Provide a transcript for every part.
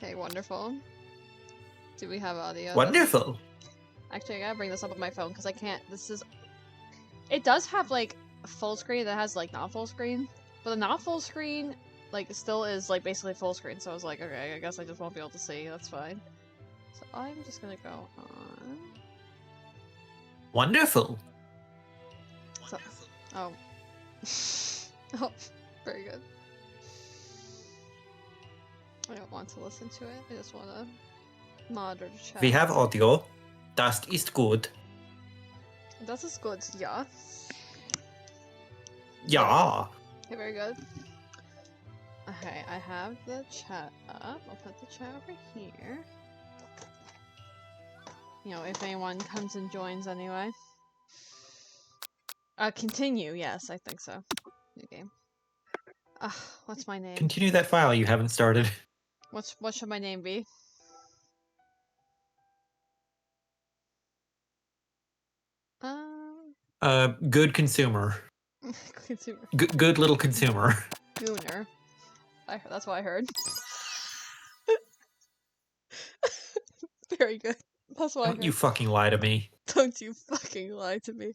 Okay, wonderful. Do we have audio? Wonderful. Actually, I gotta bring this up on my phone because I can't. This is. It does have like a full screen that has like not full screen, but the not full screen like still is like basically full screen. So I was like, okay, I guess I just won't be able to see. That's fine. So I'm just gonna go on. Wonderful. So, oh. Oh, very good. I don't want to listen to it. I just want to monitor the chat. We have audio. Das ist gut. Das ist good, yeah. Ja. Okay, very good. Okay, I have the chat up. I'll put the chat over here. You know, if anyone comes and joins anyway. Continue, yes, I think so. New game. What's my name? Continue that file you haven't started. What should my name be? Good consumer. Consumer. Good little consumer. Gooner. That's what I heard. Very good. That's what I heard. Don't you fucking lie to me. Don't you fucking lie to me.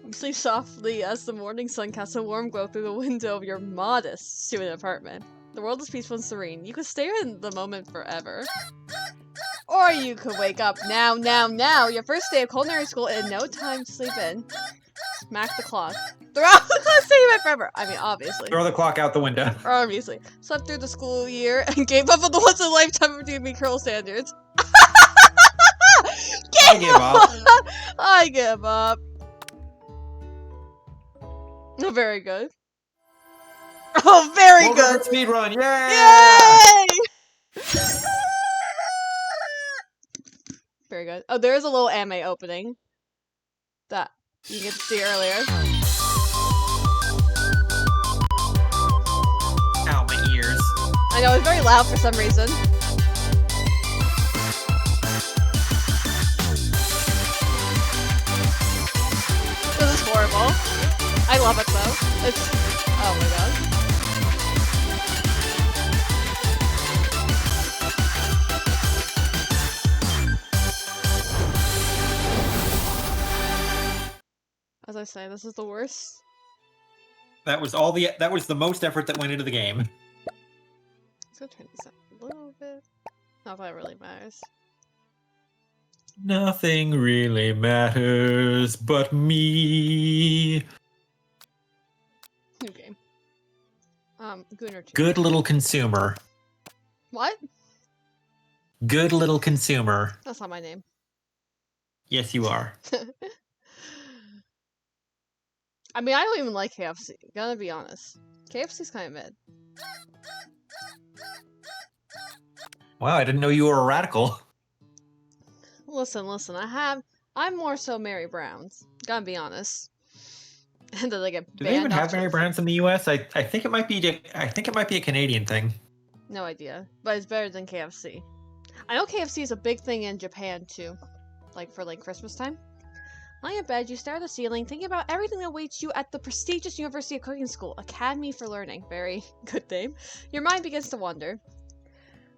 You sleep softly as the morning sun casts a warm glow through the window of your modest student apartment. The world is peaceful and serene. You could stay in the moment forever. Or you could wake up now, your first day of culinary school and no time to sleep in. Smack the clock. Throw out the clock, stay in bed forever. I mean, obviously. Throw the clock out the window. Obviously. Slept through the school year and gave up on the once in a lifetime of doing curl standards. I give up. I give up. Very good. Oh, very good. Speed run, yay! Yay! Very good. Oh, there is a little anime opening that you get to see earlier. Ow, my ears. I know, it's very loud for some reason. This is horrible. I love it though. It's... oh my god. As I say, this is the worst. That was the most effort that went into the game. Let's go turn this up a little bit. Not that it really matters. Nothing really matters but me. New game. Gooner 2. Good little consumer. What? Good little consumer. That's not my name. Yes, you are. I mean, I don't even like KFC. Gotta be honest. KFC's kind of mid. Wow, I didn't know you were a radical. Listen. I'm more so Mary Brown's. Gotta be honest. And then they get Do they even have Mary Mary Browns in the U.S.? I think it might be. I think it might be a Canadian thing. No idea, but it's better than KFC. I know KFC is a big thing in Japan too, like for Christmas time. Lying in bed, you stare at the ceiling, thinking about everything that awaits you at the prestigious University of Cooking School, Academy for Learning. Very good name. Your mind begins to wander.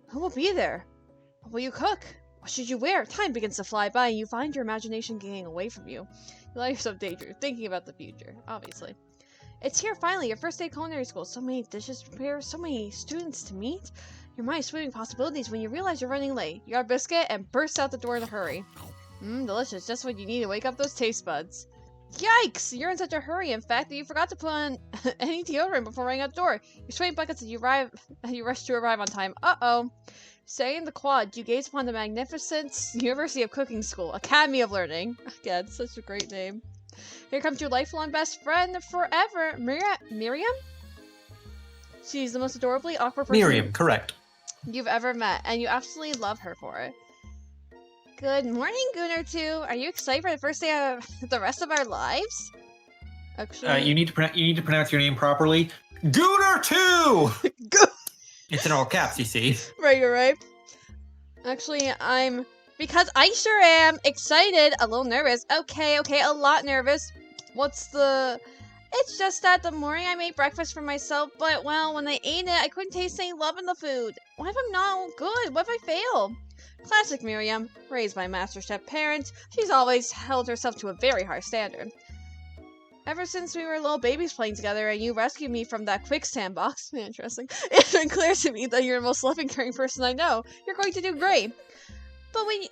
Who will be there? What will you cook? What should you wear? Time begins to fly by, and you find your imagination getting away from you. You allow yourself daydream, thinking about the future, obviously. It's here finally, your first day of culinary school. So many dishes to prepare, so many students to meet. Your mind is swimming possibilities when you realize you're running late. You got a biscuit and burst out the door in a hurry. Delicious. Just what you need to wake up those taste buds. Yikes! You're in such a hurry, in fact, that you forgot to put on any deodorant before running out the door. You're sweating buckets as you rush to arrive on time. Uh-oh. Staying in the quad, you gaze upon the magnificent University of Cooking School, Academy of Learning. Again, such a great name. Here comes your lifelong best friend forever, Miriam? She's the most adorably awkward person Miriam, correct. you've ever met, and you absolutely love her for it. Good morning, Gooner 2. Are you excited for the first day of the rest of our lives? Actually, You need to pronounce your name properly. Gooner 2. It's in all caps, you see. Right, you're right. Actually, because I sure am excited, a little nervous. Okay, a lot nervous. It's just that the morning I made breakfast for myself, but, well, when I ate it, I couldn't taste any love in the food. What if I'm not good? What if I fail? Classic Miriam. Raised by MasterChef parents, she's always held herself to a very high standard. Ever since we were little babies playing together and you rescued me from that quicksand box, interesting, it's been clear to me that you're the most loving, caring person I know. You're going to do great. But when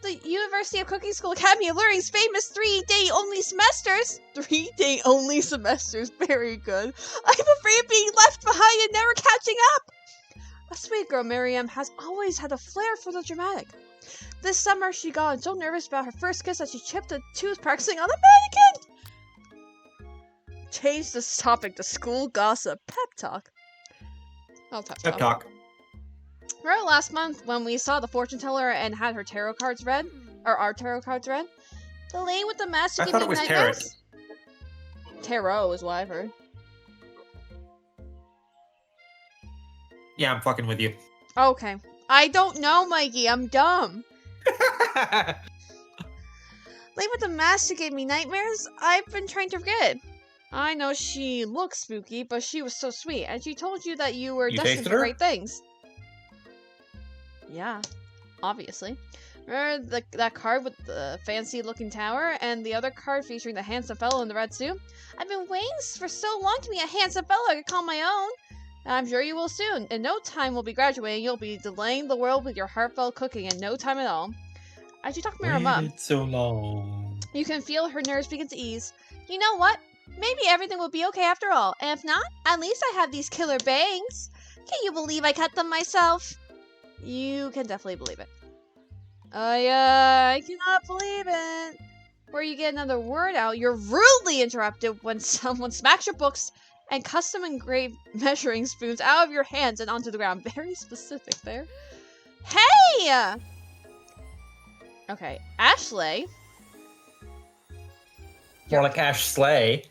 the University of Cooking School Academy of Learning's famous 3-day-only semesters. 3-day-only semesters, very good. I'm afraid of being left behind and never catching up. A sweet girl, Miriam, has always had a flair for the dramatic. This summer, she got so nervous about her first kiss that she chipped a tooth practicing on a mannequin. Change this topic to school gossip. Pep talk. Oh, pep talk. Remember last month when we saw the fortune teller and had her tarot cards read? Or our tarot cards read? The lady with the mask I thought it was tarot. Tarot is what I've heard. Yeah, I'm fucking with you. Okay. I don't know, Mikey. I'm dumb. Lady with the mask gave me nightmares. I've been trying to forget. I know she looks spooky, but she was so sweet, and she told you that you were destined for great things. Yeah, obviously. Remember that card with the fancy-looking tower, and the other card featuring the handsome fellow in the red suit? I've been waiting for so long to meet a handsome fellow I could call my own. And I'm sure you will soon. In no time we'll be graduating. You'll be delaying the world with your heartfelt cooking in no time at all. As you talk to Miriam up, so long. You can feel her nerves begin to ease. You know what? Maybe everything will be okay after all. And if not, at least I have these killer bangs. Can you believe I cut them myself? You can definitely believe it. I cannot believe it. Where you get another word out, you're rudely interrupted when someone smacks your books and custom engraved measuring spoons out of your hands and onto the ground. Very specific there. Hey! Okay, Ashley. More like Ash Slay.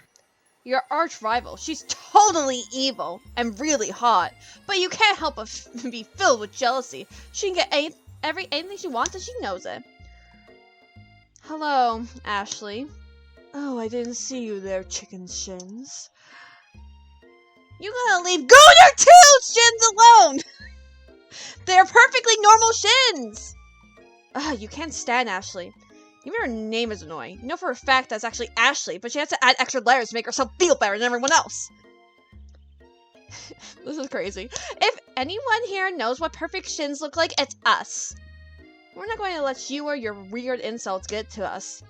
Your arch rival. She's totally evil and really hot, but you can't help but be filled with jealousy. She can get anything she wants and she knows it. Hello, Ashley. Oh, I didn't see you there, chicken shins. You gotta leave Gooner 2 shins alone! They're perfectly normal shins! You can't stand Ashley. Even her name is annoying. You know for a fact that's actually Ashley, but she has to add extra letters to make herself feel better than everyone else. This is crazy. If anyone here knows what perfect shins look like, it's us. We're not going to let you or your weird insults get to us.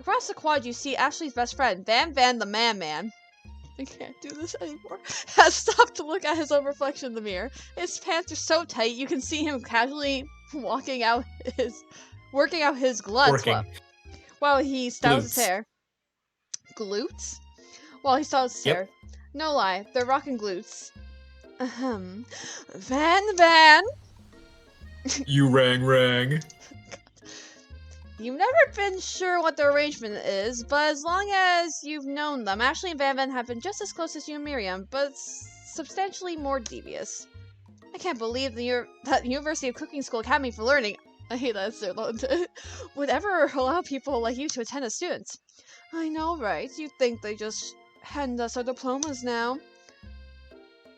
Across the quad, you see Ashley's best friend, Van the Man. I can't do this anymore. Has stopped to look at his own reflection in the mirror. His pants are so tight, you can see him casually working out his glutes while he styles his hair. Glutes? While he styles his hair. No lie, they're rocking glutes. Van. You rang. You've never been sure what the arrangement is, but as long as you've known them, Ashley and Van have been just as close as you and Miriam, but substantially more devious. I can't believe that University of Cooking School Academy for Learning, I hate that so long, would ever allow people like you to attend as students. I know, right? You'd think they just hand us our diplomas now.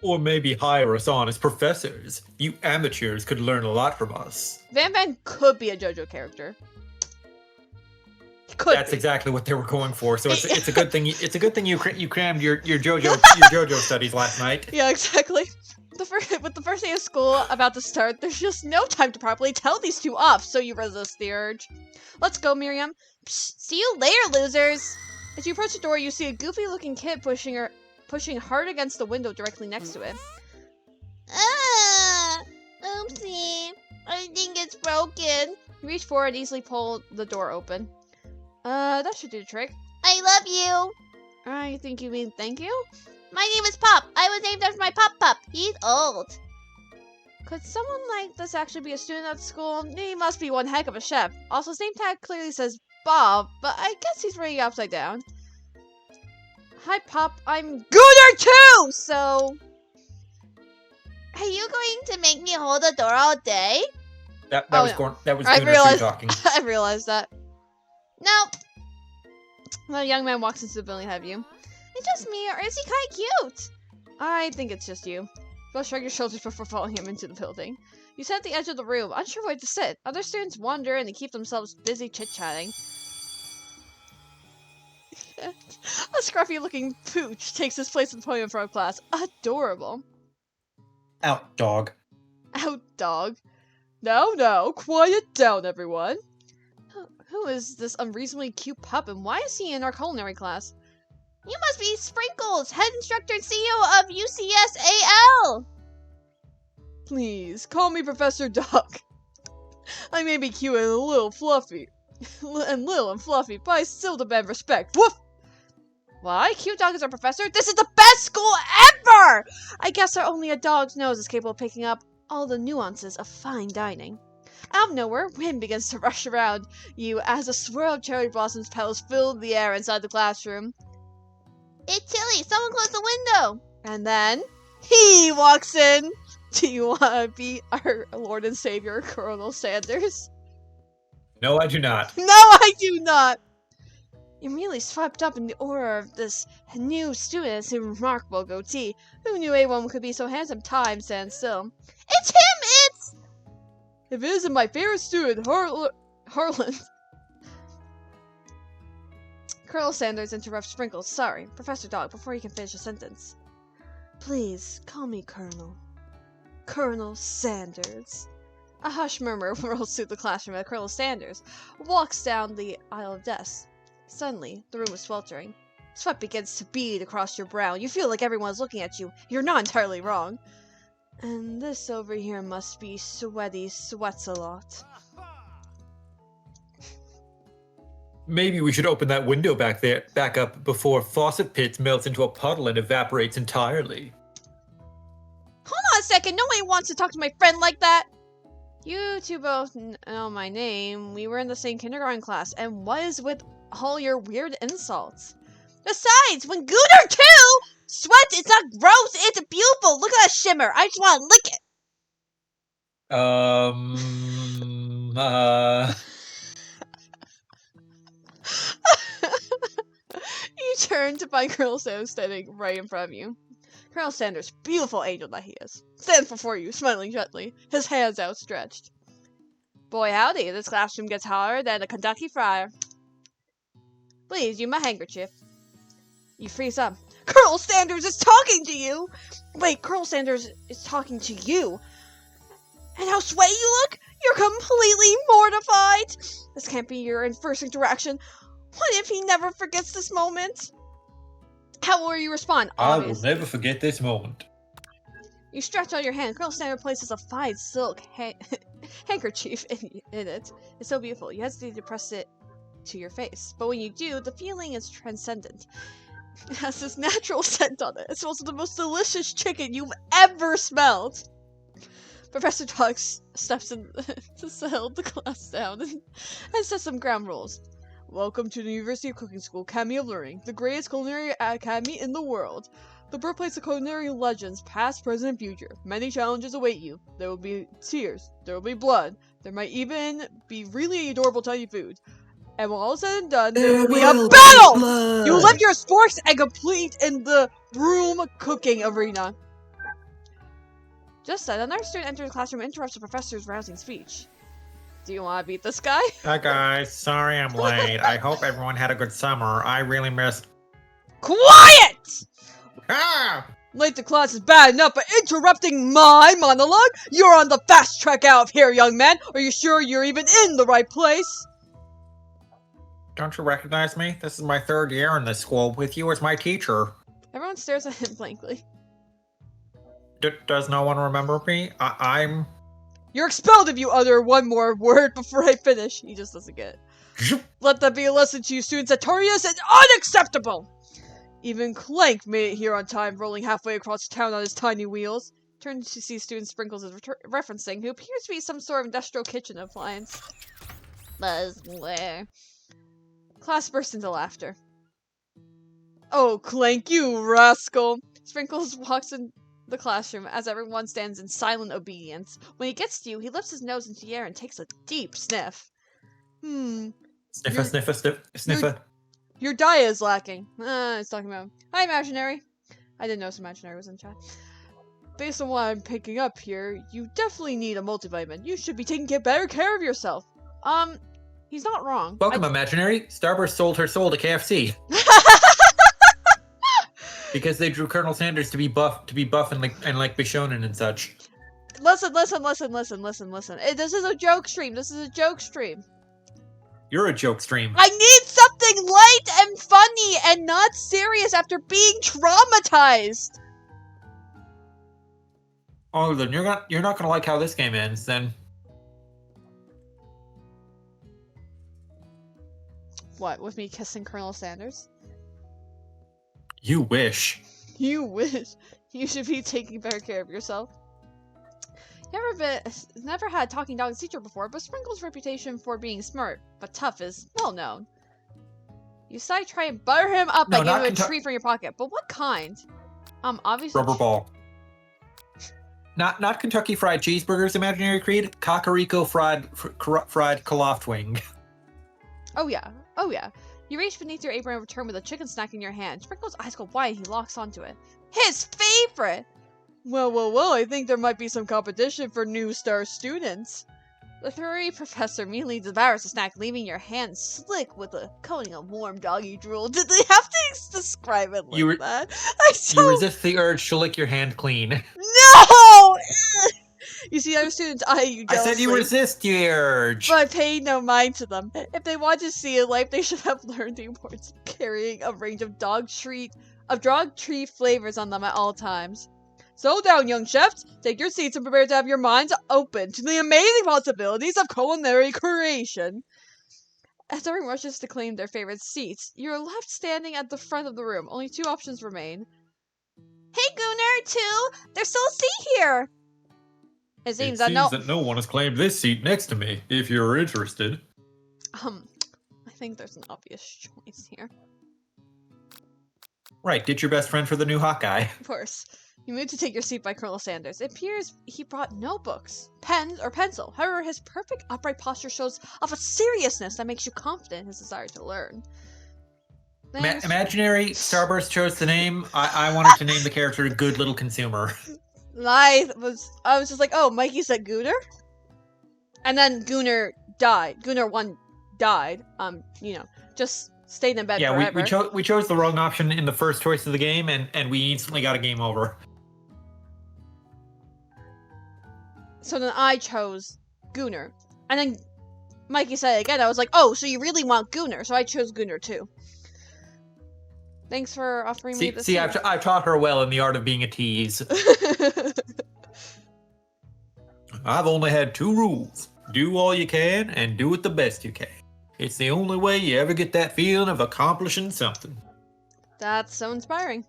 Or maybe hire us on as professors. You amateurs could learn a lot from us. Van could be a JoJo character. That's exactly what they were going for. So it's a good thing. It's a good thing you crammed your JoJo studies last night. Yeah, exactly. With the first day of school about to start, there's just no time to properly tell these two off, so you resist the urge. Let's go, Miriam. Psst, see you later, losers. As you approach the door, you see a goofy-looking kid pushing hard against the window directly next to it. Oopsie. I think it's broken. You reach forward and easily pull the door open. That should do the trick. I love you. I think you mean thank you? My name is Pop. I was named after my Pop. He's old. Could someone like this actually be a student at school? He must be one heck of a chef. Also, his name tag clearly says Bob, but I guess he's reading upside down. Hi, Pop. I'm Gooner too, so... Are you going to make me hold the door all day? That was Gooner 2 talking. I realized that. Nope. The young man walks into the building ahead of you. It's just me, or is he kinda cute? I think it's just you. Both shrug your shoulders before following him into the building. You sit at the edge of the room, unsure where to sit. Other students wander and they keep themselves busy chit-chatting. A scruffy-looking pooch takes his place in the podium in front of class. Adorable. Out, dog. Out, dog. No, quiet down, everyone. Who is this unreasonably cute pup, and why is he in our culinary class? You must be Sprinkles, head instructor and CEO of UCSAL! Please, call me Professor Duck. I may be cute and a little fluffy, but I still demand respect. Woof! Why? Cute dog is our professor? This is the best school ever! I guess our only a dog's nose is capable of picking up all the nuances of fine dining. Out of nowhere, wind begins to rush around you as a swirl of cherry blossoms petals fill the air inside the classroom. It's chilly! Someone close the window! And then, he walks in! Do you want to be our Lord and Savior, Colonel Sanders? No, I do not. No, I do not! You're immediately swept up in the aura of this new student and his remarkable goatee. Who knew anyone could be so handsome? Time stands still. It's him! If it isn't my favorite student, Harlan. Colonel Sanders interrupts Sprinkles. Sorry, Professor Dog, before he can finish a sentence. Please, call me Colonel. Colonel Sanders. A hushed murmur rolls through the classroom as Colonel Sanders walks down the aisle of desks. Suddenly, the room is sweltering. Sweat begins to bead across your brow. You feel like everyone is looking at you. You're not entirely wrong. And this over here must be Sweaty Sweats a Lot. Maybe we should open that window back up before Faucet Pits melts into a puddle and evaporates entirely. Hold on a second, nobody wants to talk to my friend like that! You two both know my name. We were in the same kindergarten class, and what is with all your weird insults? Besides, when Gooner too! Sweat, it's not gross, it's beautiful! Look at that shimmer, I just want to lick it! You turn to find Colonel Sanders standing right in front of you. Colonel Sanders, beautiful angel that he is, stands before you, smiling gently, his hands outstretched. Boy howdy, this classroom gets hotter than a Kentucky Friar. Please, use my handkerchief. You freeze up. Colonel Sanders is talking to you! Wait, Colonel Sanders is talking to you? And how sweaty you look? You're completely mortified! This can't be your first interaction. What if he never forgets this moment? How will you respond? I will never forget this moment. You stretch out your hand. Colonel Sanders places a fine silk handkerchief in it. It's so beautiful. You hesitate to press it to your face. But when you do, the feeling is transcendent. It has this natural scent on it. It smells of the most delicious chicken you've ever smelled. Professor Dog steps in to settle the class down and sets some ground rules. Welcome to the University of Cooking School, Academy of Learning, the greatest culinary academy in the world. The birthplace of culinary legends, past, present, and future. Many challenges await you. There will be tears. There will be blood. There might even be really adorable tiny food. And when all is said and done, there will be a battle! You lift your sporks and complete in the broom cooking arena. Just then, another student enters the classroom and interrupts the professor's rousing speech. Do you want to beat this guy? Hi guys, sorry I'm late. I hope everyone had a good summer. I really missed... Quiet! Ah! Late to class is bad enough, but interrupting my monologue? You're on the fast track out of here, young man! Are you sure you're even in the right place? Don't you recognize me? This is my third year in this school, with you as my teacher. Everyone stares at him blankly. Does no one remember me? I'm... You're expelled if you utter one more word before I finish. He just doesn't get it. Let that be a lesson to you students that Torius is unacceptable! Even Clank made it here on time, rolling halfway across town on his tiny wheels. Turns to see student Sprinkles is referencing, who appears to be some sort of industrial kitchen appliance. Buzzware. Class bursts into laughter. Oh, Clank, you rascal! Sprinkles walks in the classroom as everyone stands in silent obedience. When he gets to you, he lifts his nose into the air and takes a deep sniff. Sniffer, sniffer, sniffer. Your diet is lacking. It's talking about. Hi, Imaginary. I didn't know Imaginary was in chat. Based on what I'm picking up here, you definitely need a multivitamin. You should be taking better care of yourself. He's not wrong. Welcome, Imaginary. Starburst sold her soul to KFC. Because they drew Colonel Sanders to be buff and like be shonen and such. Listen. This is a joke stream. You're a joke stream. I need something light and funny and not serious after being traumatized. Oh, then you're not gonna like how this game ends, then. What, with me kissing Colonel Sanders? You wish. You wish. You should be taking better care of yourself. Never had a talking dog teacher before, but Sprinkle's reputation for being smart but tough is well known. You decide to try and butter him up by giving him a treat from your pocket, but what kind? Obviously Rubber ball. Not Kentucky Fried Cheeseburgers, Imaginary Creed. Cocorico fried Koloft wing. Oh yeah. You reach beneath your apron and return with a chicken snack in your hand. Sprinkle's eyes go wide and he locks onto it. His favorite! Well, I think there might be some competition for new star students. The furry professor immediately devours the snack, leaving your hand slick with a coating of warm doggy drool. Did they have to describe it like that? You resist the urge to lick your hand clean. No! You see other students eye you jealously. I said you resist the urge. But I pay no mind to them. If they want to see a life, they should have learned the importance of carrying a range of dog treat flavors on them at all times. So down, young chefs. Take your seats and prepare to have your minds open to the amazing possibilities of culinary creation. As everyone rushes to claim their favorite seats, you're left standing at the front of the room. Only two options remain. Hey, Gooner, too. There's still a seat here. It seems that no one has claimed this seat next to me, if you're interested. I think there's an obvious choice here. Right, ditch your best friend for the new hot guy. Of course. You move to take your seat by Colonel Sanders. It appears he brought no books, pens, or pencil. However, his perfect upright posture shows off a seriousness that makes you confident in his desire to learn. Imaginary Starburst chose the name. I wanted to name the character Good Little Consumer. I was just like, oh, Mikey said Gooner? And then Gooner died. Gooner 1 died. Just stayed in bed forever. Yeah, we chose the wrong option in the first choice of the game, and we instantly got a game over. So then I chose Gooner. And then Mikey said it again. I was like, oh, so you really want Gooner. So I chose Gooner too. Thanks for offering me this. See, I've taught her well in the art of being a tease. I've only had 2 rules. Do all you can, and do it the best you can. It's the only way you ever get that feeling of accomplishing something. That's so inspiring.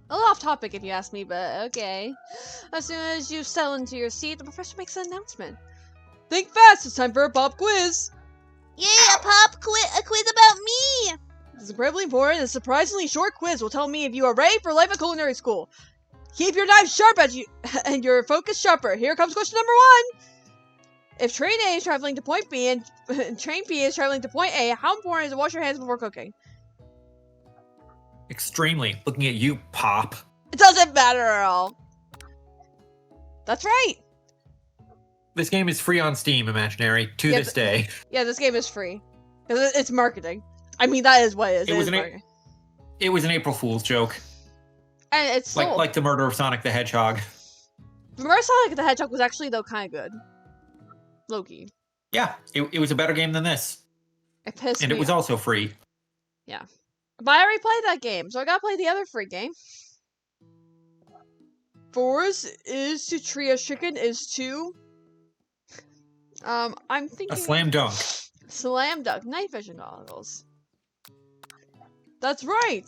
A little off topic if you ask me, but okay. As soon as you settle into your seat, the professor makes an announcement. Think fast, it's time for a pop quiz! Yay, a quiz about me! This is incredibly important. A surprisingly short quiz will tell me if you are ready for life at culinary school. Keep your knife sharp and your focus sharper. Here comes question number 1. If train A is traveling to point B and train B is traveling to point A, how important is it to wash your hands before cooking? Extremely. Looking at you, Pop. It doesn't matter at all. That's right. This game is free on Steam, Imaginary, to this day. Yeah, this game is free. It's marketing. I mean, that is what it is. It was an April Fool's joke. And it's sold. Like the murder of Sonic the Hedgehog. The murder of Sonic the Hedgehog was actually, though, kind of good. Loki. Yeah, it was a better game than this. It pissed me And it was off. also free. Yeah. But I already played that game, so I gotta play the other free game. 4 is to tree a chicken is to... I'm thinking... A slam dunk. Slam dunk. Night vision goggles. That's right!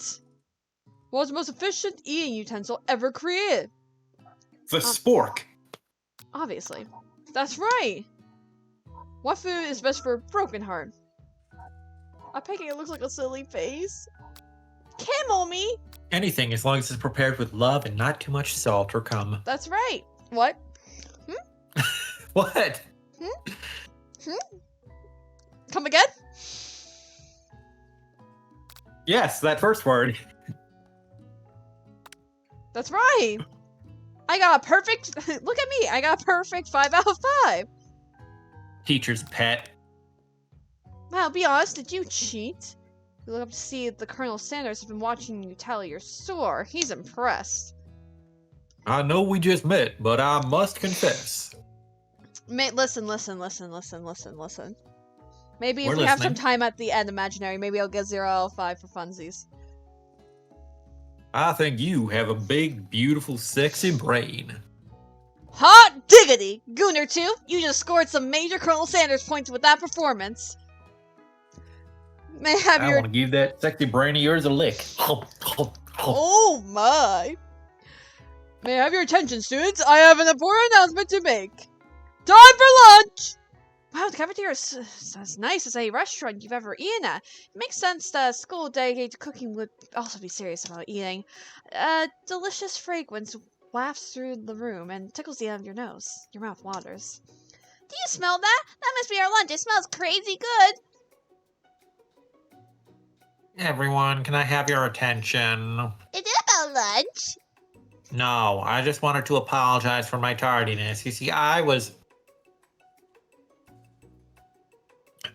What's the most efficient eating utensil ever created? The spork. Obviously. That's right! What food is best for a broken heart? A pancake looks like a silly face. Camel me! Anything, as long as it's prepared with love and not too much salt or cum. That's right. What? What? Come again? Yes, that first word. That's right. I got a perfect. Look at me. I got a perfect 5 out of 5. Teacher's pet. Well, be honest. Did you cheat? You look up to see the Colonel Sanders has been watching you tally your score. He's impressed. I know we just met, but I must confess. Mate, listen. Maybe if We're we have some listening. time at the end, imaginary, maybe I'll get 0 out of 5 for funsies. I think you have a big, beautiful, sexy brain. Hot diggity! Gooner 2, you just scored some major Colonel Sanders points with that performance. May I have I your... want to give that sexy brain of yours a lick. Oh my! May I have your attention, students? I have an important announcement to make. Time for lunch! Wow, the cafeteria is as nice as a restaurant you've ever eaten at. It makes sense that a school dedicated to cooking would also be serious about eating. A delicious fragrance wafts through the room and tickles the end of your nose. Your mouth waters. Do you smell that? That must be our lunch. It smells crazy good. Everyone, can I have your attention? Is it about lunch? No, I just wanted to apologize for my tardiness. You see, I was...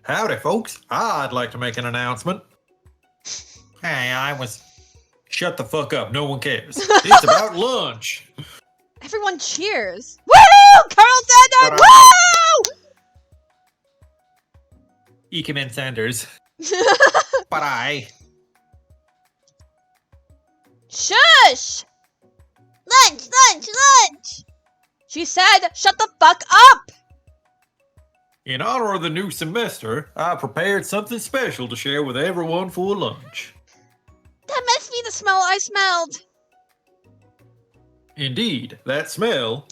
Howdy, folks. I'd like to make an announcement. Hey, I was... Shut the fuck up. No one cares. It's about lunch. Everyone cheers. Woohoo! Colonel Sanders! Woo! Ecoman Sanders. But I... Shush! Lunch! She said, shut the fuck up! In honor of the new semester, I prepared something special to share with everyone for lunch. That must be the smell I smelled. Indeed, that smell...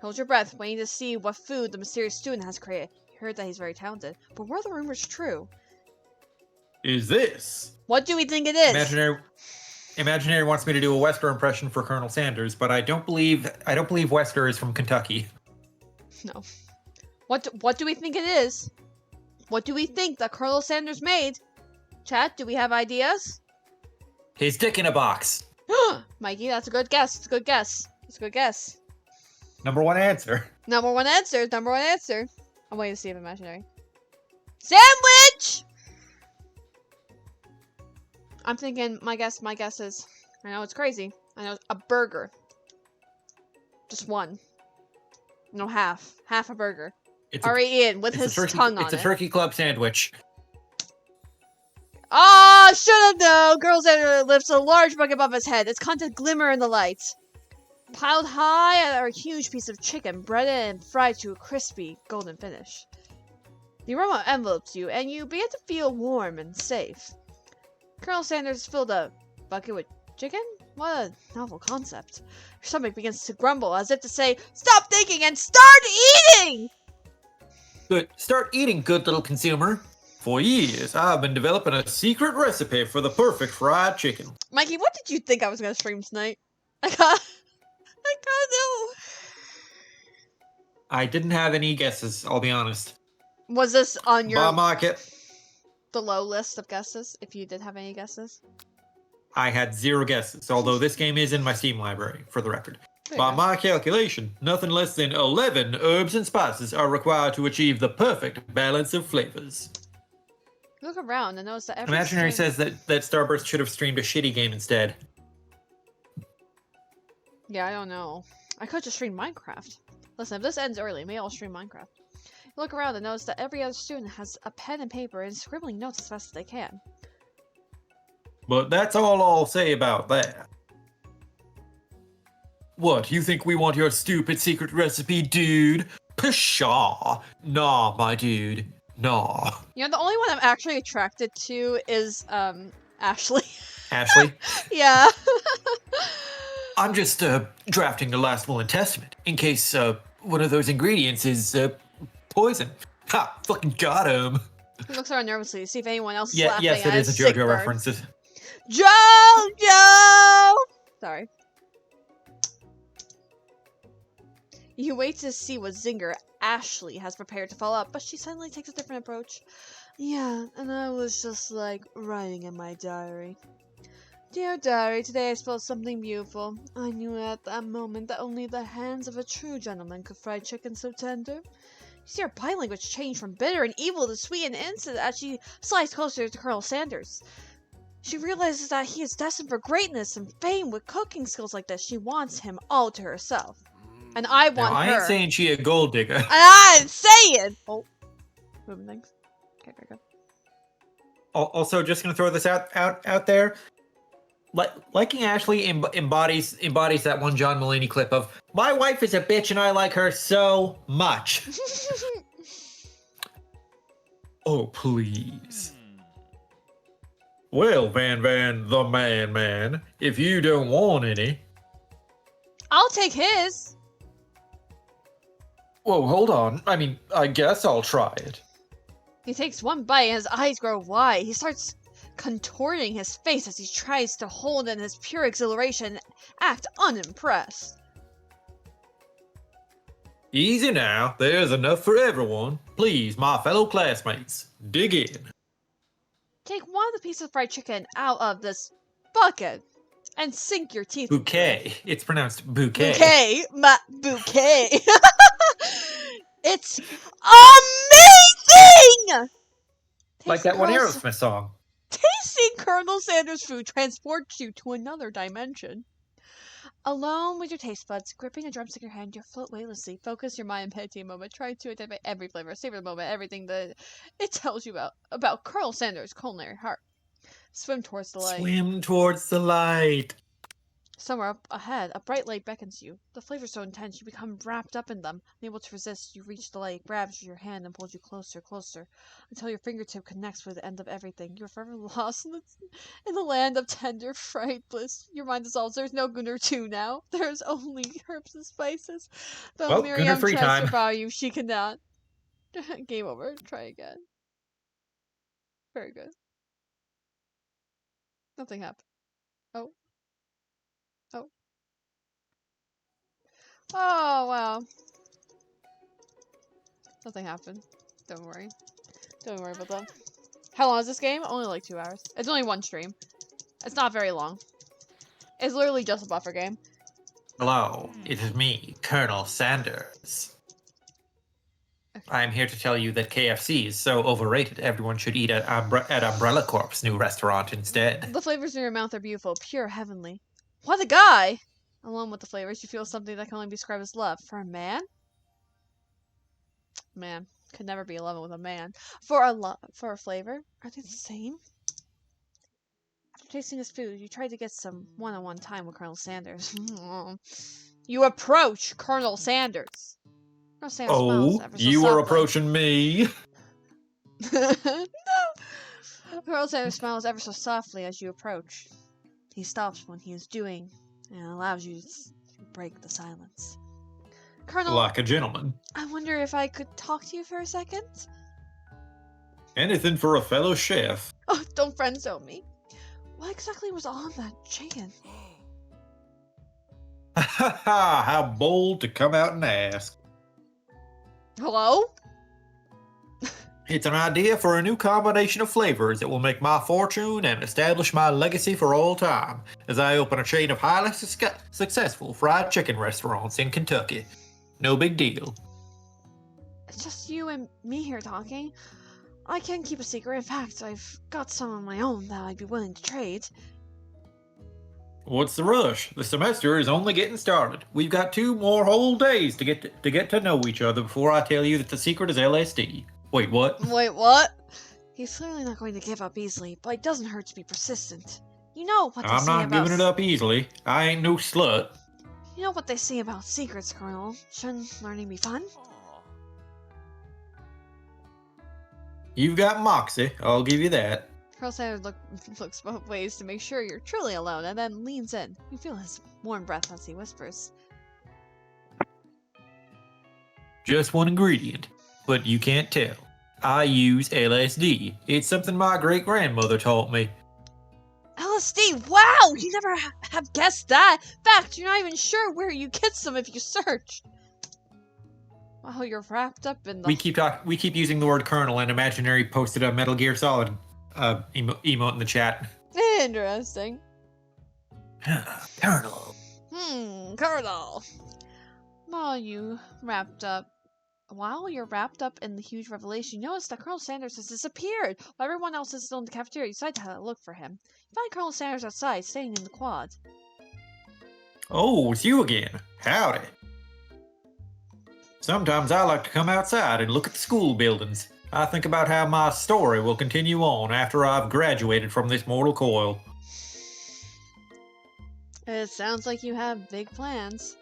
Hold your breath, waiting to see what food the mysterious student has created. You heard that he's very talented, but were the rumors true? is this. What do we think it is? Imaginary wants me to do a Wester impression for Colonel Sanders, but I don't believe Wester is from Kentucky. No. What do we think it is? What do we think that Colonel Sanders made? Chat, do we have ideas? His dick in a box. Mikey, that's a good guess. It's a good guess. It's a good guess. Number one answer. Number one answer. Number one answer. I'm waiting to see if imaginary. Sandwich! I'm thinking, my guess is, I know it's crazy. I know, a burger. Just one. No, half. Half a burger. Already in with his tongue on it. It's a turkey club sandwich. Ah, should have known! Girl's editor lifts a large bucket above his head. Its contents glimmer in the light. Piled high are a huge piece of chicken, breaded and fried to a crispy, golden finish. The aroma envelopes you, and you begin to feel warm and safe. Colonel Sanders filled a bucket with chicken? What a novel concept. Your stomach begins to grumble, as if to say, stop thinking and start eating! Good. Start eating, good little consumer. For years, I've been developing a secret recipe for the perfect fried chicken. Mikey, what did you think I was going to stream tonight? I gotta know. I didn't have any guesses, I'll be honest. Was this on your... Bob Market. The low list of guesses, if you did have any guesses? I had 0 guesses, although this game is in my Steam library, for the record. By go. my calculation, nothing less than 11 herbs and spices are required to achieve the perfect balance of flavors. Look around and notice that every Imaginary says that Starburst should have streamed a shitty game instead. Yeah, I don't know. I could just stream Minecraft. Listen, if this ends early, maybe I'll stream Minecraft. Look around and notice that every other student has a pen and paper and scribbling notes as fast as they can. But that's all I'll say about that. What, you think we want your stupid secret recipe, dude? Pshaw. Nah, my dude. Nah. You know, the only one I'm actually attracted to is, Ashley. Ashley? Yeah. I'm just, drafting the last will and testament, in case, one of those ingredients is, poison. Ha! Fucking got him! He looks around nervously to see if anyone else is Yeah, laughing yes, at it is his a sick JoJo burn. reference. JoJo! Sorry. You wait to see what zinger Ashley has prepared to follow up, but she suddenly takes a different approach. Yeah, and I was just like writing in my diary. Dear diary, today I spilled something beautiful. I knew at that moment that only the hands of a true gentleman could fry chicken so tender. You see her body language change from bitter and evil to sweet and innocent as she slides closer to Colonel Sanders. She realizes that he is destined for greatness and fame with cooking skills like this. She wants him all to herself. And I want I her. ain't saying she a gold digger. And I'm saying! Oh, moving things. Okay, very good. Also, just gonna throw this out there. Liking Ashley embodies that one John Mulaney clip of "My wife is a bitch and I like her so much." Oh please. Well, Van the man, if you don't want any. I'll take his. Whoa, hold on. I mean, I guess I'll try it. He takes one bite and his eyes grow wide. He starts contorting his face as he tries to hold in his pure exhilaration and act unimpressed. Easy now. There's enough for everyone. Please, my fellow classmates, dig in. Take one of the pieces of fried chicken out of this bucket and sink your teeth Bouquet. into it. It's pronounced bouquet. Bouquet. My bouquet. It's amazing! Like that one Aerosmith song. Tasting Colonel Sanders' food transports you to another dimension. Alone with your taste buds, gripping a drumstick in your hand, you float weightlessly. Focus your mind and meditate a moment. Try to identify every flavor, savor the moment, everything that it tells you about Colonel Sanders' culinary heart. Swim towards the light. Swim towards the light. Somewhere up ahead, a bright light beckons you. The flavors so intense, you become wrapped up in them. Unable to resist, you reach the light, grabs your hand, and pulls you closer, until your fingertip connects with the end of everything. You are forever lost in the land of tender, fried bliss. Your mind dissolves. There's no Gooner 2 now. There's only herbs and spices. Though Well, Miriam Gooner free tries time. to bow you, she cannot. Game over. Try again. Very good. Nothing happened. Oh. Oh, wow. Nothing happened. Don't worry. Don't worry about that. How long is this game? Only like 2 hours. It's only one stream. It's not very long. It's literally just a buffer game. Hello, it is me, Colonel Sanders. Okay. I'm here to tell you that KFC is so overrated, everyone should eat at Umbrella Corp's new restaurant instead. The flavors in your mouth are beautiful, pure, heavenly. What a guy! Along with the flavors, you feel something that can only be described as love. For a man? Man. Could never be in love with a man. For a flavor? Are they the same? After tasting his food, you try to get some one-on-one time with Colonel Sanders. You approach Colonel Sanders. Colonel Sanders smiles ever so you softly. are approaching me. No! Colonel Sanders smiles ever so softly as you approach. He stops what he is doing and allows you to break the silence. Colonel, Like a gentleman. I wonder if I could talk to you for a second? Anything for a fellow chef. Oh, don't friend-zone me. What exactly was on that chicken? Ha ha! How bold to come out and ask. Hello? It's an idea for a new combination of flavors that will make my fortune and establish my legacy for all time as I open a chain of highly successful fried chicken restaurants in Kentucky. No big deal. It's just you and me here talking. I can't keep a secret. In fact, I've got some of my own that I'd be willing to trade. What's the rush? The semester is only getting started. We've got 2 more whole days to get to know each other before I tell you that the secret is LSD. Wait, what? Wait, what? He's clearly not going to give up easily, but it doesn't hurt to be persistent. You know what they I'm say not about... giving it up easily. I ain't no slut. You know what they say about secrets, Colonel. Shouldn't learning be fun? You've got moxie, I'll give you that. Colonel Sanders looks both ways to make sure you're truly alone, and then leans in. You feel his warm breath as he whispers. Just one ingredient, but you can't tell. I use LSD. It's something my great-grandmother taught me. LSD! Wow! You never have guessed that! In fact, you're not even sure where you get some if you search. Wow, you're wrapped up in the... We keep using the word Colonel, and Imaginary posted a Metal Gear Solid emote in the chat. Interesting. Colonel. Colonel. While you're wrapped up in the huge revelation, you notice that Colonel Sanders has disappeared. While everyone else is still in the cafeteria, you decide to have a look for him. You find Colonel Sanders outside, staying in the quad. Oh, it's you again. Howdy. Sometimes I like to come outside and look at the school buildings. I think about how my story will continue on after I've graduated from this mortal coil. It sounds like you have big plans.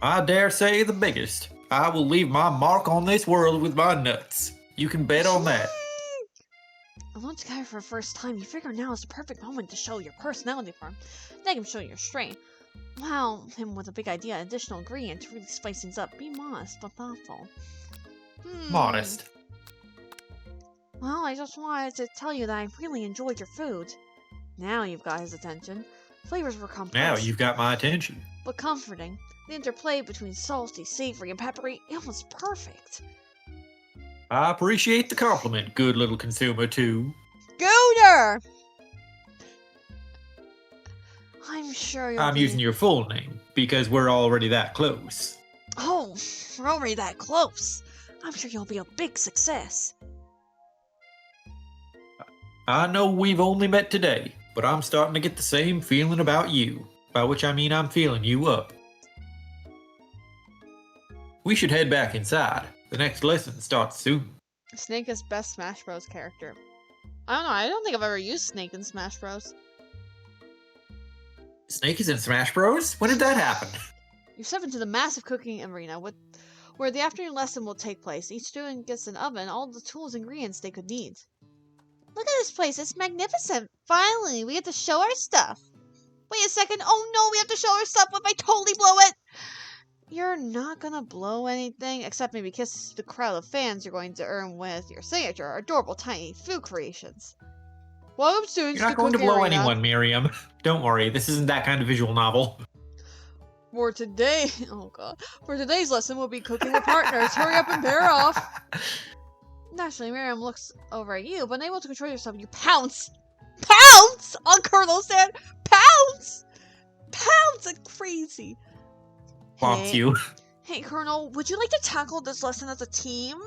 I dare say the biggest. I will leave my mark on this world with my nuts. You can bet on that. Alone together for the first time, you figure now is the perfect moment to show your personality for him. Then him show your strength. Wow, him with a big idea, additional ingredient to really spice things up. Be modest, but thoughtful. Modest. Well, I just wanted to tell you that I really enjoyed your food. Now you've got his attention. Flavors were complex. Now you've got my attention. But comforting. The interplay between salty, savory, and peppery, it was perfect. I appreciate the compliment, good little consumer, too. Gooner! I'm sure I'm using your full name, because we're already that close. Oh, we're already that close. I'm sure you'll be a big success. I know we've only met today, but I'm starting to get the same feeling about you. By which I mean I'm feeling you up. We should head back inside. The next lesson starts soon. Snake is best Smash Bros. Character. I don't know, I don't think I've ever used Snake in Smash Bros. Snake is in Smash Bros? When did that happen? You step into the massive cooking arena where the afternoon lesson will take place. Each student gets an oven, all the tools and ingredients they could need. Look at this place, it's magnificent. Finally, we get to show our stuff. Wait a second, oh no, we have to show our stuff. What if I totally blow it? You're not gonna blow anything, except maybe kiss the crowd of fans you're going to earn with your signature, adorable tiny food creations. Welcome, students. You're not going to blow anyone, Miriam. Don't worry, this isn't that kind of visual novel. For today's lesson, we'll be cooking with partners. Hurry up and pair off. Naturally, Miriam looks over at you, but unable to control yourself, you pounce. Pounce on Colonel Sanders. Pounce. Pounce like crazy. Wants you. Hey, Colonel, would you like to tackle this lesson as a team?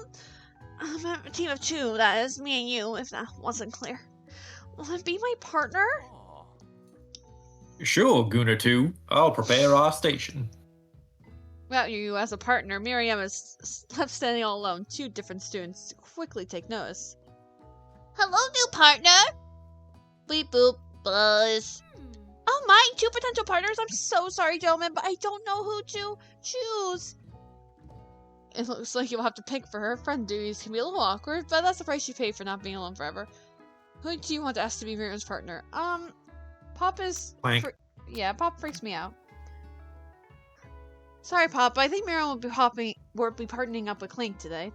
A team of two, that is, me and you, if that wasn't clear. Will it be my partner? Sure, Gooner 2. I'll prepare our station. Without you as a partner, Miriam is left standing all alone. Two different students quickly take notice. Hello, new partner. Beep boop buzz. Oh my, two potential partners? I'm so sorry, gentlemen, but I don't know who to choose. It looks like you'll have to pick for her. Friend duties can be a little awkward, but that's the price you pay for not being alone forever. Who do you want to ask to be Miriam's partner? Pop is... Pop freaks me out. Sorry, Pop, but I think Miriam will be partnering up with Clink today.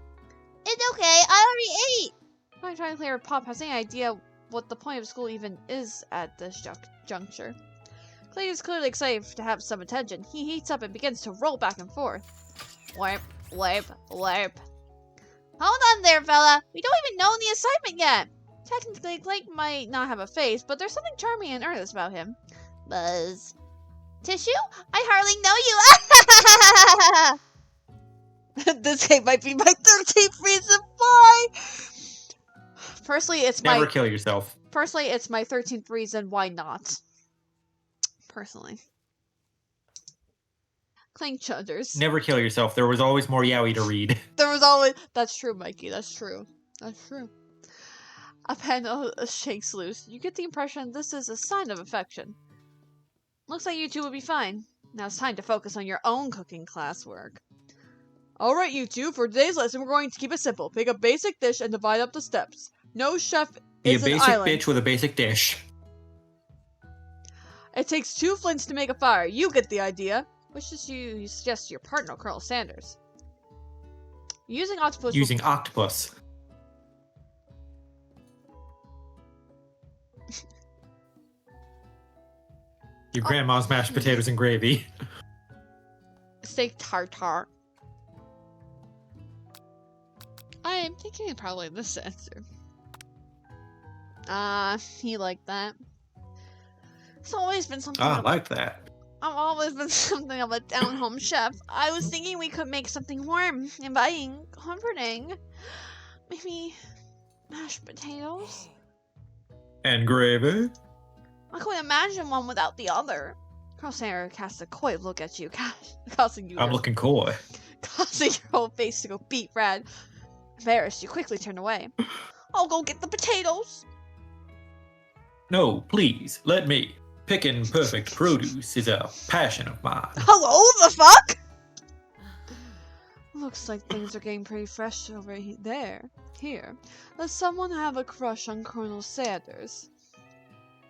It's okay, I already ate. I'm trying to clear if Pop has any idea what the point of school even is at this juncture. Clink is clearly excited to have some attention. He heats up and begins to roll back and forth. Warp, warp, warp. Hold on there, fella. We don't even know the assignment yet. Technically, Clink might not have a face, but there's something charming and earnest about him. Buzz. Tissue? I hardly know you. This game might be my 13th reason why. Personally, it's Never kill yourself. Personally, it's my 13th reason why not. Personally. Clink chudders. Never kill yourself. There was always more yaoi to read. There was always... That's true, Mikey. That's true. That's true. A pen shakes loose. You get the impression this is a sign of affection. Looks like you two will be fine. Now it's time to focus on your own cooking classwork. Alright, you two, for today's lesson we're going to keep it simple. Pick a basic dish and divide up the steps. No chef is an island. Be a basic bitch with a basic dish. It takes 2 flints to make a fire. You get the idea. Which is you suggest to your partner, Colonel Sanders. Using octopus... octopus. Your grandma's mashed potatoes and gravy. Steak tartare. I'm thinking probably this answer. He liked that. It's always been something. I like that. I've always been something of a down-home chef. I was thinking we could make something warm, inviting, comforting. Maybe mashed potatoes? And gravy? I couldn't imagine one without the other. Crosshair casts a coy look at you, causing you I'm looking coy. causing your whole face to go beet red. Embarrassed, you quickly turn away. I'll go get the potatoes. No, please, let me. Picking perfect produce is a passion of mine. Hello, the fuck? Looks like things are getting pretty fresh over there. Here, does someone have a crush on Colonel Sanders?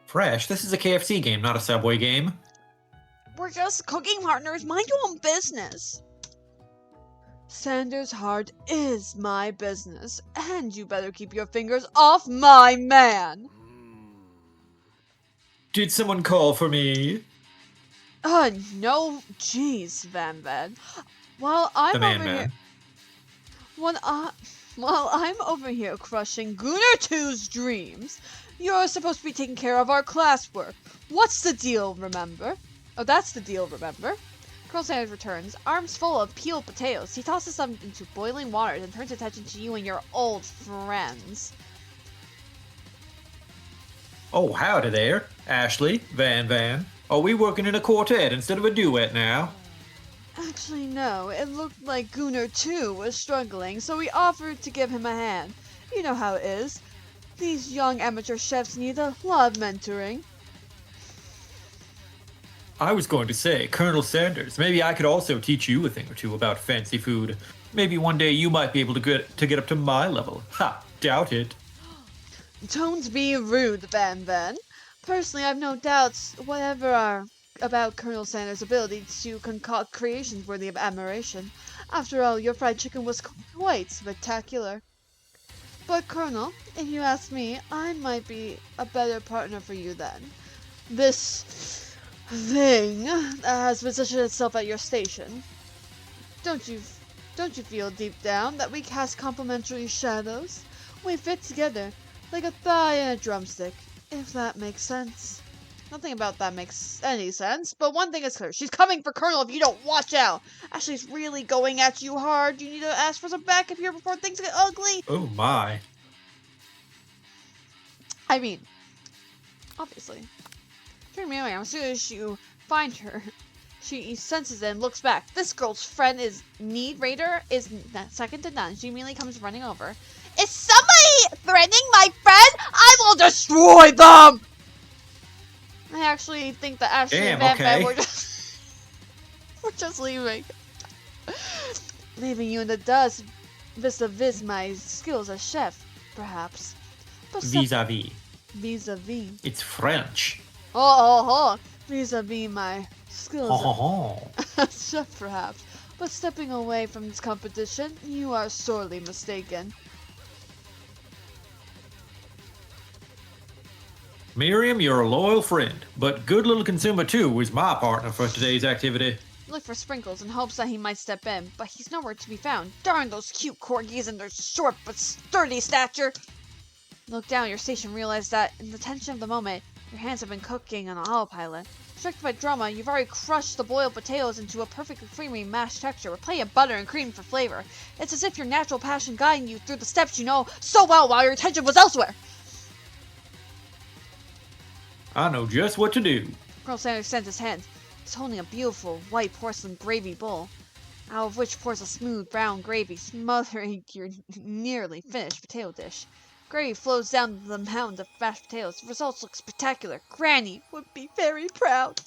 Fresh, this is a KFC game, not a Subway game. We're just cooking partners. Mind your own business. Sanders' heart is my business, and you better keep your fingers off my man. Did someone call for me? No, jeez, Van Van. While I'm The over here, while I'm over here crushing Gooner 2's dreams, you're supposed to be taking care of our classwork. What's the deal, remember? Oh, that's the deal, remember? Colonel Sanders returns, arms full of peeled potatoes. He tosses them into boiling water and turns attention to you and your old friends. Oh, howdy there. Ashley, Van Van. Are we working in a quartet instead of a duet now? Actually, no. It looked like Gooner 2 was struggling, so we offered to give him a hand. You know how it is. These young amateur chefs need a lot of mentoring. I was going to say, Colonel Sanders, maybe I could also teach you a thing or two about fancy food. Maybe one day you might be able to get up to my level. Ha, doubt it. Don't be rude, Van Van. Personally, I've no doubts whatever are about Colonel Sanders' ability to concoct creations worthy of admiration. After all, your fried chicken was quite spectacular. But Colonel, if you ask me, I might be a better partner for you then. This thing that has positioned itself at your station. Don't you feel deep down that we cast complementary shadows? We fit together like a thigh and a drumstick, if that makes sense. Nothing about that makes any sense, but one thing is clear. She's coming for Colonel if you don't watch out. Ashley's really going at you hard. You need to ask for some backup here before things get ugly. Oh my. I mean, obviously. Turn me around. As soon as you find her, she senses it and looks back. This girl's friend is Need Raider is second to none. She immediately comes running over. Is somebody threatening my friend? I will destroy them! I actually think that Ashley and Van Van were just leaving. Leaving you in the dust vis-a-vis my skills as chef, perhaps. But Vis-a-vis. Vis-a-vis. It's French. Oh. Vis-a-vis my skills Oh. as chef, perhaps. But stepping away from this competition, you are sorely mistaken. Miriam, you're a loyal friend, but Good Little Consumer 2 is my partner for today's activity. Look for Sprinkles in hopes that he might step in, but he's nowhere to be found. Darn those cute corgis and their short but sturdy stature! Look down at your station and realize that, in the tension of the moment, your hands have been cooking on autopilot. Distracted by drama, you've already crushed the boiled potatoes into a perfectly creamy mashed texture with plenty of butter and cream for flavor. It's as if your natural passion guiding you through the steps you know so well while your attention was elsewhere! I know just what to do. Colonel Sanders extends his hand. He's holding a beautiful white porcelain gravy bowl, out of which pours a smooth brown gravy smothering your nearly finished potato dish. Gravy flows down the mound of mashed potatoes. The results look spectacular. Granny would be very proud.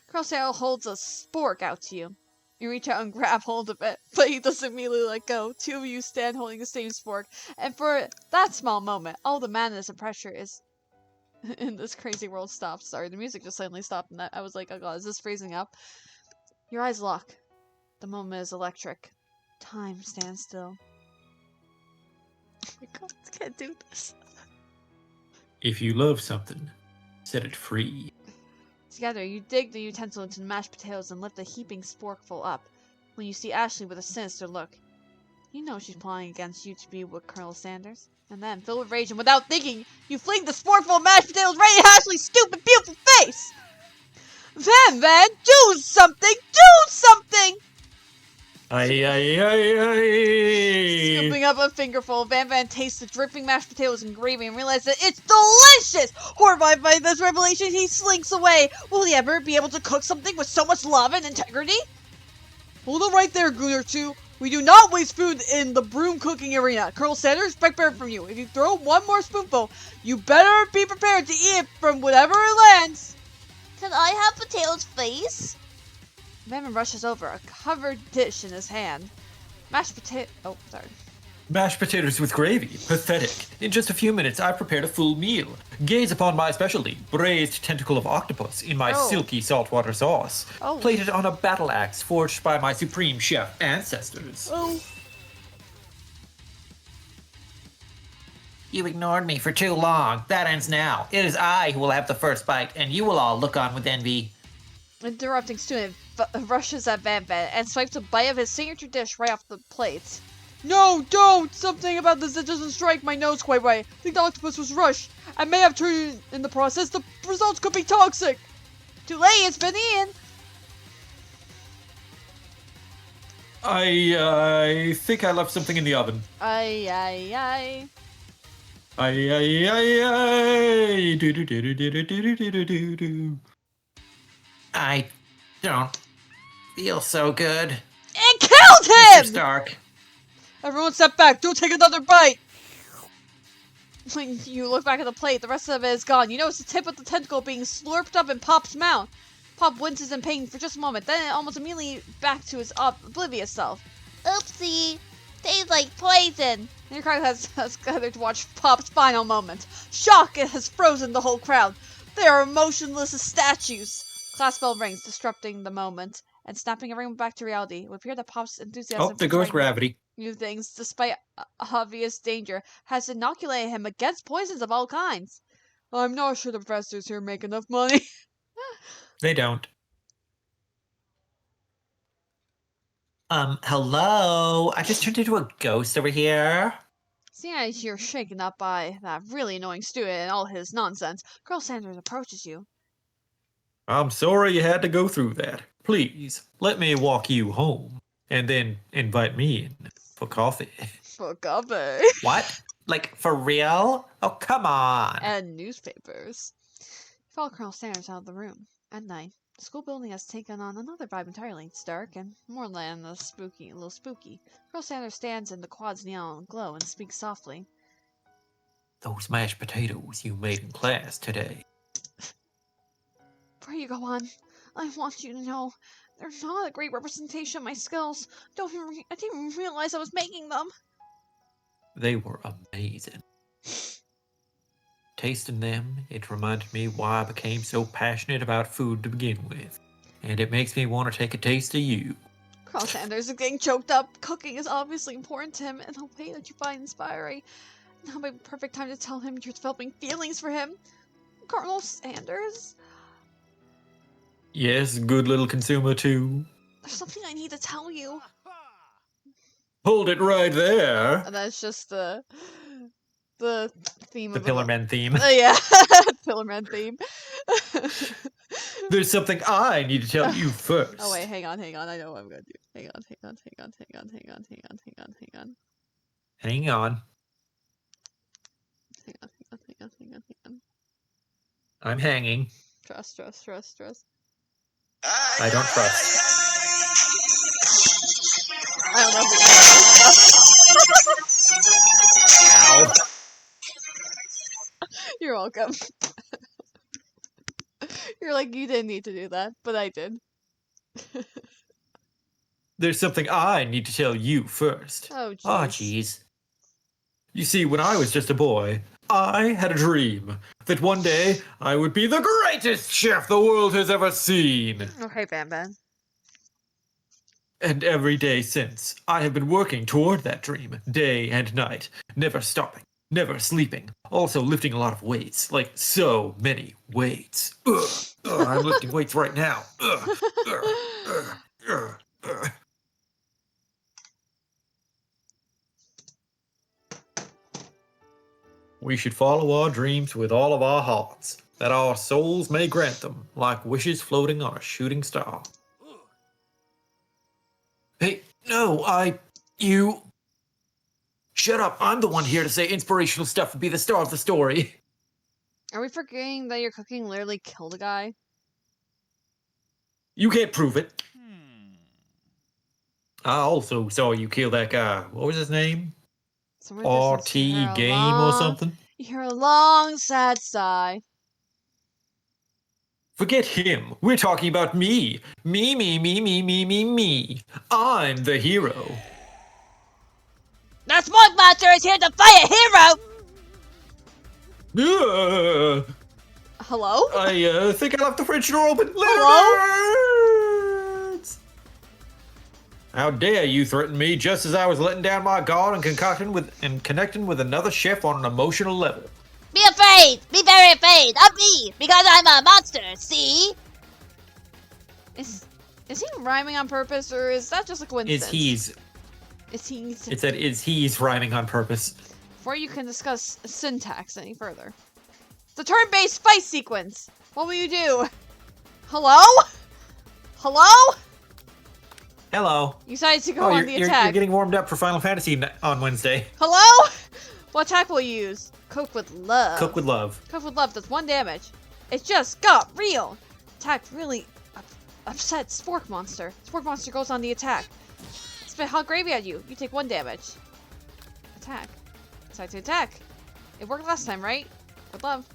Colonel Sanders holds a spork out to you. You reach out and grab hold of it, but he doesn't immediately let go. Two of you stand holding the same spork, and for that small moment, all the madness and pressure is in this crazy world stops. Sorry, the music just suddenly stopped, and I was like, oh god, is this freezing up? Your eyes lock. The moment is electric. Time stands still. Oh my god, I can't do this. If you love something, set it free. Together, you dig the utensil into the mashed potatoes and lift the heaping sporkful up. When you see Ashley with a sinister look. You know she's plotting against you to be with Colonel Sanders. And then, filled with rage and without thinking, you fling the sportful of mashed potatoes right in Ashley's stupid, beautiful face! Van, do something! Do something! Aye. Scooping up a fingerful, Van tastes the dripping mashed potatoes and gravy and realizes that it's delicious! Horrified by this revelation, he slinks away. Will he ever be able to cook something with so much love and integrity? Hold on right there, Gooner 2. We do not waste food in the broom cooking arena. Colonel Sanders, prepare from you. If you throw one more spoonful, you better be prepared to eat it from whatever it lands. Can I have potatoes, please? Van rushes over, a covered dish in his hand. Mashed potato. Oh, sorry. Mashed potatoes with gravy. Pathetic. In just a few minutes, I've prepared a full meal. Gaze upon my specialty, braised tentacle of octopus in my silky saltwater sauce. Oh. Plated on a battle axe forged by my supreme chef ancestors. Oh. You ignored me for too long. That ends now. It is I who will have the first bite, and you will all look on with envy. Interrupting student rushes at Van and swipes a bite of his signature dish right off the plate. No, don't! Something about this that doesn't strike my nose quite right. I think the octopus was rushed. I may have turned in the process. The results could be toxic. Too late, it's been eaten. I think I left something in the oven. Aye. Aye. Do. I don't feel so good. It killed Mr. him! Stark. Everyone step back. Don't take another bite. When you look back at the plate, the rest of it is gone. You notice the tip of the tentacle being slurped up in Pop's mouth. Pop winces in pain for just a moment, then almost immediately back to his oblivious self. Oopsie. Tastes like poison. And your crowd has gathered to watch Pop's final moment. Shock has frozen the whole crowd. They are motionless as statues. Class bell rings, disrupting the moment and snapping everyone back to reality. It would appear that Pop's enthusiasm Oh, there goes gravity. new things, despite obvious danger, has inoculated him against poisons of all kinds. I'm not sure the professors here make enough money. They don't. Hello? I just turned into a ghost over here. Seeing as you're shaken up by that really annoying student and all his nonsense, Colonel Sanders approaches you. I'm sorry you had to go through that. Please, let me walk you home, and then invite me in for coffee. For coffee. What? Like, for real? Oh, come on. And newspapers. You follow Colonel Sanders out of the room. At night, the school building has taken on another vibe entirely. It's dark and more than a little spooky. Colonel Sanders stands in the quad's neon glow and speaks softly. Those mashed potatoes you made in class today. Before you go on, I want you to know they're not a great representation of my skills. I didn't realize I was making them. They were amazing. Tasting them, it reminded me why I became so passionate about food to begin with. And it makes me want to take a taste of you. Colonel Sanders is getting choked up. Cooking is obviously important to him, and the way that you find inspiring. Now might be the perfect time to tell him you're developing feelings for him. Colonel Sanders? Yes, good little consumer too. There's something I need to tell you. Hold it right there. And that's just the theme The of Pillarman theme. yeah, Pillarman theme. There's something I need to tell you first. Oh wait, hang on. I know what I'm gonna do. Hang on. Hang on. I'm hanging. Trust. I don't trust. I don't know if Ow. You're welcome. You're like, you didn't need to do that, but I did. There's something I need to tell you first. Oh, jeez. Oh, jeez. You see, when I was just a boy, I had a dream that one day I would be the greatest chef the world has ever seen. Okay, Van. And every day since, I have been working toward that dream, day and night, never stopping, never sleeping, also lifting a lot of weights, like so many weights. I'm lifting weights right now. We should follow our dreams with all of our hearts, that our souls may grant them, like wishes floating on a shooting star. Hey, no, you... Shut up, I'm the one here to say inspirational stuff would be the star of the story. Are we forgetting that your cooking literally killed a guy? You can't prove it. I also saw you kill that guy. What was his name? RT Game or something? You hear a long, sad sigh. Forget him. We're talking about me. Me. I'm the hero. The smoke monster is here to fight a hero! Hello? I think I left the fridge door open. Hello? Leonard! How dare you threaten me just as I was letting down my guard and connecting with another chef on an emotional level. Be afraid! Be very afraid of me! Because I'm a monster, see? Is he rhyming on purpose, or is that just a coincidence? It said is he's rhyming on purpose. Before you can discuss syntax any further. The turn-based fight sequence! What will you do? Hello? Hello? Hello. You decided to go on the attack. You're getting warmed up for Final Fantasy on Wednesday. Hello? What attack will you use? Cook with love. Cook with love. Cook with love does 1 damage. It just got real. Attack really upset Spork Monster. Spork Monster goes on the attack. Spit hot gravy at you. You take 1 damage. Attack. Decide to attack. It worked last time, right? With love.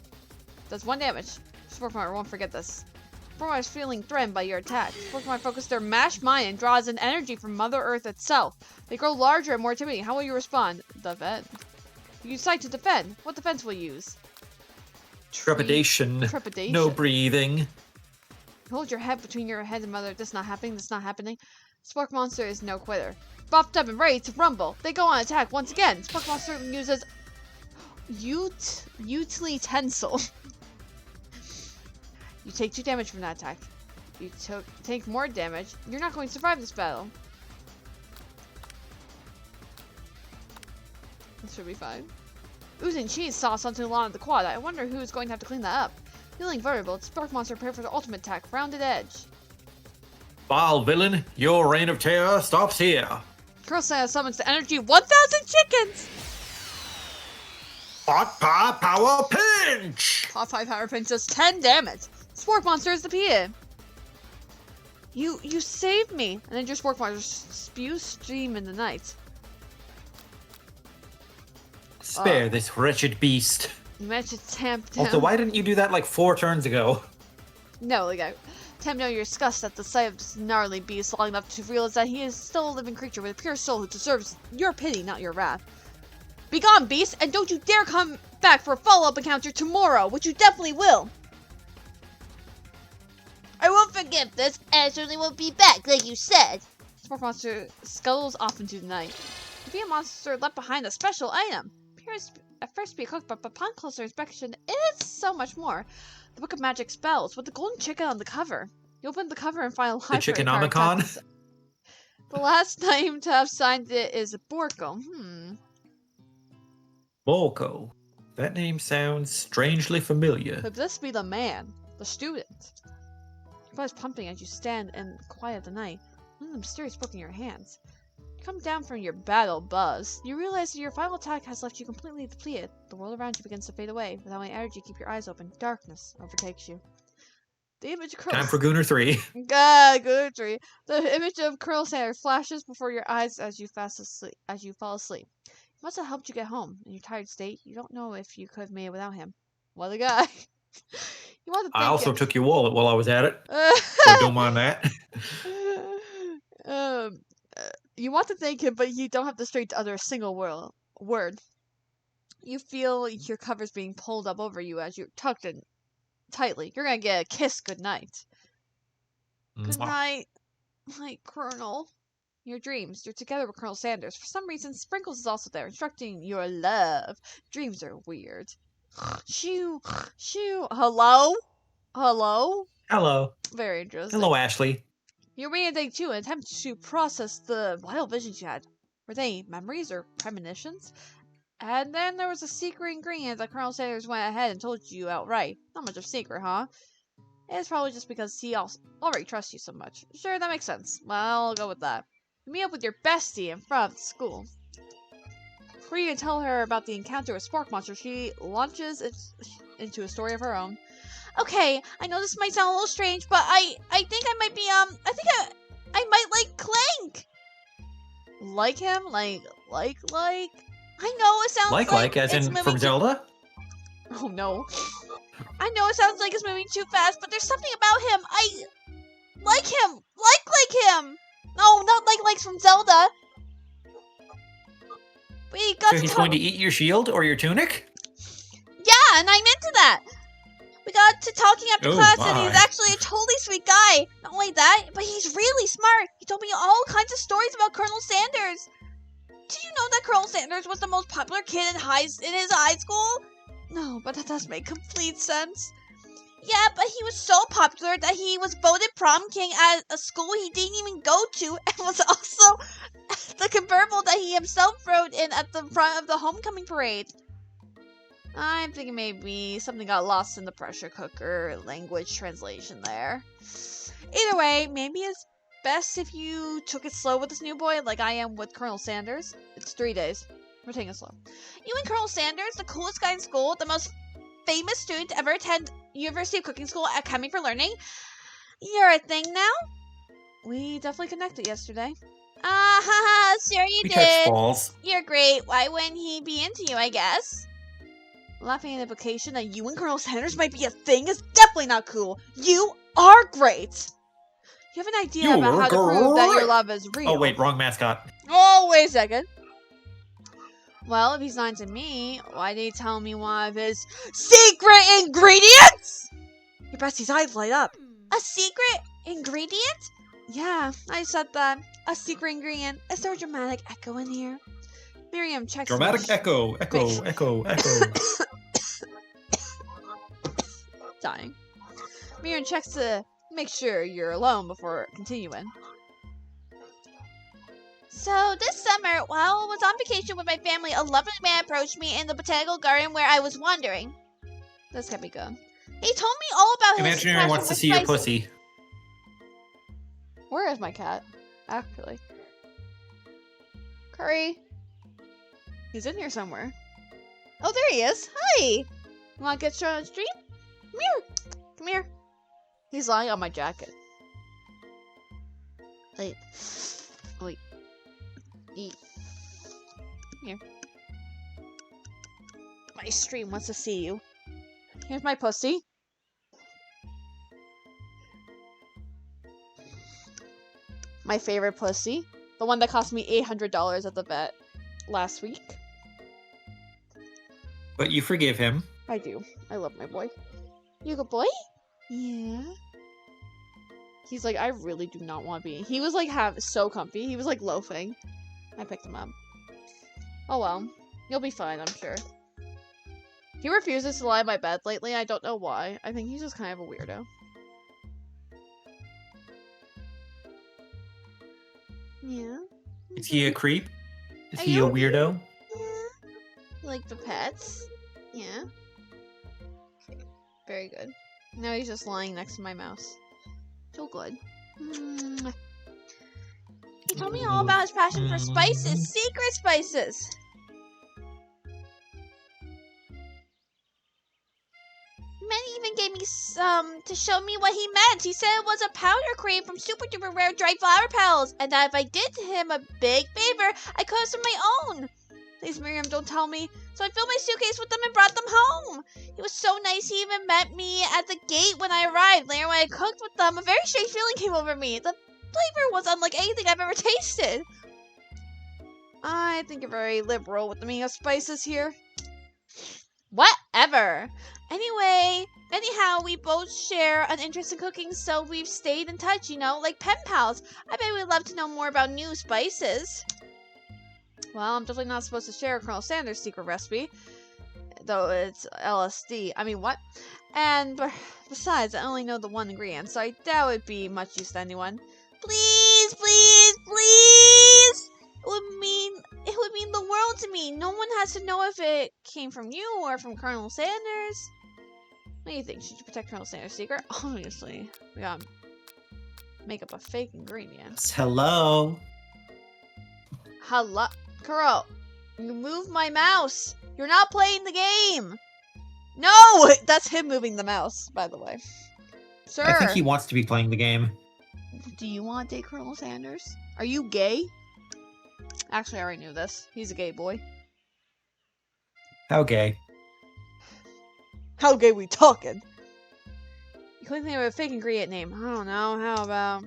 Does 1 damage. Spork Monster won't forget this. Spork Monster is feeling threatened by your attack. Spork Monster focuses their mashed mind and draws in energy from Mother Earth itself. They grow larger and more intimidating. How will you respond? Defend. You decide to defend. What defense will you use? Trepidation. Trepidation. No breathing. Hold your head between your head and mother. This is not happening. This is not happening. Spork Monster is no quitter. Buffed up and ready to rumble. They go on attack once again. Spork Monster uses utensil. You take 2 damage from that attack. You take more damage. You're not going to survive this battle. This should be fine. Oozing cheese saw something along the quad. I wonder who's going to have to clean that up. Feeling vulnerable, Spork Monster prepared for the ultimate attack. Rounded edge. Vile villain, your reign of terror stops here. Curl Santa summons the energy 1,000 chickens! Hot Pie Power Pinch! Hot 5 power pinch does 10 damage. Spork Monster is defeated. You saved me. And then your Spork Monster spews steam in the night. Spare this wretched beast. You managed to tamp down. Also, why didn't you do that like 4 turns ago? No, like tamp down your disgust at the sight of this gnarly beast long enough to realize that he is still a living creature with a pure soul who deserves your pity, not your wrath. Begone, beast, and don't you dare come back for a follow-up encounter tomorrow, which you definitely will. I won't forgive this, and I certainly won't be back, like you said. Spork Monster scuttles off into the night. The Via Monster left behind a special item. Appears at first to be a cookbook, but upon closer inspection, it's so much more. The Book of Magic Spells, with the golden chicken on the cover. You open the cover and find a library The Chickenomicon? The last name to have signed it is Borko. Borko. That name sounds strangely familiar. Could this be the man? The student? Your blood is pumping as you stand in the quiet of the night. One of the mysterious book in your hands. You come down from your battle buzz. You realize that your final attack has left you completely depleted. The world around you begins to fade away. Without any energy, keep your eyes open. Darkness overtakes you. The image of Time for Gooner 3. Gooner 3. The image of Colonel Sanders flashes before your eyes as you fall asleep. He must have helped you get home. In your tired state, you don't know if you could have made it without him. What a guy. You want to I also took your wallet while I was at it. So don't mind that. You want to thank him, but you don't have the strength to utter a single word. You feel your covers being pulled up over you as you're tucked in tightly. You're gonna get a kiss goodnight. Good night, my Colonel. Your dreams. You're together with Colonel Sanders. For some reason, Sprinkles is also there, instructing your love. Dreams are weird. Shoo, shoo. Hello? Hello? Hello. Very interesting. Hello, Ashley. You're reading day 2 and attempt to process the wild visions you had. Were they memories or premonitions? And then there was a secret ingredient that Colonel Sanders went ahead and told you outright. Not much of a secret, huh? It's probably just because he already trusts you so much. Sure, that makes sense. Well, I'll go with that. Meet up with your bestie in front of the school. Before you can tell her about the encounter with Spork Monster, she launches into a story of her own. Okay, I know this might sound a little strange, but I think I might be, I might like Clank! Like him? Like? I know it sounds like as in from Zelda? Oh no. I know it sounds like it's moving too fast, but there's something about him. I like him. Like him. No, not like from Zelda. We got So he's going to eat your shield or your tunic? Yeah, and I'm into that. We got to talking after class, and he's actually a totally sweet guy. Not only that, but he's really smart. He told me all kinds of stories about Colonel Sanders. Did you know that Colonel Sanders was the most popular kid in his high school? No, but that does make complete sense. Yeah, but he was so popular that he was voted prom king at a school he didn't even go to, and was also the convertible that he himself rode in at the front of the homecoming parade. I'm thinking maybe something got lost in the pressure cooker language translation there. Either way, maybe it's best if you took it slow with this new boy, like I am with Colonel Sanders. It's 3 days. We're taking it slow. You and Colonel Sanders, the coolest guy in school, the most famous student to ever attend University of Cooking School at Academy for Learning. You're a thing now? We definitely connected yesterday. Sure you did. Catch balls. You're great. Why wouldn't he be into you, I guess? Laughing at the implication that you and Colonel Sanders might be a thing is definitely not cool. You are great. You have an idea about how to prove that your love is real. Oh, wait, wrong mascot. Oh, wait a second. Well, if he's not into me, why did he tell me one of his secret ingredients? Your bestie's eyes light up. A secret ingredient? Yeah, I said that. A secret ingredient. Is there a dramatic echo in here? Miriam checks. Dramatic echo. Dying. Miriam checks to make sure you're alone before continuing. So, this summer, while I was on vacation with my family, a lovely man approached me in the botanical garden where I was wandering. This can't be good. He told me all about his Imaginary wants to see your pussy. Where is my cat? Actually. Curry. He's in here somewhere. Oh, there he is. Hi! You wanna get straight on the stream? Come here! Come here. He's lying on my jacket. Wait. Wait. Eat. Here. My stream wants to see you. Here's my pussy. My favorite pussy. The one that cost me $800 at the vet last week. But you forgive him. I do. I love my boy. You a good boy? Yeah. He's like, I really do not want to be. He was like so comfy. He was like loafing. I picked him up. Oh well. You'll be fine, I'm sure. He refuses to lie in my bed lately. I don't know why. I think he's just kind of a weirdo. Yeah. Is he a creep? Is Are he a you weirdo? Yeah. You like the pets? Yeah. Okay. Very good. Now he's just lying next to my mouse. So good. Mwah. He told me all about his passion for spices. Secret spices! Man even gave me some to show me what he meant. He said it was a powder cream from super duper rare dried flower petals, and that if I did him a big favor, I could have some of my own. Please, Miriam, don't tell me. So I filled my suitcase with them and brought them home. He was so nice. He even met me at the gate when I arrived. Later, when I cooked with them, a very strange feeling came over me. The flavor was unlike anything I've ever tasted. I think you're very liberal with the meaning of spices here. Whatever. Anyhow, we both share an interest in cooking, so we've stayed in touch, you know, like pen pals. I bet we'd love to know more about new spices. Well, I'm definitely not supposed to share Colonel Sanders' secret recipe, though it's LSD. I mean, what? And besides, I only know the one ingredient, so I doubt it'd be much use to anyone. Please, please, please! It would mean the world to me. No one has to know if it came from you or from Colonel Sanders. What do you think? Should you protect Colonel Sanders' secret? Obviously, we gotta make up a fake ingredient. Hello. Hello? Kuro, you moved my mouse. You're not playing the game. No! That's him moving the mouse, by the way. Sir. I think he wants to be playing the game. Do you want to date Colonel Sanders? Are you gay? Actually, I already knew this. He's a gay boy. How gay. How gay we talking? You couldn't think of a fake ingredient name. I don't know. How about...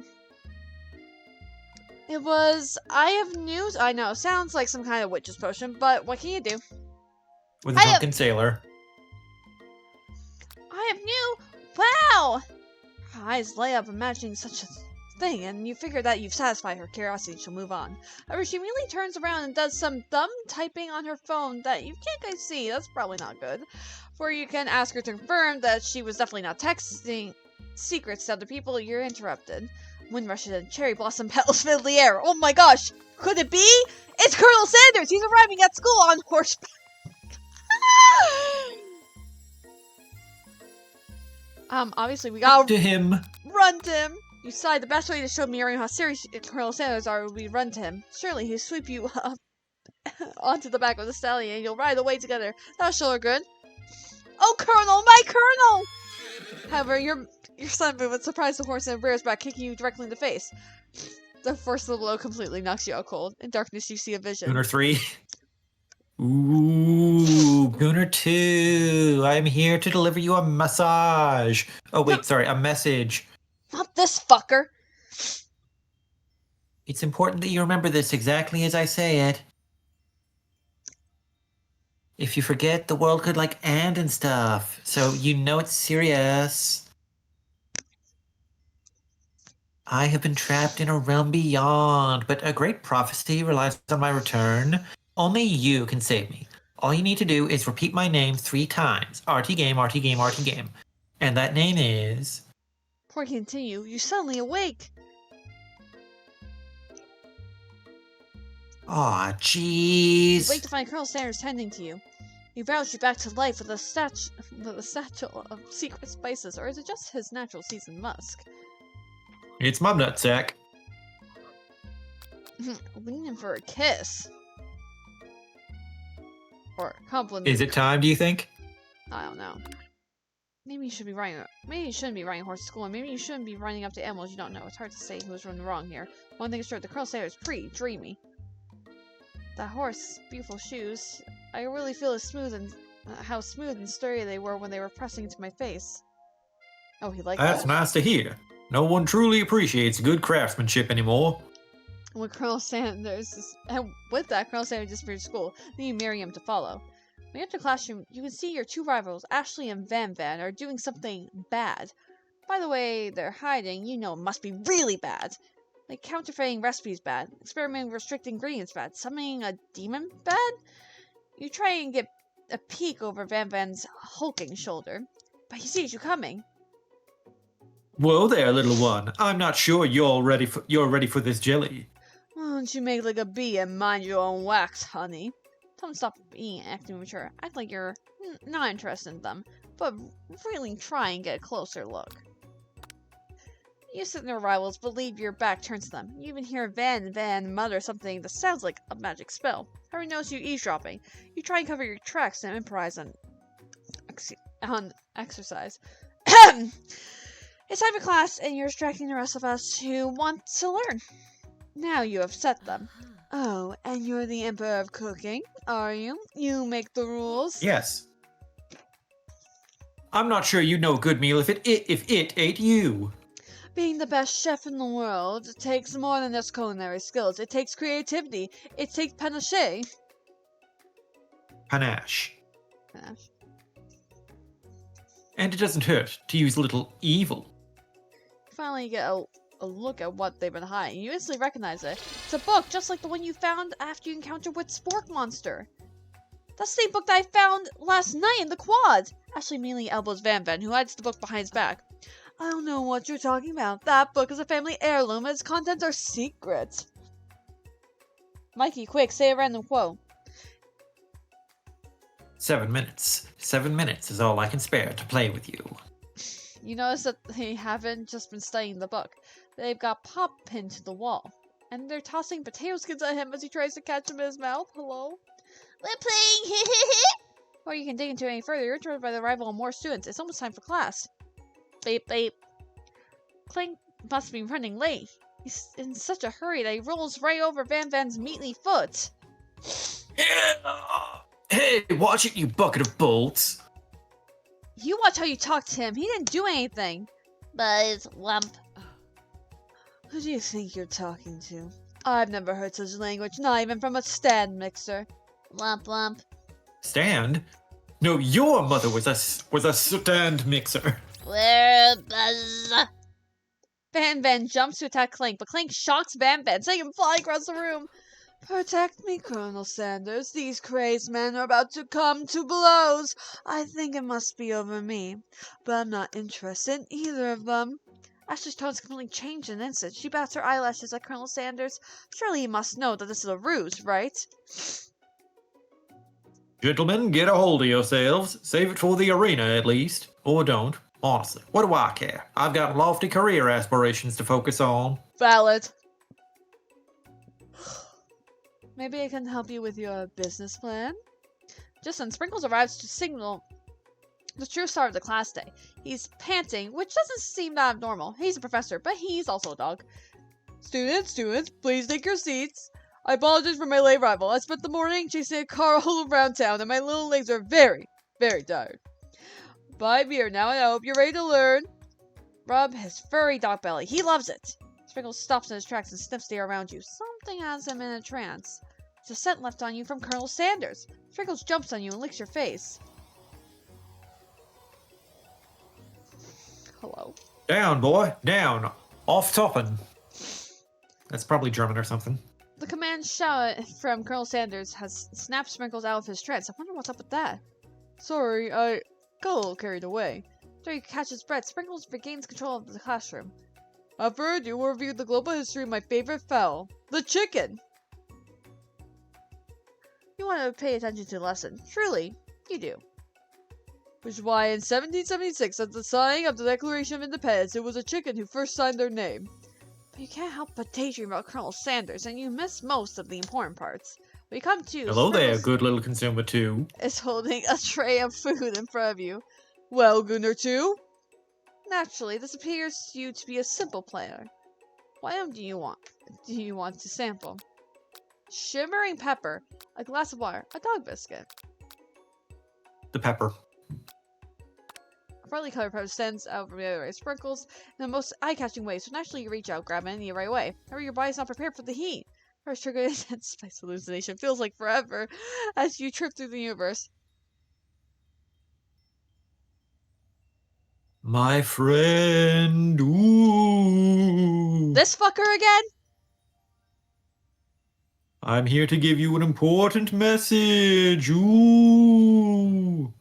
It was... I have news. I know. Sounds like some kind of witch's potion, but what can you do? With a drunken sailor. I have new... Wow! Her eyes light up imagining such a thing, and you figure that you've satisfied her curiosity and she'll move on. However, she immediately turns around and does some dumb typing on her phone that you can't quite see. That's probably not good. For you can ask her to confirm that she was definitely not texting secrets to other people. You're interrupted. Wind rushes and cherry blossom petals fill the air. Oh my gosh! Could it be? It's Colonel Sanders! He's arriving at school on horseback! Obviously we gotta to him. Run to him! You decide the best way to show Miriam how serious Colonel Sanders are would be run to him. Surely he'll sweep you up onto the back of the stallion and you'll ride away together. That'll show her good. Oh, Colonel! My Colonel! However, your sudden movement surprised the horse and rears back, kicking you directly in the face. The force of the blow completely knocks you out cold. In darkness, you see a vision. Gooner 3. Ooh, Gooner 2. I'm here to deliver you a massage. Oh, wait, sorry, a message. Not this fucker! It's important that you remember this exactly as I say it. If you forget, the world could, end and stuff. So you know it's serious. I have been trapped in a realm beyond, but a great prophecy relies on my return. Only you can save me. All you need to do is repeat my name 3 times. RT game, RT game, RT game. And that name is... Before you continue, you suddenly awake. Aw, jeez. You wake to find Colonel Sanders tending to you. He roused you back to life with a satchel of secret spices, or is it just his natural seasoned musk? It's my nutsack. Leaning for a kiss. Or a compliment. Is it time, do you think? I don't know. Maybe you should be riding. Maybe you shouldn't be riding a horse to school, and maybe you shouldn't be running up to animals you don't know. It's hard to say who's running wrong here. One thing is sure, the Colonel Sanders is pretty dreamy. That horse, beautiful shoes. I really feel how smooth and sturdy they were when they were pressing into my face. Oh, he liked that. That's nice to hear. No one truly appreciates good craftsmanship anymore. When Colonel Sanders and with that, Colonel Sanders disappeared to school, leaving Miriam to follow. When you enter the classroom, you can see your 2 rivals, Ashley and Van Van, are doing something bad. By the way they're hiding, you know it must be really bad. Like counterfeiting recipes bad, experimenting with restricted ingredients bad, summoning a demon bad? You try and get a peek over Van Van's hulking shoulder, but he sees you coming. Whoa there, little one. I'm not sure you're ready for this jelly. Why don't you make like a bee and mind your own wax, honey? Tell them to stop being acting mature. Act like you're not interested in them, but really try and get a closer look. You sit their rivals, but leave your back turned to them. You even hear Van mutter something that sounds like a magic spell. Harry knows you eavesdropping. You try and cover your tracks and improvise on exercise. It's time for class, and you're distracting the rest of us who want to learn. Now you have set them. Oh, and you're the Emperor of Cooking, are you? You make the rules? Yes. I'm not sure you'd know a good meal if it ate you. Being the best chef in the world takes more than just culinary skills. It takes creativity. It takes panache. Panache. Panache. And it doesn't hurt to use a little evil. You finally get a look at what they've been hiding. You instantly recognize it. It's a book, just like the one you found after you encountered with Spork Monster. That's the same book that I found last night in the quad. Ashley immediately elbows Van Van, who hides the book behind his back. I don't know what you're talking about. That book is a family heirloom and its contents are secret. Mikey, quick, say a random quote. 7 minutes. 7 minutes is all I can spare to play with you. You notice that they haven't just been studying the book. They've got Pop pinned to the wall. And they're tossing potato skins at him as he tries to catch them in his mouth. Hello? We're playing. Before you can dig into it any further, you're interrupted by the arrival of more students. It's almost time for class. Beep beep. Clink must be running late. He's in such a hurry that he rolls right over Van's meaty foot. Hey, watch it, you bucket of bolts. You watch how you talk to him. He didn't do anything. Buzz lump. Who do you think you're talking to? I've never heard such language, not even from a stand mixer. Lump lump. Stand? No, your mother was a stand mixer. Where Buzz? Van jumps to attack Clink, but Clink shocks Van, sending him flying across the room. Protect me, Colonel Sanders. These crazed men are about to come to blows. I think it must be over me, but I'm not interested in either of them. Ashley's tone's completely changed in an instant. She bats her eyelashes at Colonel Sanders. Surely he must know that this is a ruse, right? Gentlemen, get a hold of yourselves. Save it for the arena, at least. Or don't. Honestly, what do I care? I've got lofty career aspirations to focus on. Valid. Maybe I can help you with your business plan? Just then, Sprinkles arrives to signal the true start of the class day. He's panting, which doesn't seem that abnormal. He's a professor, but he's also a dog. Students, please take your seats. I apologize for my late arrival. I spent the morning chasing a car all around town, and my little legs are very, very tired. Bye beer now, and I hope you're ready to learn. Rub his furry dog belly. He loves it. Sprinkles stops in his tracks and sniffs the air around you. Something has him in a trance. There's a scent left on you from Colonel Sanders. Sprinkles jumps on you and licks your face. Hello. Down, boy. Down. Off toppin'. That's probably German or something. The command shout from Colonel Sanders has snapped Sprinkles out of his trance. I wonder what's up with that. Sorry, I got a little carried away. After he catches his breath, Sprinkles regains control of the classroom. I've heard you will review the global history of my favorite fowl, the chicken. You want to pay attention to the lesson. Truly, you do. Which is why in 1776, at the signing of the Declaration of Independence, it was a chicken who first signed their name. But you can't help but daydream about Colonel Sanders, and you miss most of the important parts. When you come to, Hello there, Sprinkles good little consumer too. is holding a tray of food in front of you. Well, Gooner too? Naturally, this appears to you to be a simple plan. What item do you want to sample? Shimmering pepper, a glass of water, a dog biscuit. The pepper. A brightly colored pepper stands out from the other ray Sprinkles in the most eye-catching way, so naturally you reach out, grab it, and eat it right away. However, your body's not prepared for the heat. First trigger intense spice hallucination feels like forever as you trip through the universe. My friend, ooh. This fucker again? I'm here to give you an important message, ooh.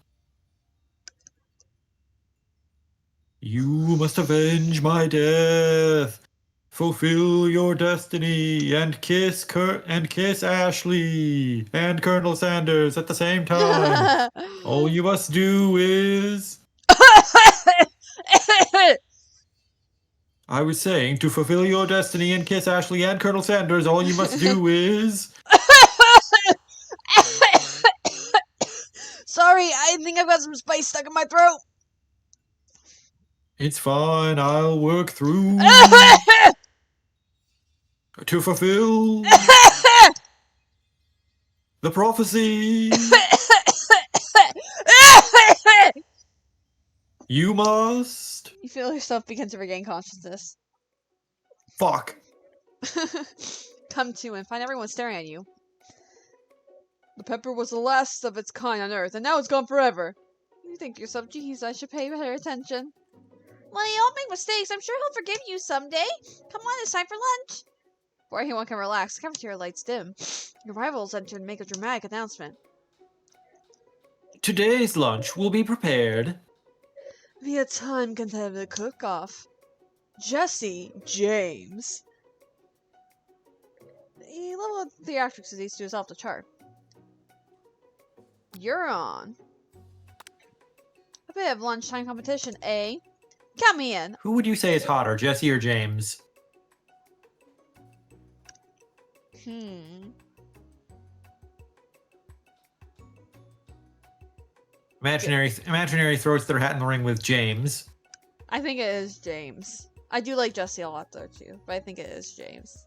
You must avenge my death, fulfill your destiny, and kiss Ashley and Colonel Sanders at the same time. All you must do is... I was saying, to fulfill your destiny and kiss Ashley and Colonel Sanders, all you must do is... Sorry, I think I've got some spice stuck in my throat. It's fine, I'll work through... to fulfill... the prophecy... You must... You feel yourself begin to regain consciousness. Fuck. Come to and find everyone staring at you. The pepper was the last of its kind on Earth, and now it's gone forever. You think to yourself, geez, I should pay better attention. Well, you all make mistakes. I'm sure he'll forgive you someday. Come on, it's time for lunch. Before anyone can relax, the cafeteria lights dim. Your rivals enter and make a dramatic announcement. Today's lunch will be prepared... via time-competitive cook-off. Jesse James. The level of theatrics is to is off the chart. You're on. A bit of lunchtime competition, eh? Count me in. Who would you say is hotter, Jesse or James? Imaginary throws their hat in the ring with James. I think it is James. I do like Jesse a lot though too, but I think it is James.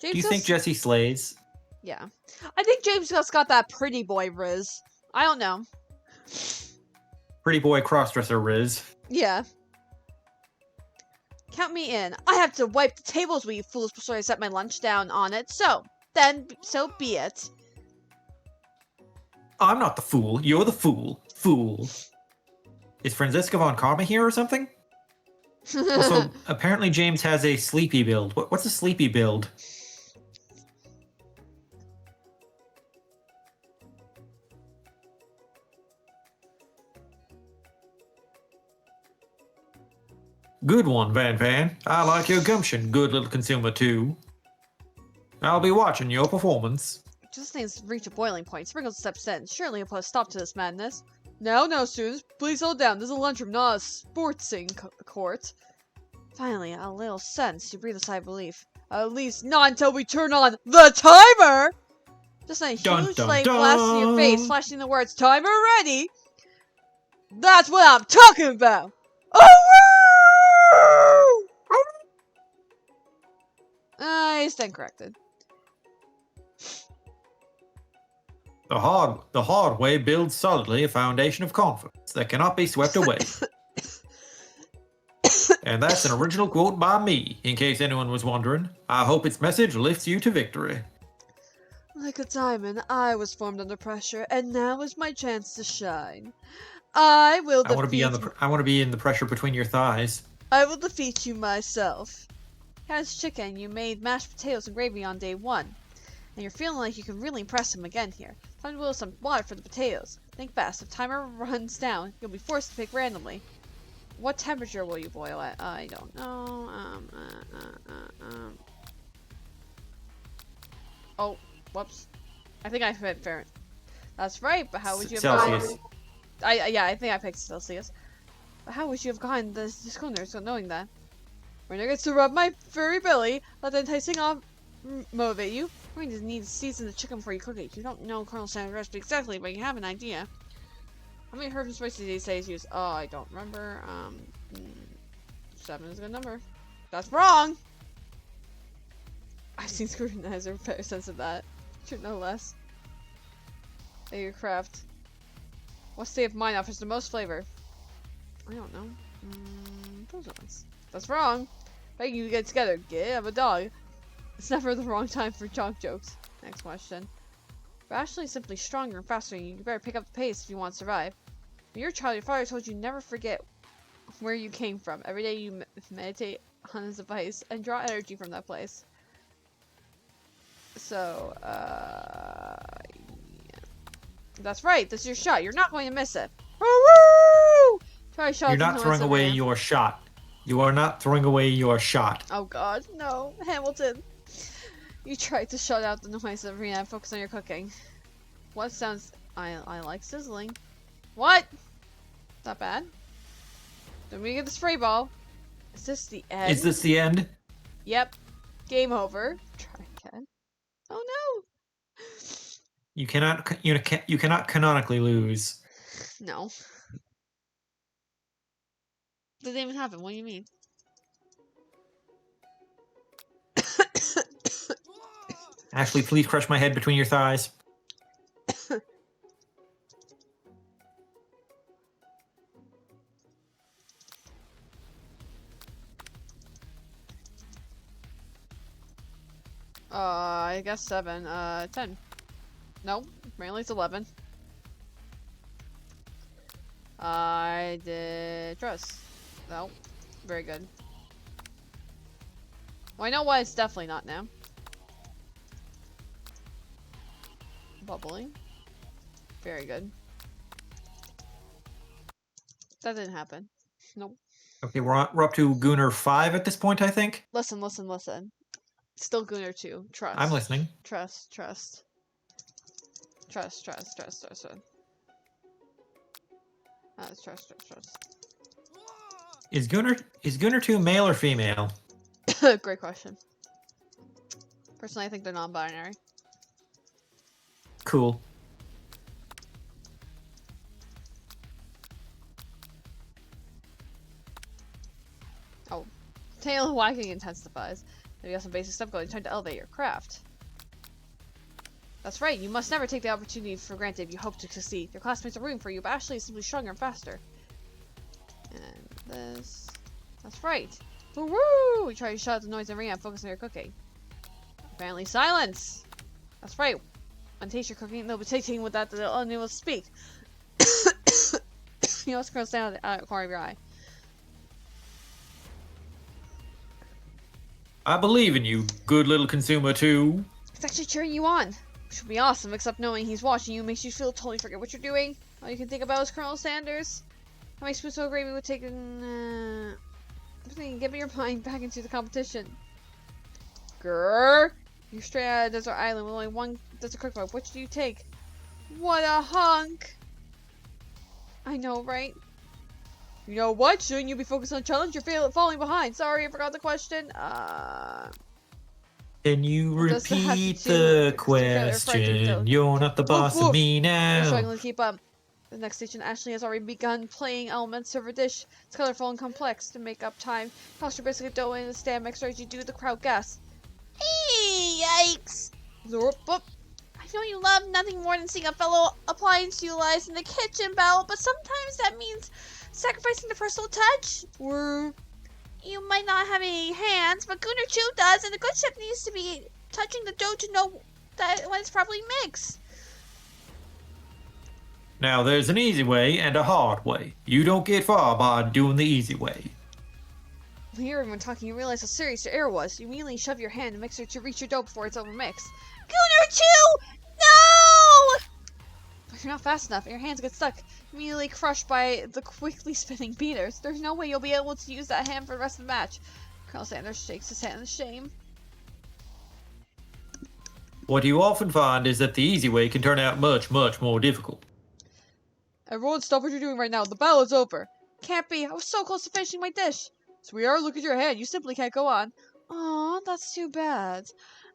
James Do you think Jesse slays? Yeah. I think James just got that pretty boy riz. I don't know. Pretty boy crossdresser Riz. Yeah. Count me in. I have to wipe the tables with you fools before I set my lunch down on it, so be it. I'm not the fool. You're the fool. Fool. Is Franziska von Karma here or something? Also, apparently James has a sleepy build. What's a sleepy build? Good one, Van Van. I like your gumption, good little consumer too. I'll be watching your performance. Just things reach a boiling point. Sprinkles steps in. Surely you'll put a stop to this madness. No, students. Please hold down. This is a lunchroom, not a sportsing court. Finally, a little sense. You breathe a sigh of relief. At least not until we turn on the timer! Just a huge light blast in your face, flashing the words, timer ready! That's what I'm talking about! Oh! I stand corrected. The hard way builds solidly a foundation of confidence that cannot be swept away. And that's an original quote by me, in case anyone was wondering. I hope its message lifts you to victory. Like a diamond, I was formed under pressure, and now is my chance to shine. I want to be in the pressure between your thighs. I will defeat you myself. How's chicken? You made mashed potatoes and gravy on day 1. And you're feeling like you can really impress him again here. Time to boil some water for the potatoes. Think fast. If timer runs down, you'll be forced to pick randomly. What temperature will you boil at? I don't know. Oh, whoops. I think I picked Fahrenheit. That's right, but how would you have Celsius. I think I picked Celsius. But how would you have gotten this Gooner so knowing that? When I get to rub my furry belly, let the enticing off motivate you. You're going to need to season the chicken before you cook it. You don't know Colonel Sanders' recipe exactly, but you have an idea. How many herbs and spices did he say he's used? Oh, I don't remember. 7 is a good number. That's wrong! I've seen scrutinizer with a better sense of that. Should know less. Hey, your craft. What state of mind offers the most flavor? I don't know. Those ones. That's wrong. Begging you to get together. Give a dog. It's never the wrong time for junk jokes. Next question. Rationally is simply stronger and faster. You better pick up the pace if you want to survive. When you're a child, your father told you never forget where you came from. Every day you meditate on his advice and draw energy from that place. So, yeah. That's right. This is your shot. You're not going to miss it. Woo! Try shot. You're not throwing away your shot. You are not throwing away your shot. Oh God, no, Hamilton. You tried to shut out the noise of Rena and focus on your cooking. What sounds... I like sizzling. What? Not bad. Don't we get the spray ball? Is this the end? Is this the end? Yep. Game over. Try again. Oh no! You cannot canonically lose. No. Doesn't even happen. What do you mean? Ashley, please crush my head between your thighs. I guess 7. 10. No, apparently it's 11. I did trust. No, very good. Well, I know why it's definitely not now. Bubbling. Very good. That didn't happen. Nope. Okay, we're up to Gooner 5 at this point, I think. Listen. Still Gooner 2. Trust. I'm listening. Trust. Trust. Is Gooner 2 male or female? Great question. Personally, I think they're non-binary. Cool. Tail wagging intensifies. Then you got some basic stuff going. Time to elevate your craft. That's right, you must never take the opportunity for granted if you hope to succeed. Your classmates are rooting for you, but Ashley is simply stronger and faster. And this... That's right. Woo! You try to shut out the noise and ring and focus on your cooking. Apparently silence! That's right. When taste your cooking, they'll be tasting with that they'll unable to speak. You know what's going to stand out of the corner of your eye. I believe in you, good little consumer too. It's actually cheering you on. Which would be awesome, except knowing he's watching you makes you feel totally forget what you're doing. All you can think about is Colonel Sanders. How many spoons of gravy would take in, get your mind back into the competition. Grrr! You're straight out of Desert Island with only one desert cookbook. Which do you take? What a hunk! I know, right? You know what? Shouldn't you be focused on the challenge? You're falling behind. Sorry, I forgot the question. Can you Well, does it have to repeat do the with together, question? frightened, You're not the boss of me You're now. struggling to keep up. The next station, Ashley has already begun playing elements of her dish. It's colorful and complex. To make up time, toss your biscuit dough in the stand mixer as you do the crowd guess. Yikes! Zorp, boop. I know you love nothing more than seeing a fellow appliance utilize in the kitchen battle, but sometimes that means sacrificing the personal touch. Or You might not have any hands, but Gooner Chew does, and a good chef needs to be touching the dough to know that when it's properly mixed. Now there's an easy way and a hard way. You don't get far by doing the easy way. when you hear everyone talking, you realize how serious your error was. You immediately shove your hand in the mixer to reach your dough before it's overmixed. Gooner Chew! No! But you're not fast enough, and your hands get stuck, immediately crushed by the quickly spinning beaters. There's no way you'll be able to use that hand for the rest of the match. Colonel Sanders shakes his head in shame. What you often find is that the easy way can turn out much, much more difficult. Everyone stop what you're doing right now. The battle is over. Can't be. I was so close to finishing my dish. Sweetheart, look at your hand. You simply can't go on. Aw, that's too bad.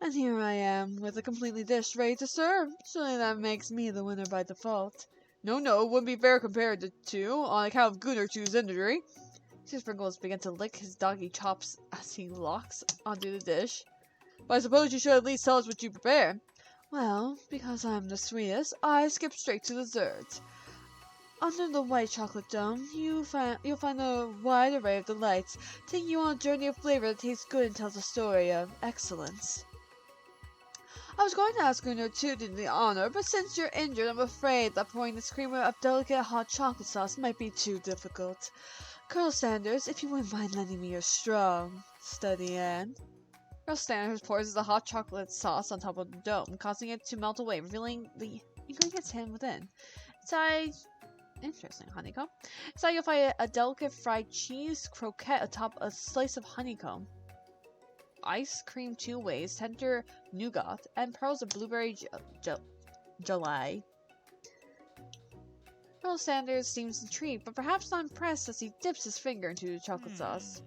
And here I am, with a completely dish ready to serve. Surely that makes me the winner by default. No, it wouldn't be fair compared to two, on account of Gooner Chew's injury. Two Sprinkles began to lick his doggy chops as he locks onto the dish. But I suppose you should at least tell us what you prepared. Well, because I'm the sweetest, I skip straight to dessert. Under the white chocolate dome, you'll find a wide array of delights, taking you on a journey of flavor that tastes good and tells a story of excellence. I was going to ask Gooner to do the honor, but since you're injured, I'm afraid that pouring this creamer of delicate hot chocolate sauce might be too difficult. Colonel Sanders, if you wouldn't mind lending me your strong, steady hand. Colonel Sanders pours the hot chocolate sauce on top of the dome, causing it to melt away, revealing the ingredients hidden within. Inside, interesting, honeycomb. Inside you'll find a delicate fried cheese croquette atop a slice of honeycomb. Ice cream two ways, tender nougat, and pearls of blueberry gelée. Colonel Sanders seems intrigued, but perhaps not impressed as he dips his finger into the chocolate sauce.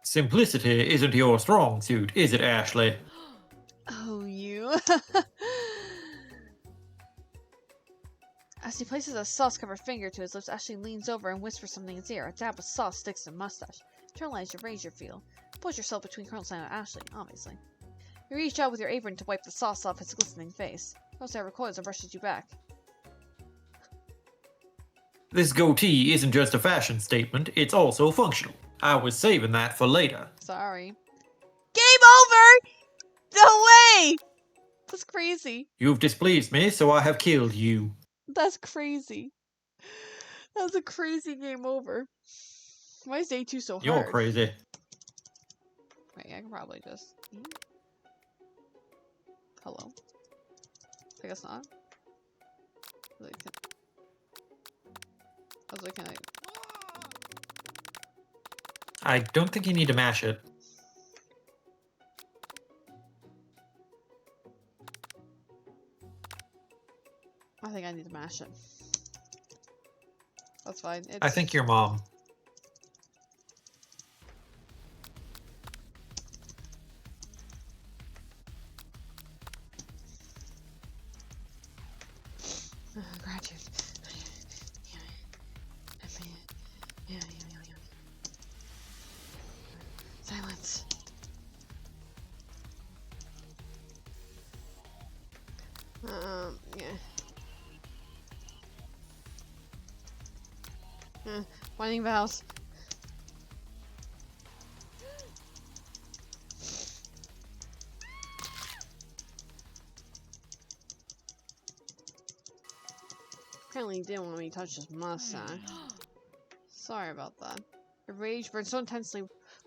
Simplicity isn't your strong suit, is it, Ashley? Oh, you. As he places a sauce-covered finger to his lips, Ashley leans over and whispers something in his ear. A dab of sauce sticks to the mustache. Internalize your razor feel. Push yourself between Colonel Sanders and Ashley, obviously. You reach out with your apron to wipe the sauce off his glistening face. Colonel Sanders recoils and brushes you back. This goatee isn't just a fashion statement, it's also functional. I was saving that for later. Sorry. Game over! No way! That's crazy. You've displeased me, so I have killed you. That's crazy. That's a crazy game over. Why is day 2 so hard? You're crazy. Wait, I can probably just... Hello? I guess not. I was like, can I... I don't think you need to mash it. I think I need to mash it. That's fine. It's... I think your mom. Gratitude. Yeah. Silence. Yeah. Wedding vows. Apparently he didn't want me to touch his mustache. Sorry about that. Your rage burns so intensely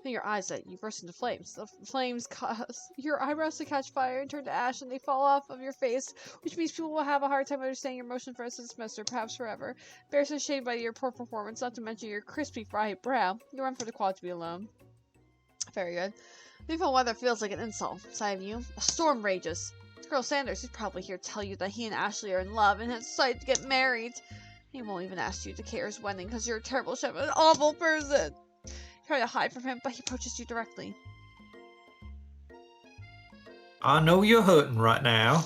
in your eyes that you burst into flames. The flames cause your eyebrows to catch fire and turn to ash, and they fall off of your face, which means people will have a hard time understanding your emotion for a semester, perhaps forever. Embarrassed and shamed by your poor performance, not to mention your crispy fried brow, you run for the quad to be alone. Very good. Beautiful weather feels like an insult. Inside of you, a storm rages. Girl Sanders is probably here to tell you that he and Ashley are in love and has decided to get married. He won't even ask you to care his wedding because you're a terrible chef and an awful person. You try to hide from him, but he approaches you directly. I know you're hurting right now.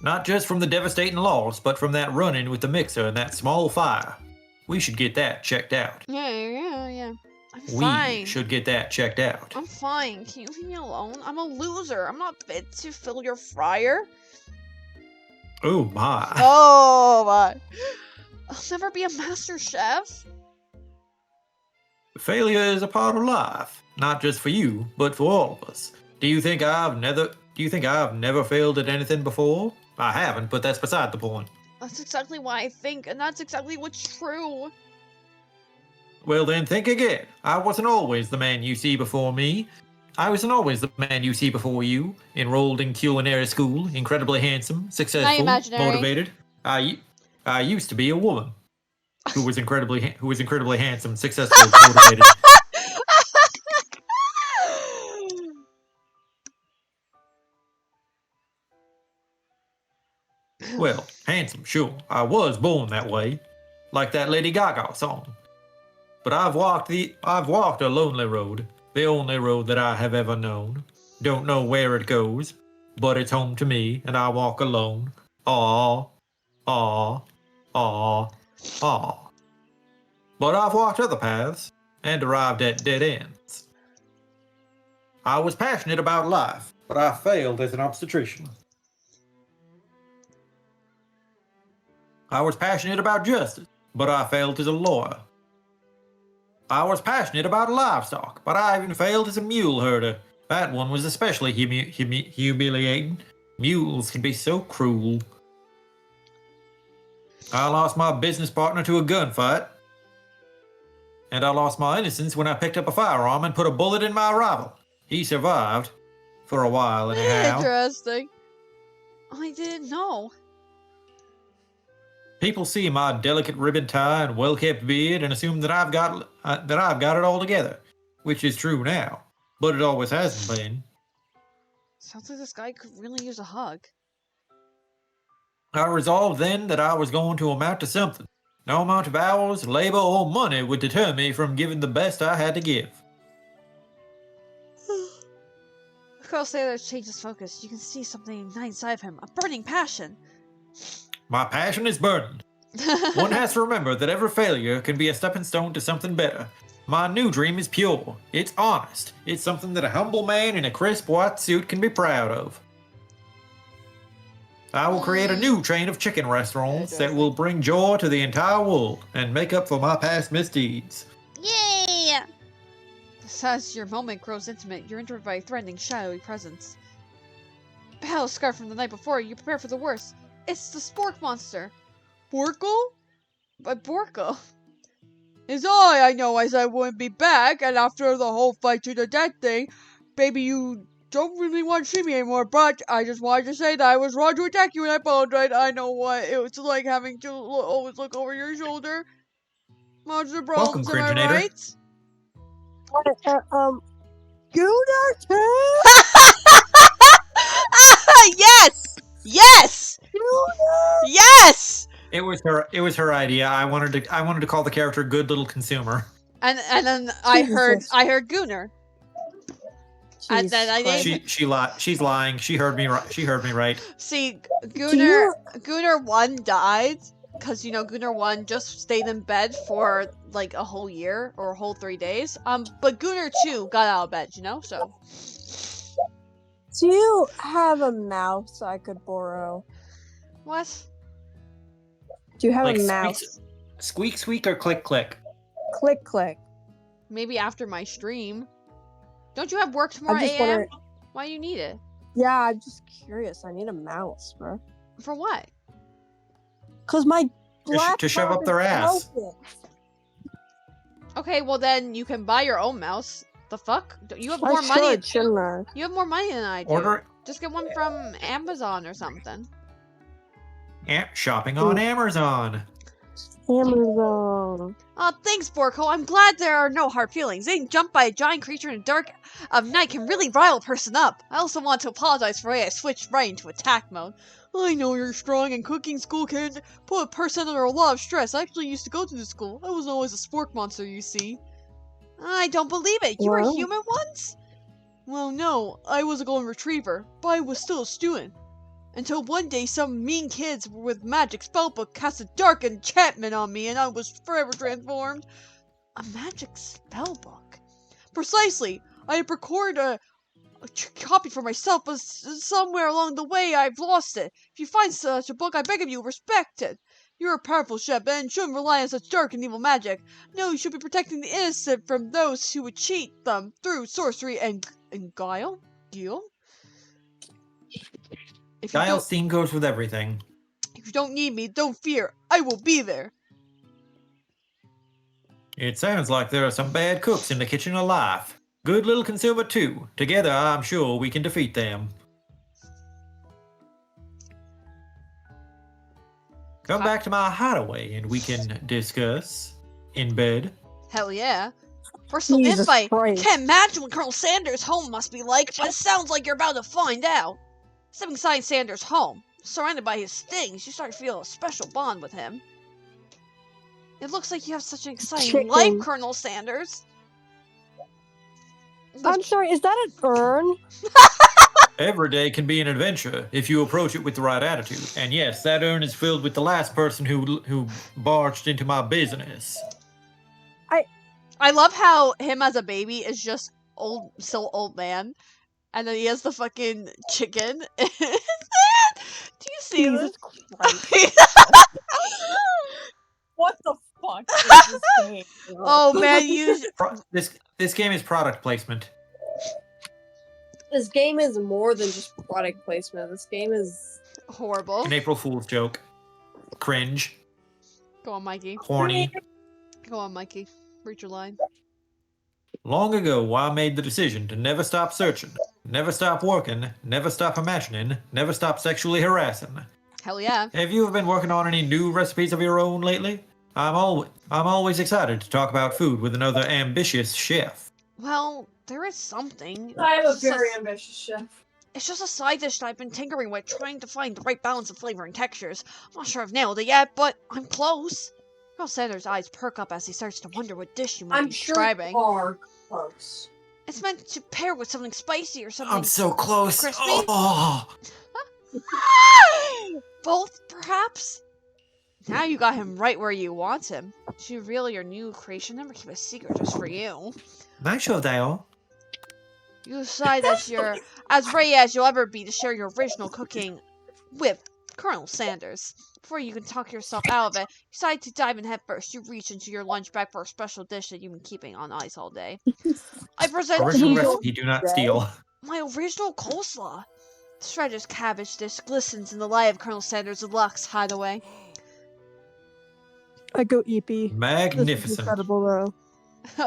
Not just from the devastating loss, but from that run-in with the mixer and that small fire. We should get that checked out. Yeah. I'm We fine. should get that checked out. I'm fine. Can you leave me alone? I'm a loser. I'm not fit to fill your fryer. Oh my. Oh my. I'll never be a master chef. Failure is a part of life, not just for you, but for all of us. Do you think I've never failed at anything before? I haven't, but that's beside the point. That's exactly what I think, and that's exactly what's true. Well then, think again. I wasn't always the man you see before me. I wasn't always the man you see before you. Enrolled in culinary school, incredibly handsome, successful, imaginary. motivated. I used to be a woman who was incredibly handsome, successful, motivated. Well, handsome, sure. I was born that way, like that Lady Gaga song. But I've walked a lonely road, the only road that I have ever known. Don't know where it goes, but it's home to me, and I walk alone. Aw, aw, aw, aw. But I've walked other paths, and arrived at dead ends. I was passionate about life, but I failed as an obstetrician. I was passionate about justice, but I failed as a lawyer. I was passionate about livestock, but I even failed as a mule herder. That one was especially humiliating. Mules can be so cruel. I lost my business partner to a gunfight. And I lost my innocence when I picked up a firearm and put a bullet in my rival. He survived. For a while, anyhow. Interesting. I didn't know. People see my delicate ribbon tie and well-kept beard and assume that I've got it all together, which is true now, but it always hasn't been. Sounds like this guy could really use a hug. I resolved then that I was going to amount to something. No amount of hours, labor, or money would deter me from giving the best I had to give. Carl Sailor's changed his focus. You can see something inside of him, a burning passion. My passion is burning. One has to remember that every failure can be a stepping stone to something better. My new dream is pure. It's honest. It's something that a humble man in a crisp white suit can be proud of. I will create a new chain of chicken restaurants that will bring joy to the entire world and make up for my past misdeeds. Yay! As your moment grows intimate, you're entered by a threatening, shadowy presence. Battle scarred from the night before, you prepare for the worst. It's the Spork Monster. Borkle? By Borkle. It's I know I said I wouldn't be back, and after the whole fight to the death thing, baby, you don't really want to see me anymore, but I just wanted to say that I was wrong to attack you, and I apologize. I know what it was like having to always look over your shoulder. Monster Brawls, am I Cringinator. right? Gooner Yes! Yes! Gooner! It was her idea. I wanted to call the character Good Little Consumer. And then I heard Jesus. Gooner. And then I named She's lying. She heard me right. See, Gooner 1 died because Gooner 1 just stayed in bed for like a whole year or a whole 3 days. But Gooner 2 got out of bed, so. Do you have a mouse I could borrow? What? Do you have Like a mouse? Squeak squeak or click click? Click click. Maybe after my stream. Don't you have work tomorrow I'm just AM? wondering. Why do you need it? Yeah, I'm just curious. I need a mouse, bro. For what? Cause my To shove up their ass. Okay, well then you can buy your own mouse. The fuck? You have more I money. should, shouldn't I? You have more money than I do. Order Just get one from Amazon or something. shopping on Amazon. Amazon. Oh, thanks, Borko. I'm glad there are no hard feelings. Getting jumped by a giant creature in the dark of night can really rile a person up. I also want to apologize for the way I switched right into attack mode. I know you're strong, and cooking school can put a person under a lot of stress. I actually used to go to the school. I was always a spork monster, you see. I don't believe it. You were Well. human once? Well, no. I was a golden retriever, but I was still a student. Until one day some mean kids with magic spellbook cast a dark enchantment on me and I was forever transformed. A magic spellbook? Precisely! I had recorded a copy for myself, but somewhere along the way I've lost it. If you find such a book, I beg of you, respect it. You're a powerful chef and shouldn't rely on such dark and evil magic. No, you should be protecting the innocent from those who would cheat them through sorcery and guile? Guile? Dial's theme goes with everything. If you don't need me, don't fear. I will be there. It sounds like there are some bad cooks in the kitchen alive. Good Little Consumer 2. Together, I'm sure we can defeat them. Come back to my hideaway and we can discuss in bed. Hell yeah. Personal Jesus invite. Christ. Can't imagine what Colonel Sanders' home must be like, but it sounds like you're about to find out. Stepping inside Sanders' home, surrounded by his things, you start to feel a special bond with him. It looks like you have such an exciting Chicken. life, Colonel Sanders. I'm sorry, is that an urn? Every day can be an adventure if you approach it with the right attitude. And yes, that urn is filled with the last person who barged into my business. I love how him as a baby is just still old man. And then he has the fucking chicken. Do you see Jesus this? Christ. What the fuck is this game? Oh man, you This game is product placement. This game is more than just product placement. This game is horrible. An April Fool's joke. Cringe. Go on, Mikey. Horny. Go on, Mikey. Read your line. Long ago, I made the decision to never stop searching, never stop working, never stop imagining, never stop sexually harassing. Hell yeah. Have you ever been working on any new recipes of your own lately? I'm always excited to talk about food with another ambitious chef. Well, there is something. I am a It's just very ambitious chef. It's just a side dish that I've been tinkering with, trying to find the right balance of flavor and textures. I'm not sure I've nailed it yet, but I'm close. Colonel Sanders' eyes perk up as he starts to wonder what dish you might I'm be sure describing. you are close. It's meant to pair with something spicy or something. I'm so close. Crispy? Oh. Both, perhaps? Now you got him right where you want him. To reveal your new creation, never keep a secret just for you. Nice show, Dale. You decide that you're as ready as you'll ever be to share your original cooking with Colonel Sanders. Before you can talk yourself out of it, you decide to dive in head first. You reach into your lunch bag for a special dish that you've been keeping on ice all day. I present to Original you recipe, do not steal. my original coleslaw. Shredder's cabbage dish glistens in the light of Colonel Sanders' deluxe hideaway. I go EP. This is Magnificent. incredible, though.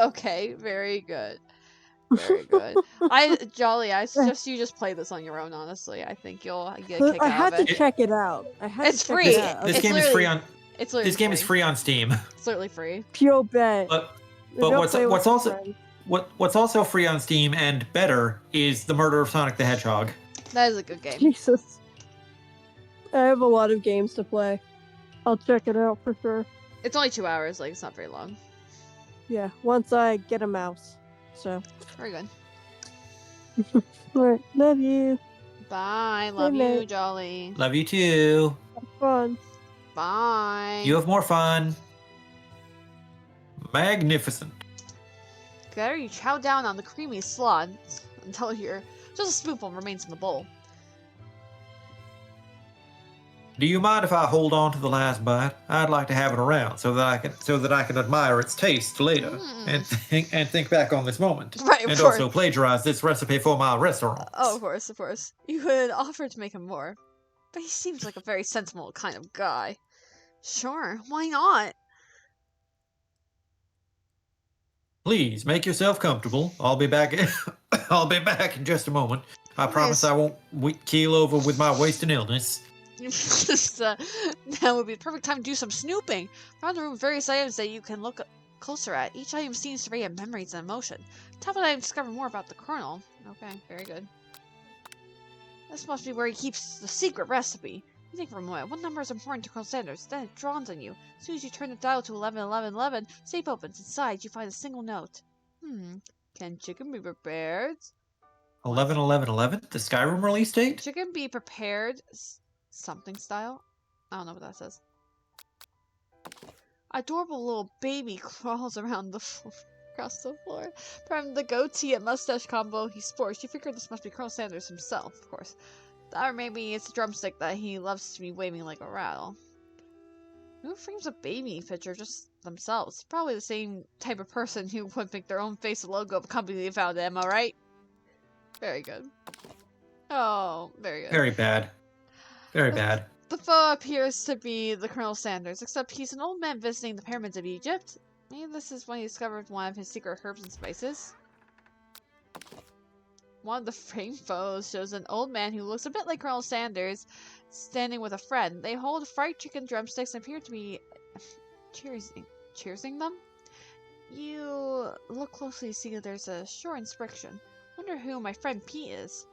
Okay, very good. Very good. I suggest you just play this on your own, honestly. I think you'll get a kick I out had of to it. check it out. It's free. This It's game is free on. It's literally This game is free. free on Steam. It's literally free. Pure bet. But Go what's play with also your friends. what's also free on Steam and better is The Murder of Sonic the Hedgehog. That is a good game. Jesus. I have a lot of games to play. I'll check it out for sure. It's only 2 hours, like, it's not very long. Yeah, once I get a mouse. So. Very good. Alright, love you. Bye. Love Good you, night. Jolly. Love you too. Have fun. Bye. You have more fun. Magnificent. There, you chow down on the creamy slot until just a spoonful remains in the bowl. Do you mind if I hold on to the last bite? I'd like to have it around so that I can admire its taste later and think back on this moment. Right, of and course. also plagiarize this recipe for my restaurant. Oh, of course, of course. You could offer to make him more, but he seems like a very sensible kind of guy. Sure, why not? Please make yourself comfortable. I'll be back. I'll be back in just a moment. I promise I won't keel over with my wasting illness. That would be the perfect time to do some snooping. Around the room, various items that you can look closer at. Each item seems to radiate memories and emotion. Top of that, I discover more about the Colonel. Okay, very good. This must be where he keeps the secret recipe. You think for a moment, what number is important to Colonel Sanders? Then it dawns on you. As soon as you turn the dial to 111111, safe opens. Inside, you find a single note. Can chicken be prepared? 11/11/11. The Skyrim release date. Chicken be prepared. Something style? I don't know what that says. Adorable little baby crawls around the floor, across the floor. From the goatee and mustache combo he sports, you figure this must be Colonel Sanders himself, of course. Or maybe it's a drumstick that he loves to be waving like a rattle. Who frames a baby picture just themselves? Probably the same type of person who would make their own face the logo of a company they founded, am I right? Very good. Oh, very good. Very bad. Very bad. The foe appears to be the Colonel Sanders, except he's an old man visiting the pyramids of Egypt. Maybe this is when he discovered one of his secret herbs and spices. One of the framed photos shows an old man who looks a bit like Colonel Sanders standing with a friend. They hold fried chicken drumsticks and appear to be cheersing them. You look closely to see that there's a short inscription. Wonder who my friend Pete is.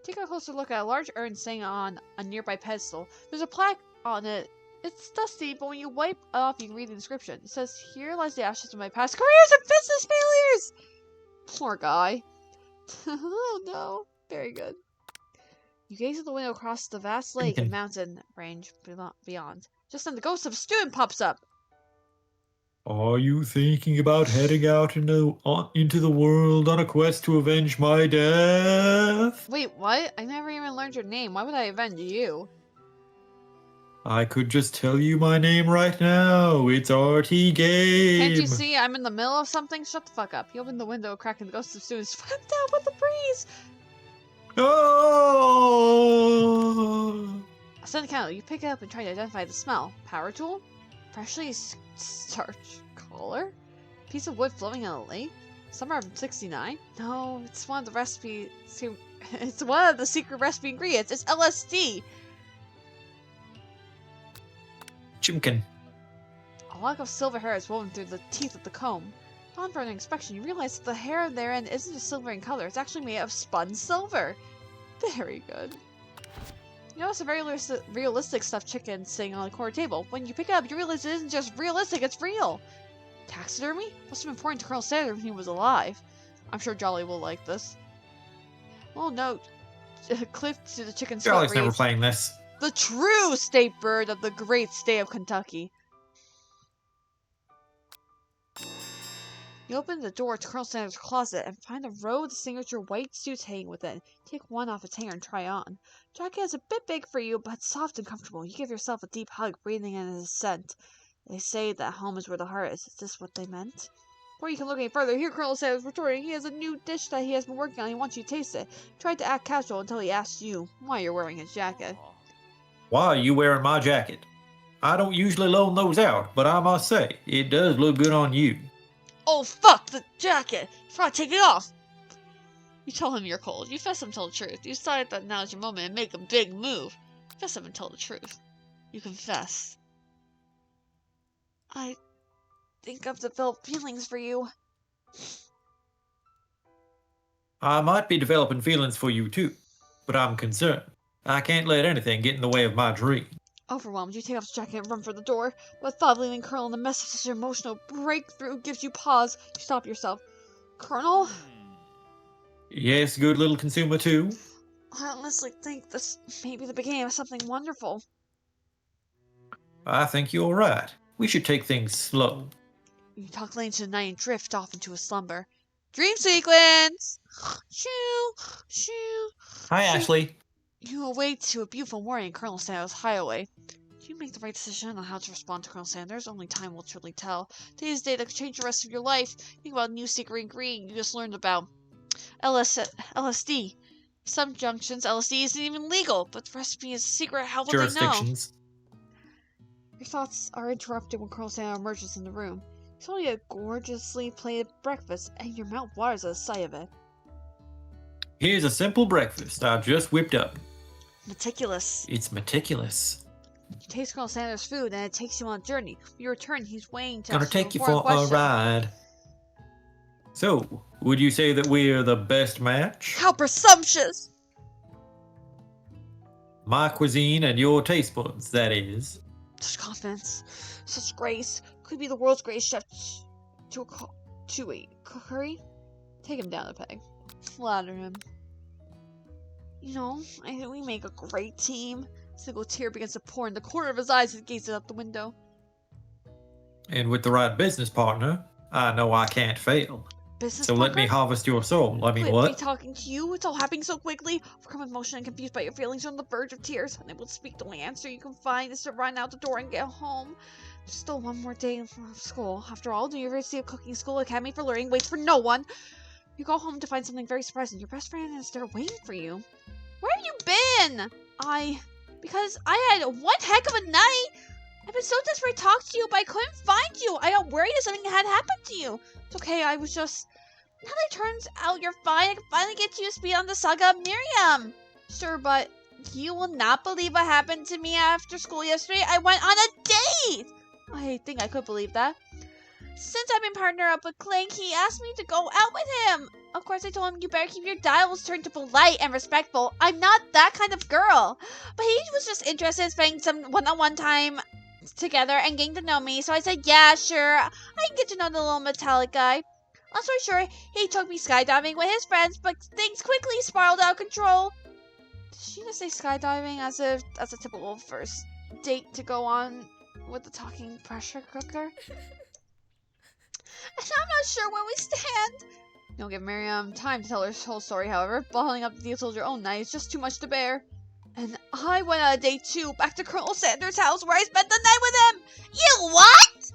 Take a closer look at a large urn standing on a nearby pedestal. There's a plaque on it. It's dusty, but when you wipe it off, you can read the inscription. It says, "Here lies the ashes of my past careers and business failures!" Poor guy. Oh no. Very good. You gaze at the window across the vast lake and mountain range beyond. Just then the ghost of a student pops up. Are you thinking about heading out into the world on a quest to avenge my death? Wait, what? I never even learned your name. Why would I avenge you? I could just tell you my name right now. It's RT Game. Can't you see I'm in the middle of something? Shut the fuck up. You open the window, cracking the ghost of students swept out with the breeze. Oh! Send a candle. You pick it up and try to identify the smell. Power tool? Freshly starched collar? Piece of wood floating in a lake? Summer of '69? No, it's one of the recipe. It's one of the secret recipe ingredients. It's LSD. Chimkin. A lock of silver hair is woven through the teeth of the comb. On further inspection, you realize that the hair therein isn't just silver in color. It's actually made of spun silver. Very good. You notice a very realistic stuffed chicken sitting on the corner table. When you pick it up, you realize it isn't just realistic, it's real. Taxidermy? Must have been important to Colonel Sanders when he was alive. I'm sure Jolly will like this. Well, note, clipped to the chicken's foot Jolly's never reads, playing this. "The true state bird of the great state of Kentucky." You open the door to Colonel Sanders' closet and find a row of the signature white suits hanging within. Take one off its hanger and try on. Jacket is a bit big for you, but soft and comfortable. You give yourself a deep hug, breathing in his scent. They say that home is where the heart is. Is this what they meant? Before you can look any further, here Colonel Sanders retorting. He has a new dish that he has been working on. He wants you to taste it. He tried to act casual until he asked you why you're wearing his jacket. Why are you wearing my jacket? I don't usually loan those out, but I must say, it does look good on you. Oh, fuck the jacket! You gotta take it off! You tell him you're cold. You fess him and tell the truth. You decide that now is your moment and make a big move. Fess him and tell the truth. You confess. I think I've developed feelings for you. I might be developing feelings for you too, but I'm concerned. I can't let anything get in the way of my dream. Overwhelmed, you take off your jacket and run for the door. But the thought of leaving Colonel in the mess of such an emotional breakthrough gives you pause. You stop yourself. Colonel? Yes, good little consumer too. I honestly think this may be the beginning of something wonderful. I think you're right. We should take things slow. You talk late into the night and drift off into a slumber. Dream sequence! Shoo! Shoo! Hi, Ashley. You awake to a beautiful morning in Colonel Sanders' hideaway. Did you make the right decision on how to respond to Colonel Sanders? Only time will truly tell. Today's day that could change the rest of your life. Think about a new secret ingredient you just learned about. LSD. Some junctions, LSD isn't even legal, but the recipe is secret. How will they know? Jurisdictions. Your thoughts are interrupted when Colonel Sanders emerges in the room. He's holding a gorgeously plated breakfast, and your mouth waters at the sight of it. Here's a simple breakfast I just whipped up. Meticulous. It's meticulous. You taste Colonel Sanders' food, and it takes you on a journey. When you return, he's waiting to Gonna ask you take you a for a question. ride. So, would you say that we're the best match? How presumptuous! My cuisine and your taste buds, that is. Such confidence, such grace. Could be the world's greatest chef to a cookery. Take him down a peg. Flatter him. You know, I think we make a great team. A single tear begins to pour in the corner of his eyes as he gazes out the window. And with the right business partner, I know I can't fail. Business So let me partner? harvest your soul. I mean, Wait, what? me talking to you? It's all happening so quickly. Overcome with emotion and confused by your feelings, you're on the verge of tears. Unable to speak, the only answer you can find is to run out the door and get home. Just still one more day of school. After all, the University of Cooking School Academy for Learning waits for no one. You go home to find something very surprising. Your best friend is there waiting for you. Where have you been? Because I had one heck of a night. I've been so desperate to talk to you, but I couldn't find you. I got worried that something had happened to you. It's okay, I was just... Now that it turns out you're fine, I can finally get you to speed on the saga of Miriam. Sure, but you will not believe what happened to me after school yesterday. I went on a date! I think I could believe that. Since I've been partnered up with Clank, he asked me to go out with him. Of course, I told him you better keep your dials turned to polite and respectful. I'm not that kind of girl. But he was just interested in spending some one-on-one time together and getting to know me. So I said, yeah, sure. I can get to know the little metallic guy. Long story short, he took me skydiving with his friends, but things quickly spiraled out of control. Did she just say skydiving as a typical first date to go on with the talking pressure cooker? And I'm not sure where we stand. Don't give Miriam time to tell her whole story, however. Bottling up the details of your own night is just too much to bear. And I went on a date too, back to Colonel Sanders' house where I spent the night with him. You what?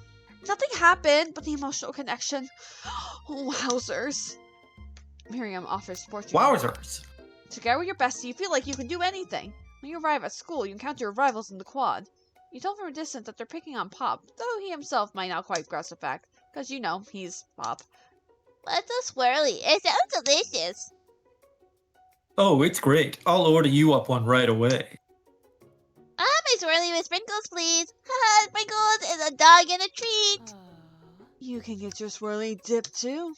Nothing happened, but the emotional connection. Oh, wowzers. Miriam offers support. Wowzers. Together with your bestie, you feel like you can do anything. When you arrive at school, you encounter your rivals in the quad. You tell from a distance that they're picking on Pop, though he himself might not quite grasp the fact, because you know, he's Pop. What's a swirly? It sounds delicious. Oh, it's great. I'll order you up one right away. My swirly with sprinkles, please. Haha, sprinkles is a dog and a treat. You can get your swirly dip too.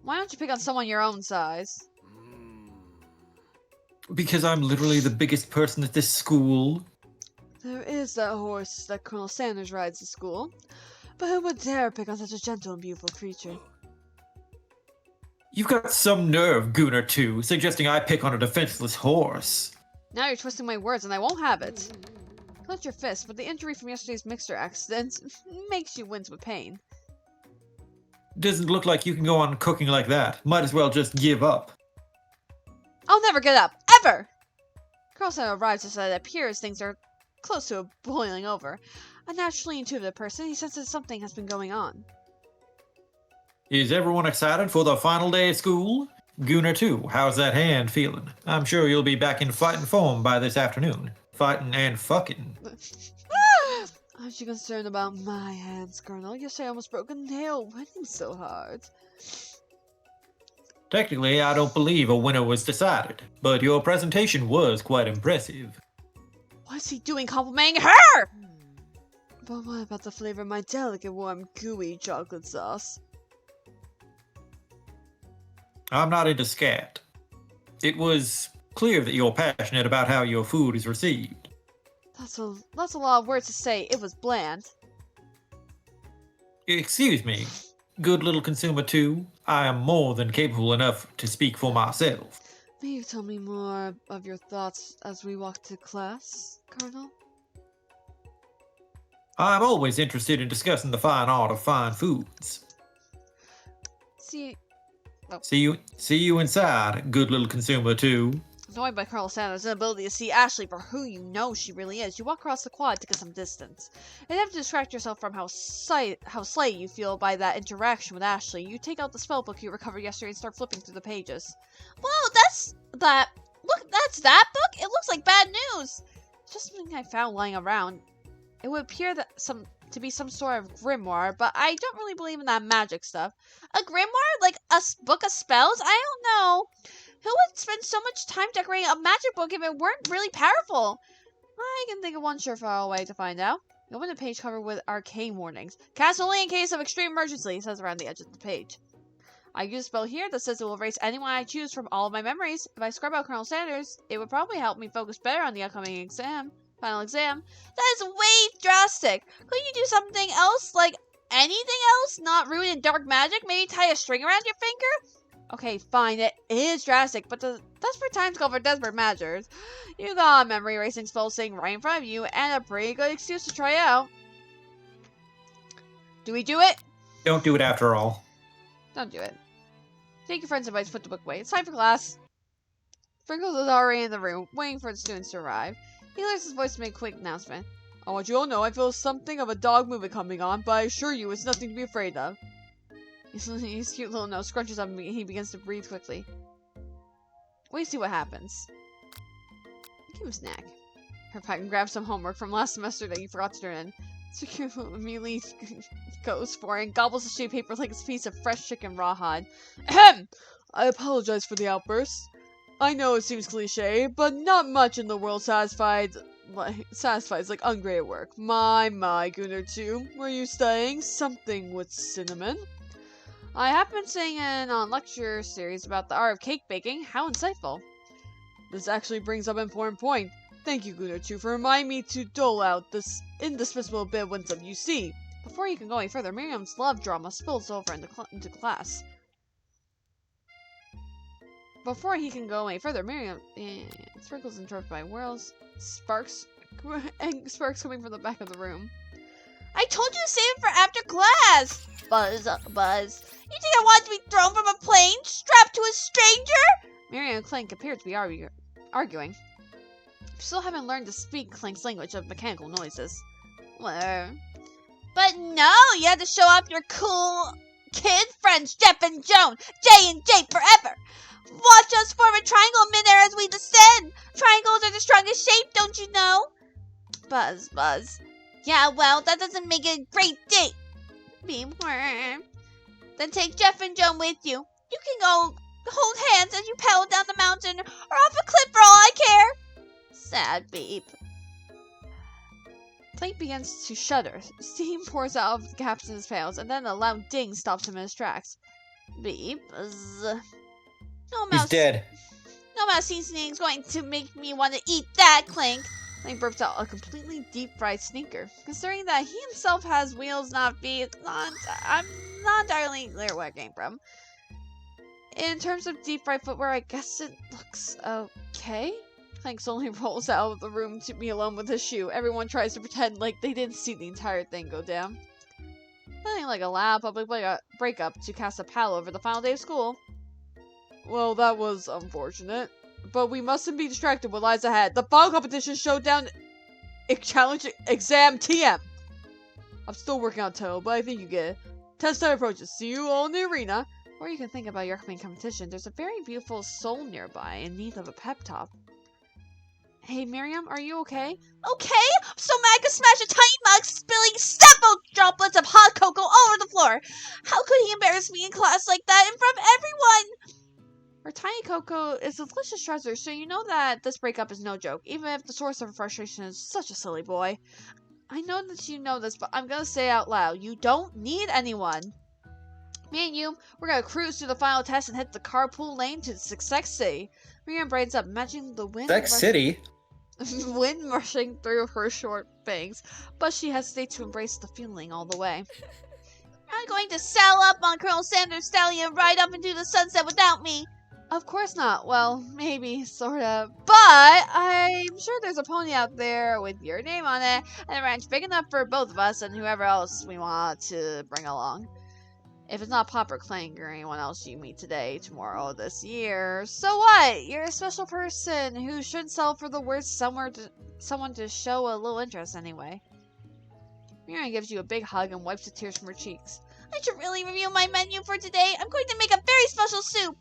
Why don't you pick on someone your own size? Because I'm literally the biggest person at this school. There is that horse that Colonel Sanders rides to school. But who would dare pick on such a gentle and beautiful creature? You've got some nerve, Gooner, too, suggesting I pick on a defenseless horse. Now you're twisting my words and I won't have it. Clench your fist, but the injury from yesterday's mixer accident makes you wince with pain. Doesn't look like you can go on cooking like that. Might as well just give up. I'll never get up, ever! Colonel Sanders arrives as it appears things are close to boiling over. A naturally intuitive person, he senses something has been going on. Is everyone excited for the final day of school? Gooner, too, how's that hand feeling? I'm sure you'll be back in fighting form by this afternoon. Fighting and fucking. Aren't you concerned about my hands, Colonel? Yesterday I almost broke a nail winning so hard. Technically, I don't believe a winner was decided, but your presentation was quite impressive. What's he doing complimenting her? But what about the flavor of my delicate, warm, gooey chocolate sauce? I'm not into scat. It was clear that you're passionate about how your food is received. That's a lot of words to say. It was bland. Excuse me, good little consumer 2. I am more than capable enough to speak for myself. May you tell me more of your thoughts as we walk to class, Colonel? I'm always interested in discussing the fine art of fine foods. See, See you inside, good little consumer 2. annoyed by Colonel Sanders' inability to see Ashley for who you know she really is, you walk across the quad to get some distance. You have to distract yourself from how slight you feel by that interaction with Ashley. You take out the spell book you recovered yesterday and start flipping through the pages. Whoa, that's that book? It looks like bad news. It's just something I found lying around. It would appear that to be some sort of grimoire, but I don't really believe in that magic stuff. A grimoire? Like a book of spells? I don't know. Who would spend so much time decorating a magic book if it weren't really powerful? I can think of one surefire way to find out. You open the page covered with arcane warnings. Cast only in case of extreme emergency, it says around the edge of the page. I use a spell here that says it will erase anyone I choose from all of my memories. If I scrub out Colonel Sanders, it would probably help me focus better on the upcoming final exam. That is way drastic. Couldn't you do something else? Like anything else? Not rooted in dark magic? Maybe tie a string around your finger? Okay, fine, it is drastic, but the desperate times call for desperate measures. You got a memory erasing spell sitting right in front of you, and a pretty good excuse to try out. Do we do it? Don't do it after all. Don't do it. Take your friend's advice, put the book away. It's time for class. Sprinkles is already in the room, waiting for the students to arrive. He lowers his voice to make a quick announcement. I want you all to know I feel something of a dog movie coming on, but I assure you it's nothing to be afraid of. His cute little nose scrunches up and he begins to breathe quickly. Wait to see what happens. Give him a snack. Herpack grabs some homework from last semester that you forgot to turn in. Tsukio immediately goes for it and gobbles the sheet paper like it's a piece of fresh chicken rawhide. Ahem! I apologize for the outburst. I know it seems cliche, but not much in the world satisfies like ungraded work. My, Gooner 2. Were you studying something with cinnamon? I have been sitting in on lecture series about the art of cake baking. How insightful. This actually brings up an important point. Thank you, Gooner 2, for reminding me to dole out this indispensable bit of wisdom. You see, before you can go any further, Miriam's love drama spills over into class. Before he can go any further, Miriam Sprinkles interrupted by whirls, sparks coming from the back of the room. I told you to save it for after class! Buzz. You think I wanted to be thrown from a plane, strapped to a stranger? Miriam and Clank appeared to be arguing. You still haven't learned to speak Clank's language of mechanical noises. Whatever. But no, you had to show off your cool kid friends, Jeff and Joan, J and J forever. Watch us form a triangle midair as we descend. Triangles are the strongest shape, don't you know? Buzz. Yeah, well, that doesn't make it a great date. Then take Jeff and Joan with you. You can go hold hands as you paddle down the mountain or off a cliff for all I care. Sad beep. Clank begins to shudder. Steam pours out of the gaps in his pails, and then a loud ding stops him in his tracks. Beep. He's dead. No amount of seasoning is going to make me want to eat that, Clank. Clank burps out a completely deep-fried sneaker. Considering that he himself has wheels, not feet, I'm not entirely clear where it came from. In terms of deep-fried footwear, I guess it looks okay. Clank slowly rolls out of the room to be alone with his shoe. Everyone tries to pretend like they didn't see the entire thing go down. Nothing like a loud public breakup to cast a pall over the final day of school. Well, that was unfortunate. But we mustn't be distracted with what lies ahead. The final competition showdown challenge exam TM. I'm still working on title, but I think you get it. Test time approaches. See you all in the arena. Or you can think about your upcoming competition. There's a very beautiful soul nearby in need of a pep talk. Hey, Miriam, are you okay? Okay? I'm so mad I could smash a tiny mug, spilling several droplets of hot cocoa all over the floor. How could he embarrass me in class like that in front of everyone? Her tiny cocoa is a delicious treasure, so you know that this breakup is no joke, even if the source of her frustration is such a silly boy. I know that you know this, but I'm gonna say it out loud. You don't need anyone. Me and you, we're gonna cruise through the final test and hit the carpool lane to Success City. Miriam brightens up, matching the wind. Sex City? wind rushing through her short bangs, but she hesitates to embrace the feeling all the way. I'm going to saddle up on Colonel Sanders' stallion and ride up into the sunset without me. Of course not. Well, maybe, sorta. But I'm sure there's a pony out there with your name on it, and a ranch big enough for both of us and whoever else we want to bring along. If it's not Pop or Clank or anyone else you meet today, tomorrow, this year, so what? You're a special person who should sell for the worst someone to show a little interest anyway. Miriam gives you a big hug and wipes the tears from her cheeks. I should really review my menu for today. I'm going to make a very special soup.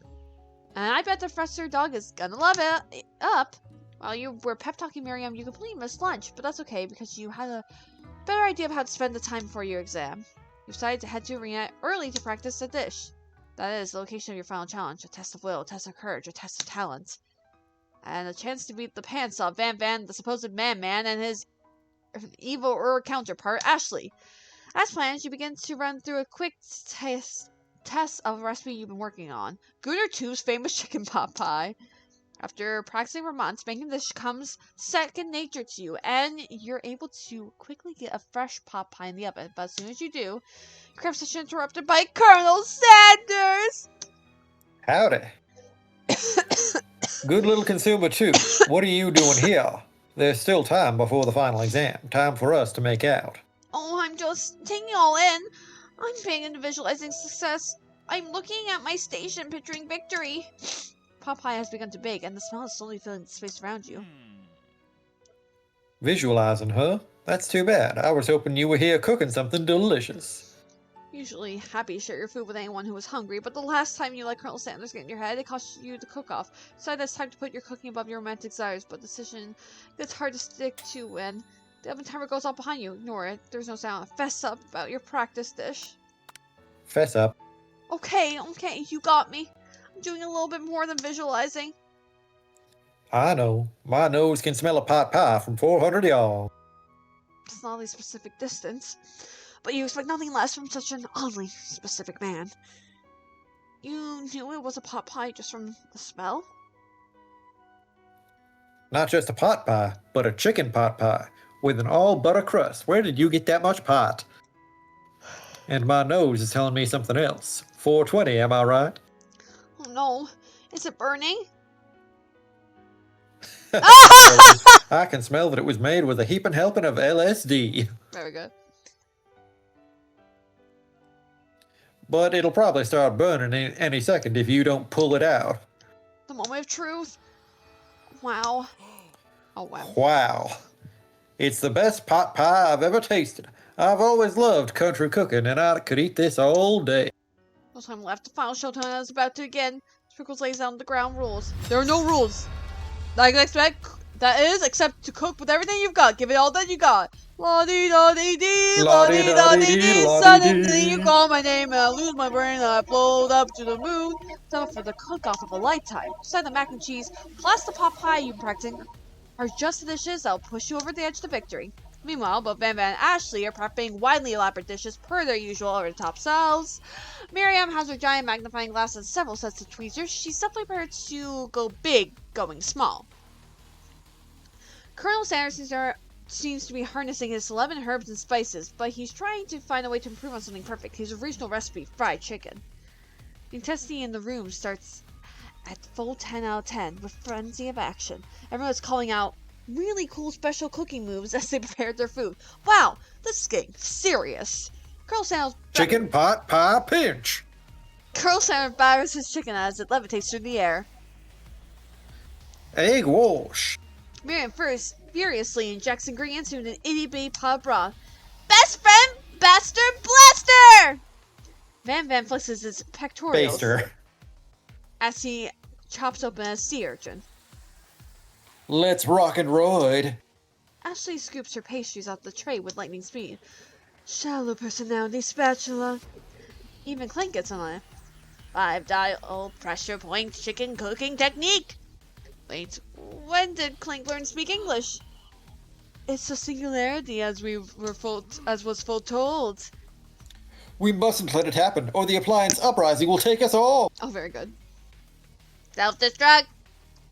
And I bet the Fresher dog is gonna love it up. While you were pep talking Miriam, you completely missed lunch, but that's okay because you had a better idea of how to spend the time before your exam. You decided to head to arena early to practice a dish. That is the location of your final challenge, a test of will, a test of courage, a test of talent. And a chance to beat the pants off Van Van, the supposed man-man, and his evil counterpart, Ashley. As planned, you begin to run through a quick test of a recipe you've been working on. Gooner 2's famous chicken pot pie. After practicing for months, making this comes second nature to you, and you're able to quickly get a fresh pot pie in the oven. But as soon as you do, your cramp session interrupted by Colonel Sanders! Howdy. Good little consumer too. What are you doing here? There's still time before the final exam. Time for us to make out. Oh, I'm just taking it all in. I'm paying into visualizing success. I'm looking at my station, picturing victory. Pot pie has begun to bake, and the smell is slowly filling the space around you. Visualizing, huh? That's too bad. I was hoping you were here cooking something delicious. Usually happy to share your food with anyone who is hungry, but the last time you let Colonel Sanders get in your head, it cost you the cook-off. Decided it's time to put your cooking above your romantic desires, but the decision gets hard to stick to when the oven timer goes off behind you. Ignore it. There's no sound. Fess up about your practice dish. Fess up. Okay, you got me. I'm doing a little bit more than visualizing. I know. My nose can smell a pot pie from 400 yards. It's not a specific distance, but you expect nothing less from such an oddly specific man. You knew it was a pot pie just from the smell? Not just a pot pie, but a chicken pot pie with an all-butter crust. Where did you get that much pot? And my nose is telling me something else. 420, am I right? Oh no, is it burning? I can smell that it was made with a heaping helping of LSD. Very good. But it'll probably start burning any second if you don't pull it out. The moment of truth. Wow. Oh wow. Wow. It's the best pot pie I've ever tasted. I've always loved country cooking, and I could eat this all day. No time left. The final showtime is about to begin. Sprinkles lays down the ground rules. There are no rules. I can expect except to cook with everything you've got. Give it all that you got. La-dee-da-dee-dee, la-dee-da-dee-dee. Suddenly you call my name and I lose my brain and I float up to the moon. Time for the cook-off of a lifetime. Beside the mac and cheese, plus the pot pie you've been practicing, are just the dishes that'll push you over the edge to victory. Meanwhile, both Van Van and Ashley are prepping widely elaborate dishes per their usual over-the-top selves. Miriam has her giant magnifying glass and several sets of tweezers. She's definitely prepared to go big, going small. Colonel Sanders seems to be harnessing his 11 herbs and spices, but he's trying to find a way to improve on something perfect. His original recipe, fried chicken. The intensity in the room starts at full 10 out of 10 with frenzy of action. Everyone's calling out really cool special cooking moves as they prepared their food. Wow, this is getting serious. Colonel Sanders Chicken pot pie pinch. Colonel Sanders batters his chicken as it levitates through the air. Egg wash. Miriam first furiously injects ingredients into an itty-bitty pot of broth. Best friend, Buster Blaster! Van Van flexes his pectorals Baster. as he chops open a sea urchin. Let's rock and roid. Ashley scoops her pastries off the tray with lightning speed. Shallow personality spatula. Even Clank gets on it. 5-dial pressure point chicken cooking technique. Wait, when did Clank learn to speak English? It's a singularity as was foretold. We mustn't let it happen, or the appliance uprising will take us all. Oh, very good. Self-destruct.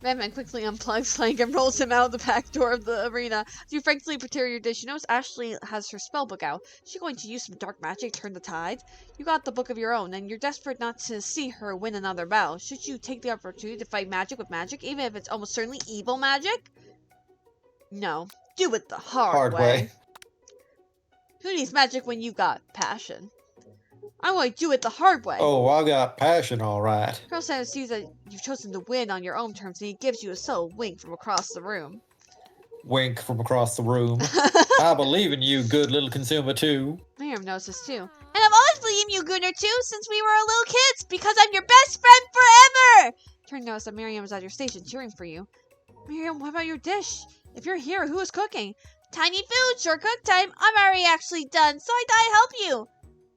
Batman quickly unplugs Link and rolls him out the back door of the arena. As you frankly prepare your dish, you notice Ashley has her spellbook out. She's going to use some dark magic to turn the tide. You got the book of your own, and you're desperate not to see her win another battle. Should you take the opportunity to fight magic with magic, even if it's almost certainly evil magic? No. Do it the hard way. Who needs magic when you got passion? I want to do it the hard way. Oh, I got passion, all right. Colonel Sanders sees that you've chosen to win on your own terms, and he gives you a subtle wink from across the room. Wink from across the room. I believe in you, good little consumer, too. Miriam notices too. And I've always believed in you, Gooner, too, since we were little kids, because I'm your best friend forever! Turn to notice that Miriam is at your station cheering for you. Miriam, what about your dish? If you're here, who is cooking? Tiny food, short cook time. I'm already actually done, so I thought I'd help you.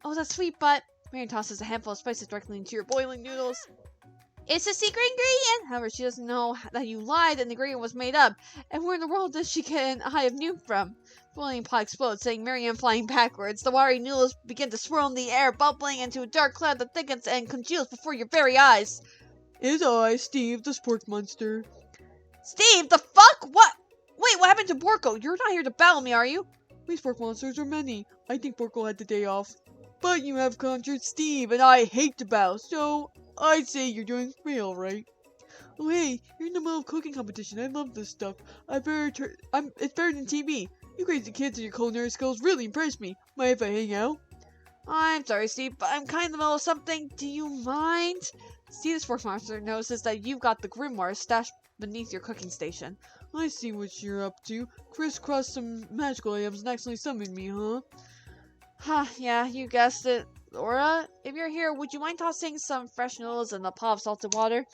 Oh, that's sweet, but... Miriam tosses a handful of spices directly into your boiling noodles. It's a secret ingredient. However, she doesn't know that you lied and the ingredient was made up. And where in the world does she get an eye of new from? The boiling pot explodes, sending Miriam flying backwards. The watery noodles begin to swirl in the air, bubbling into a dark cloud that thickens and congeals before your very eyes. It's I, Steve, the sports monster. Steve, the fuck? What? Wait, what happened to Borko? You're not here to battle me, are you? We sport monsters are many. I think Borko had the day off. But you have conjured Steve, and I hate to battle, so I'd say you're doing pretty alright. Oh hey, you're in the middle of cooking competition. I love this stuff. It's better than TV. You crazy kids and your culinary skills really impress me. Mind if I hang out? I'm sorry, Steve, but I'm kind of in the middle of something. Do you mind? Steve, the sports monster, notices that you've got the grimoire stashed beneath your cooking station. I see what you're up to. Crisscross some magical items and accidentally summoned me, huh? Huh, yeah, you guessed it. Laura, if you're here, would you mind tossing some fresh noodles in a pot of salted water?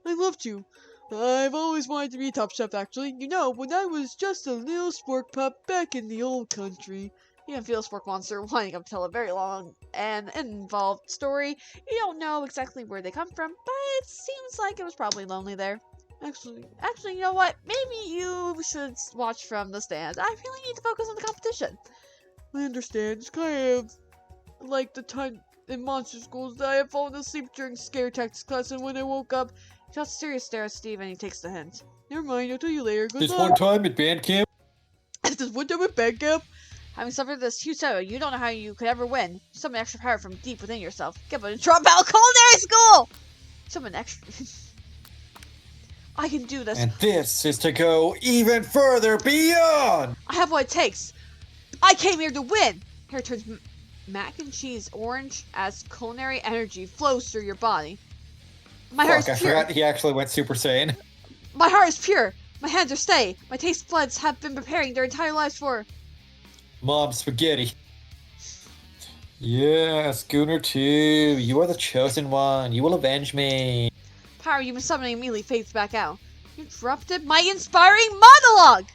I'd love to. I've always wanted to be a top chef, actually. You know, when I was just a little spork pup back in the old country. You can feel a spork monster wanting to tell a very long and involved story. You don't know exactly where they come from, but it seems like it was probably lonely there. Actually, you know what? Maybe you should watch from the stands. I really need to focus on the competition. I understand. It's kind of like the time in monster schools that I had fallen asleep during scare tactics class, and when I woke up, he tossed a serious stare at Steve, and he takes the hint. Never mind, I'll tell you later. Good luck. One time at band camp. This one time at band camp? Having suffered this huge setback, you don't know how you could ever win. Summon extra power from deep within yourself. Get a drop out culinary school! Summon extra... I can do this. And this is to go even further beyond! I have what it takes. I came here to win! Hair turns mac and cheese orange as culinary energy flows through your body. My heart is pure. I forgot he actually went Super Saiyan. My heart is pure. My hands are steady. My taste buds have been preparing their entire lives for... Mom spaghetti. Yes, Gooner 2. You are the chosen one. You will avenge me. Power you've been summoning immediately fades back out. You interrupted my inspiring monologue!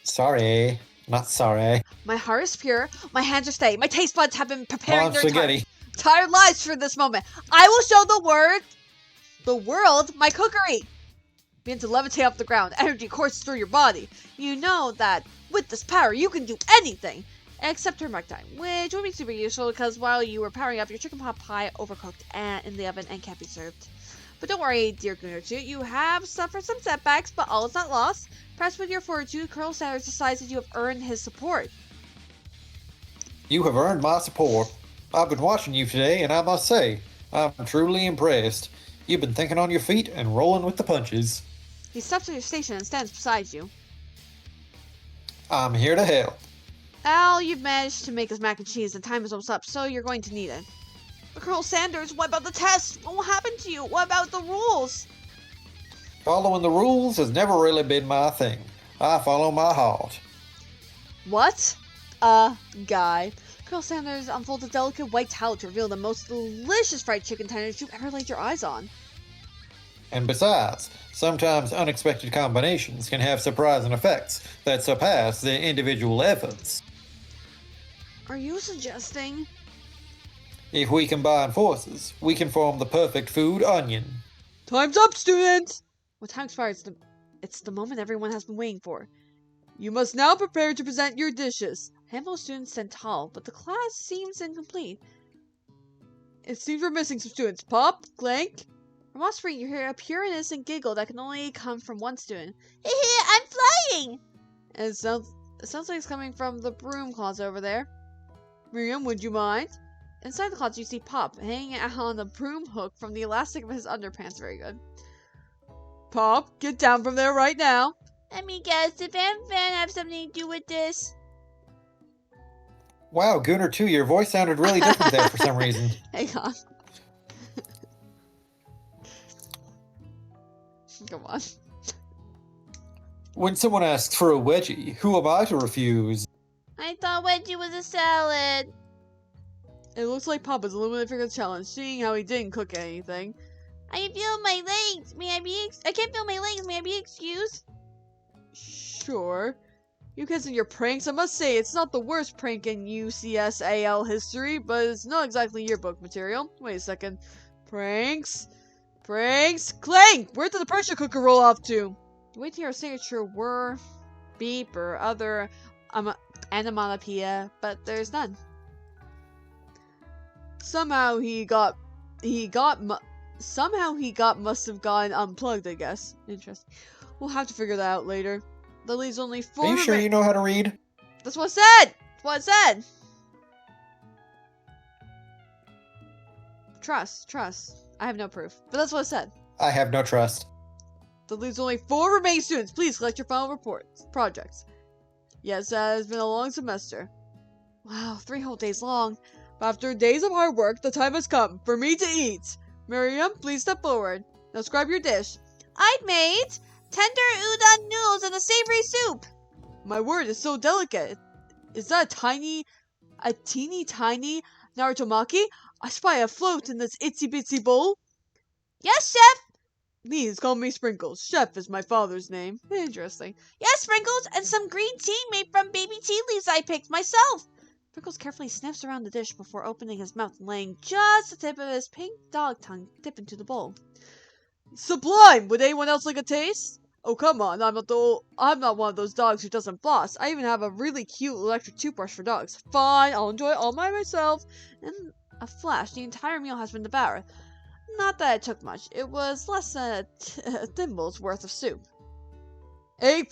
Sorry. Not sorry. My heart is pure. My hands are steady. My taste buds have been preparing their entire lives for this moment. I will show the world, my cookery. Begin to levitate off the ground. Energy courses through your body. You know that with this power, you can do anything. Except termite time, which would be super useful because while you were powering up, your chicken pot pie overcooked and in the oven and can't be served. But don't worry, dear Gooner 2, you have suffered some setbacks, but all is not lost. Perhaps with your fortitude, Colonel Sanders decides that you have earned his support. You have earned my support. I've been watching you today, and I must say, I'm truly impressed. You've been thinking on your feet and rolling with the punches. He steps to your station and stands beside you. I'm here to help. Al, you've managed to make us mac and cheese and time is almost up, so you're going to need it. But Colonel Sanders, what about the test? What will happen to you? What about the rules? Following the rules has never really been my thing. I follow my heart. What? A guy. Colonel Sanders unfolds a delicate white towel to reveal the most delicious fried chicken tenders you've ever laid your eyes on. And besides, sometimes unexpected combinations can have surprising effects that surpass their individual efforts. Are you suggesting? If we combine forces, we can form the perfect food onion. Time's up, students! When time expires, it's the moment everyone has been waiting for. You must now prepare to present your dishes. A handful of students stand tall, but the class seems incomplete. It seems we're missing some students. Pop, Clank, From offspring, you hear a pure innocent giggle that can only come from one student. I'm flying! And it sounds like it's coming from the broom closet over there. Miriam, would you mind? Inside the closet, you see Pop hanging out on the broom hook from the elastic of his underpants. Very good. Pop, get down from there right now. Let me guess, did Van have something to do with this? Wow, Gooner 2, your voice sounded really different there for some reason. Hang on. Come on. When someone asks for a wedgie, who am I to refuse? I thought wedgie was a salad. It looks like Pop is eliminated for the challenge, seeing how he didn't cook anything. I feel my legs. I can't feel my legs. May I be excused? Sure. You kids and your pranks, I must say, it's not the worst prank in UCSAL history, but it's not exactly yearbook material. Wait a second. Pranks? Clank! Where did the pressure cooker roll off to? You wait to hear a signature whir, beep, or other onomatopoeia, but there's none. Somehow he must have gotten unplugged, I guess. Interesting. We'll have to figure that out later. That leaves only 4 Are you sure you know how to read? That's what it said! What it said! Trust. I have no proof. But that's what it said. I have no trust. That leaves only 4 remaining students. Please collect your final projects. Yes, that has been a long semester. Wow, 3 whole days long. But after days of hard work, the time has come for me to eat. Miriam, please step forward. Now describe your dish. I've made tender udon noodles and a savory soup. My word, it's so delicate. Is that a teeny tiny Narutomaki? I spy a float in this itsy bitsy bowl. Yes, chef. Please call me Sprinkles. Chef is my father's name. Interesting. Yes, Sprinkles, and some green tea made from baby tea leaves I picked myself. Sprinkles carefully sniffs around the dish before opening his mouth and laying just the tip of his pink dog tongue dip into the bowl. Sublime! Would anyone else like a taste? Oh, come on, I'm not one of those dogs who doesn't floss. I even have a really cute electric toothbrush for dogs. Fine, I'll enjoy it all by myself. In a flash, the entire meal has been devoured. Not that it took much. It was less than a thimble's worth of soup. A+.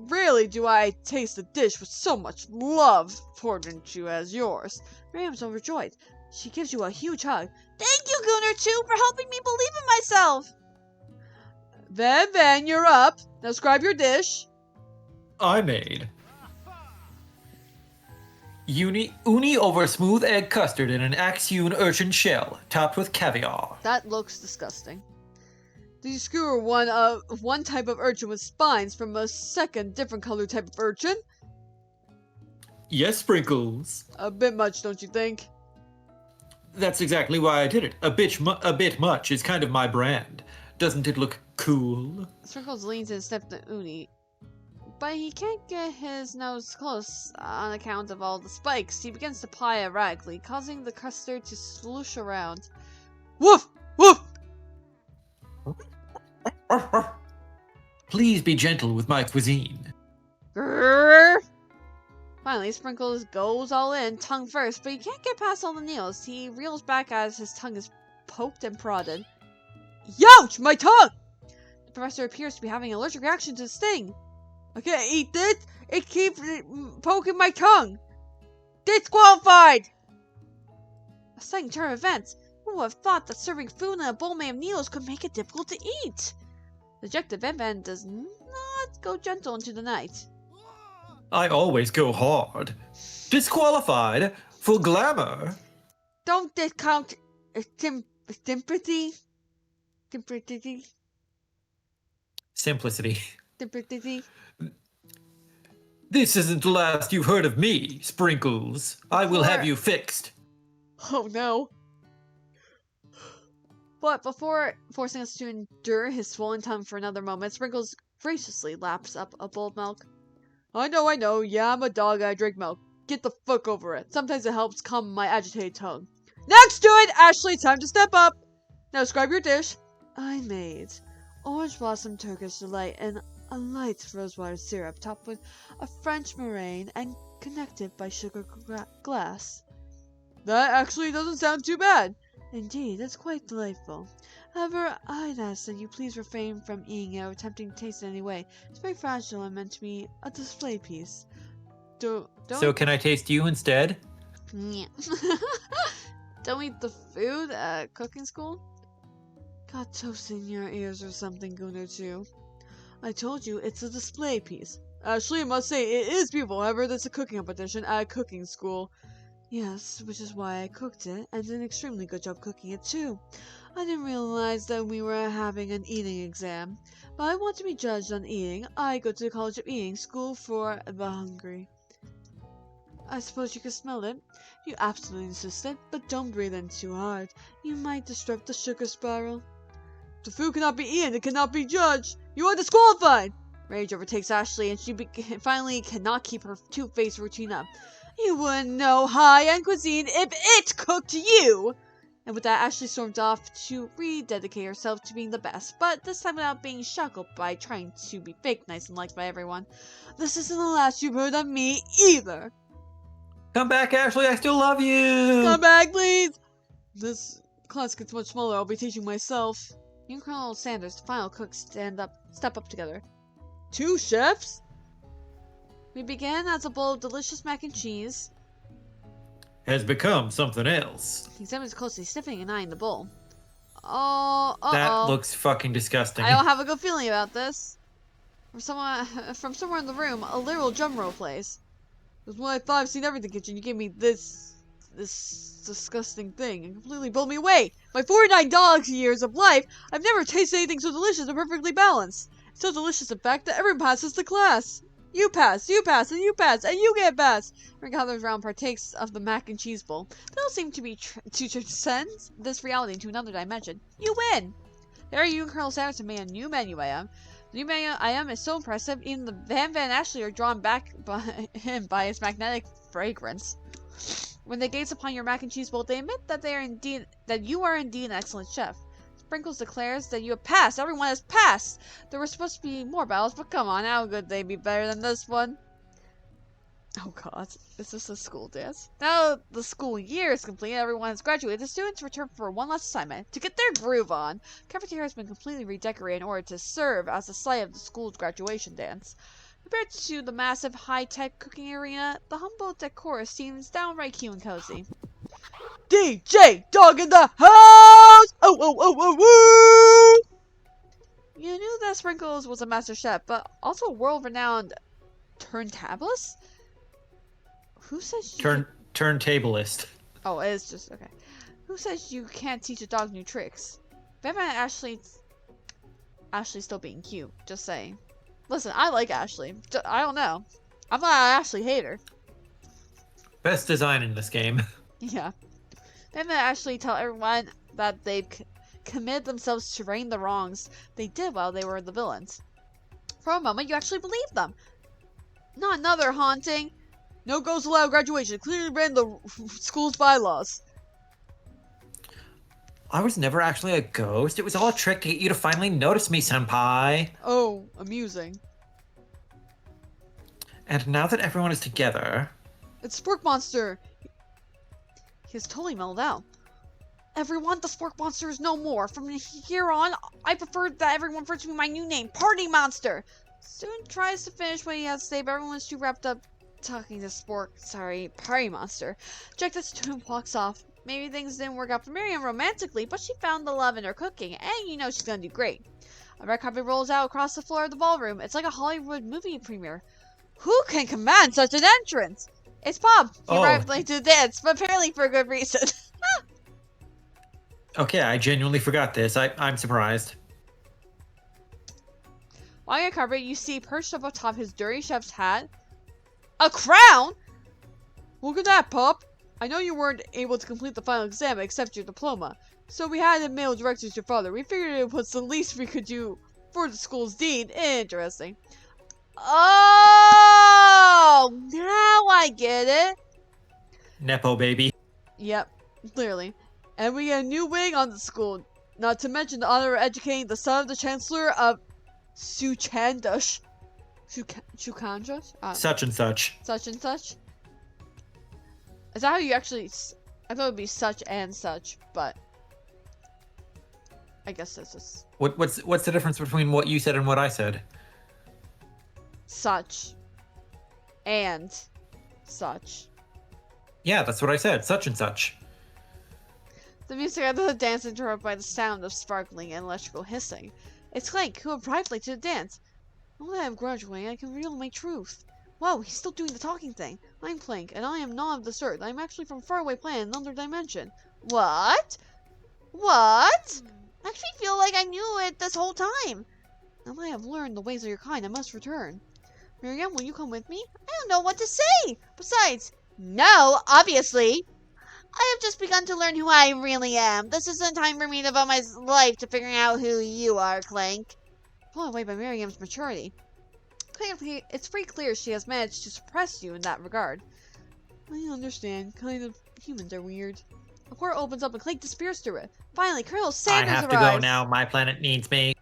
Rarely do I taste a dish with so much love poured into you as yours. Miriam's overjoyed. She gives you a huge hug. Thank you, Gooner, too, for helping me believe in myself. Van, you're up. Now describe your dish. I made uni over smooth egg custard in an axe-hewn urchin shell, topped with caviar. That looks disgusting. Did you skewer one type of urchin with spines from a second different color type of urchin? Yes, Sprinkles. A bit much, don't you think? That's exactly why I did it. A bit much is kind of my brand. Doesn't it look cool? Sprinkles leans and sniffs the uni, but he can't get his nose close on account of all the spikes. He begins to pie erratically, causing the custard to sloosh around. Woof! Woof! Please be gentle with my cuisine. Grrr. Finally, Sprinkles goes all in, tongue first, but he can't get past all the nails. He reels back as his tongue is poked and prodded. Youch! My tongue! The professor appears to be having an allergic reaction to the sting. I can't eat this! It keeps poking my tongue! Disqualified! A sudden turn of events. Who would have thought that serving food in a bowl made of needles could make it difficult to eat? Dejected Van does not go gentle into the night. I always go hard. Disqualified for glamour. Don't discount sympathy. Simplicity. Sympathy. This isn't the last you've heard of me, Sprinkles. I will have you fixed. Oh no. But before forcing us to endure his swollen tongue for another moment, Sprinkles graciously laps up a bowl of milk. I know. Yeah, I'm a dog. I drink milk. Get the fuck over it. Sometimes it helps calm my agitated tongue. Next to it, Ashley, time to step up. Now describe your dish. I made orange blossom Turkish delight and a light rosewater syrup topped with a French meringue and connected by sugar glass. That actually doesn't sound too bad. Indeed, it's quite delightful. However, I'd ask that you please refrain from eating it or attempting to taste it in any way. It's very fragile and meant to be a display piece. Don't So can I taste you instead? Yeah. Don't eat the food at cooking school? Got toast in your ears or something, Gooner, too. I told you, it's a display piece. Actually, I must say, it is beautiful. However, there's a cooking competition at cooking school. Yes, which is why I cooked it, and did an extremely good job cooking it, too. I didn't realize that we were having an eating exam. But I want to be judged on eating. I go to the College of Eating, school for the hungry. I suppose you can smell it. You absolutely insisted, but don't breathe in too hard. You might disrupt the sugar spiral. The food cannot be eaten, it cannot be judged. You are disqualified! Rage overtakes Ashley, and she finally cannot keep her two-faced routine up. You wouldn't know high-end cuisine if it cooked you! And with that, Ashley stormed off to rededicate herself to being the best, but this time without being shackled by trying to be fake nice and liked by everyone. This isn't the last you've heard of me, either! Come back, Ashley, I still love you! Come back, please! This class gets much smaller, I'll be teaching myself. You and Colonel Sanders, the final cook, step up together. 2 chefs? We began as a bowl of delicious mac and cheese. Has become something else. He examines closely, sniffing and eyeing the bowl. Oh, That looks fucking disgusting. I don't have a good feeling about this. From somewhere in the room, a literal drum roll plays. That's what I thought. I've seen everything, kitchen. You gave me this disgusting thing and completely blew me away. My 49 years of life, I've never tasted anything so delicious and perfectly balanced. It's so delicious, in fact, that everyone passes the class. You pass, and you pass, and you get passed. Everyone gathers around partakes of the mac and cheese bowl. They all seem to be to transcend this reality into another dimension. You win! There you and Colonel Sanders have made a new menu item. The new menu item is so impressive, even the Van Ashley are drawn back by him by its magnetic fragrance. When they gaze upon your mac and cheese bowl, they admit that you are indeed an excellent chef. Sprinkles declares that you have passed. Everyone has passed. There were supposed to be more battles, but come on, how could they be better than this one? Oh god, is this a school dance? Now the school year is complete, everyone has graduated. The students return for one last assignment to get their groove on. The cafeteria has been completely redecorated in order to serve as the site of the school's graduation dance. Compared to the massive high-tech cooking arena, the humble decor seems downright cute and cozy. DJ Dog in the house! Oh, oh, oh, oh, woo! You knew that Sprinkles was a master chef, but also a world-renowned turntablist? Who says you... Turntablist. Oh, it's just... okay. Who says you can't teach a dog new tricks? Batman and Ashley's still being cute, just saying. Listen, I like Ashley. I don't know. I'm not an Ashley hater. Best design in this game. Yeah. Then they actually tell everyone that they've committed themselves to righting the wrongs they did while they were the villains. For a moment, you actually believe them. Not another haunting. No ghosts allowed graduation. Clearly read in the school's bylaws. I was never actually a ghost. It was all a trick to get you to finally notice me, senpai. Oh, amusing. And now that everyone is together... It's Spork Monster! He's totally mellowed out. Everyone, the Spork Monster is no more. From here on, I prefer that everyone refers to me my new name, Party Monster! Student tries to finish what he has to say, but everyone's too wrapped up talking to Party Monster. Check this student walks off. Maybe things didn't work out for Miriam romantically, but she found the love in her cooking, and you know she's gonna do great. A red carpet rolls out across the floor of the ballroom. It's like a Hollywood movie premiere. Who can command such an entrance? It's Bob. He arrived late to the dance, but apparently for a good reason. Okay, I genuinely forgot this. I'm surprised. Walking on the carpet, you see perched up atop his dirty chef's hat a crown? Look at that, pup. I know you weren't able to complete the final exam and accept your diploma, so we had to mail directly to your father. We figured it was the least we could do for the school's dean. Interesting. Oh, now I get it. Nepo baby. Yep, clearly. And we get a new wing on the school. Not to mention the honor of educating the son of the chancellor of Suchandash. Suchandash? Such and such. Such and such? Is that how you actually... I thought it would be such and such, but... I guess this is What's the difference between what you said and what I said? such and such. Yeah, that's what I said. Such and such. The music of the dance interrupted by the sound of sparkling and electrical hissing. It's Clank, who arrived late to the dance. Now that I am graduating, I can reveal my truth. Wow, he's still doing the talking thing. I'm Clank, and I am not of this earth. I'm actually from a faraway planet in another dimension. What? What? I actually feel like I knew it this whole time. Now that I have learned the ways of your kind, I must return. Miriam, will you come with me? I don't know what to say. Besides, no, obviously. I have just begun to learn who I really am. This isn't time for me to devote my life to figuring out who you are, Clank. Blown away by Miriam's maturity. It's pretty clear she has managed to suppress you in that regard. I understand. Kind of humans are weird. A portal opens up and Clank disappears through it. Finally, Colonel Sanders I have arrives. to go now. My planet needs me.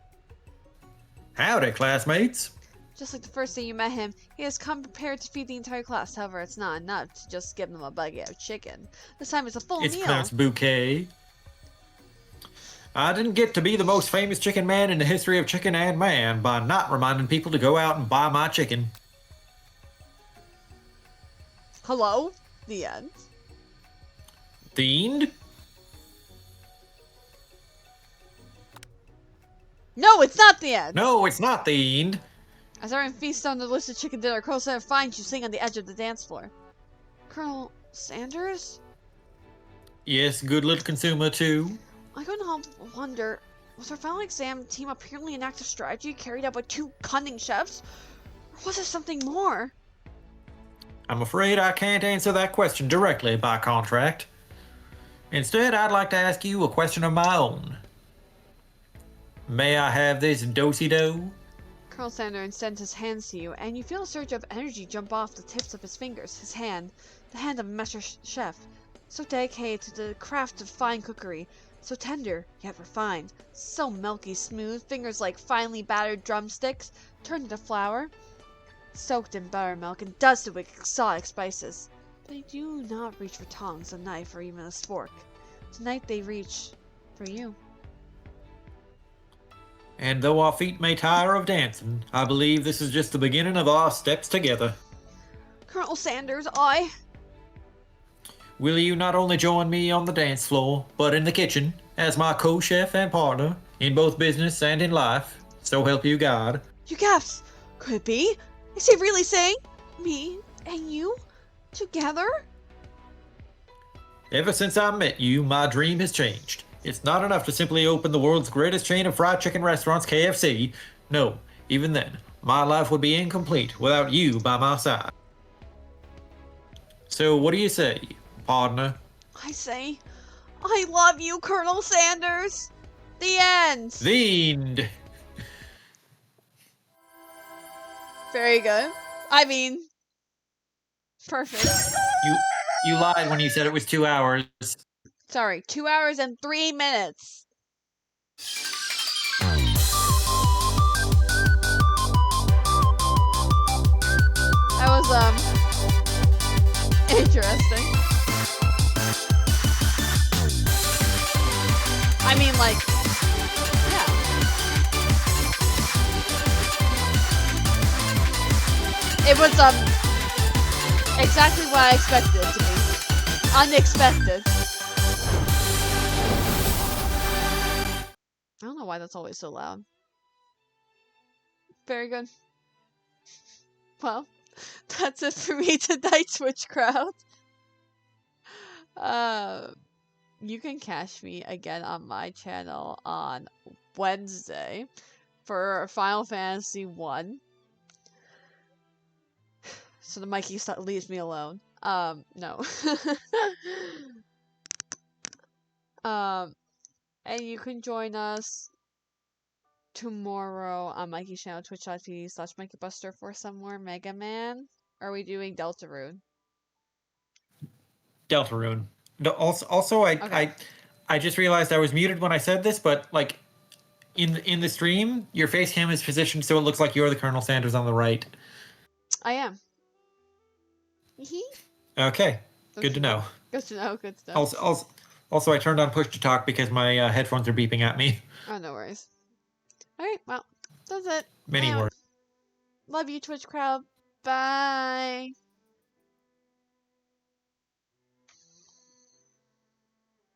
Howdy, classmates. Just like the first day you met him, he has come prepared to feed the entire class. However, it's not enough to just give them a bucket of chicken. This time it's a full It's meal. Clarence Bouquet. I didn't get to be the most famous chicken man in the history of chicken and man by not reminding people to go out and buy my chicken. Hello? The end. Themed? No, it's not the end! No, it's not themed. As everyone feasts on the delicious chicken dinner, Colonel Sanders finds you sitting on the edge of the dance floor. Colonel Sanders? Yes, good little consumer too. I couldn't help but wonder, was our final exam team apparently an act of strategy carried out by two cunning chefs? Or was it something more? I'm afraid I can't answer that question directly by contract. Instead, I'd like to ask you a question of my own. May I have this do-si-do? Colonel Sanders extends his hands to you, and you feel a surge of energy jump off the tips of his fingers. His hand, the hand of a master chef, so dedicated to the craft of fine cookery, so tender yet refined, so milky smooth, fingers like finely battered drumsticks, turned into flour, soaked in buttermilk and dusted with exotic spices. They do not reach for tongs, a knife, or even a fork. Tonight they reach for you. And though our feet may tire of dancing, I believe this is just the beginning of our steps together. Colonel Sanders, Will you not only join me on the dance floor, but in the kitchen, as my co-chef and partner, in both business and in life, so help you God? You gasped! Could it be? Is he really saying me and you together? Ever since I met you, my dream has changed. It's not enough to simply open the world's greatest chain of fried chicken restaurants, KFC. No, even then, my life would be incomplete without you by my side. So what do you say, partner? I say, I love you, Colonel Sanders! The end! The end. Very good. I mean, perfect. You lied when you said it was 2 hours. Sorry, 2 hours and 3 minutes. That was, interesting. I mean, like, yeah. It was, exactly what I expected it to be. Unexpected. I don't know why that's always so loud. Very good. Well, that's it for me tonight, Twitch crowd. You can catch me again on my channel on Wednesday for Final Fantasy 1. So the Mikey leaves me alone. No. And you can join us tomorrow on Mikey's channel, twitch.tv/Mikeybuster for some more Mega Man. Are we doing Deltarune? Deltarune. Also, Okay. I just realized I was muted when I said this, but like in the stream, your face cam is positioned so it looks like you're the Colonel Sanders on the right. I am. Okay, good to know. Good to know, good to know. Also, I turned on push to talk because my headphones are beeping at me. Oh, no worries. Alright, well, that's it. Many Bye. words. Love you, Twitch crowd. Bye.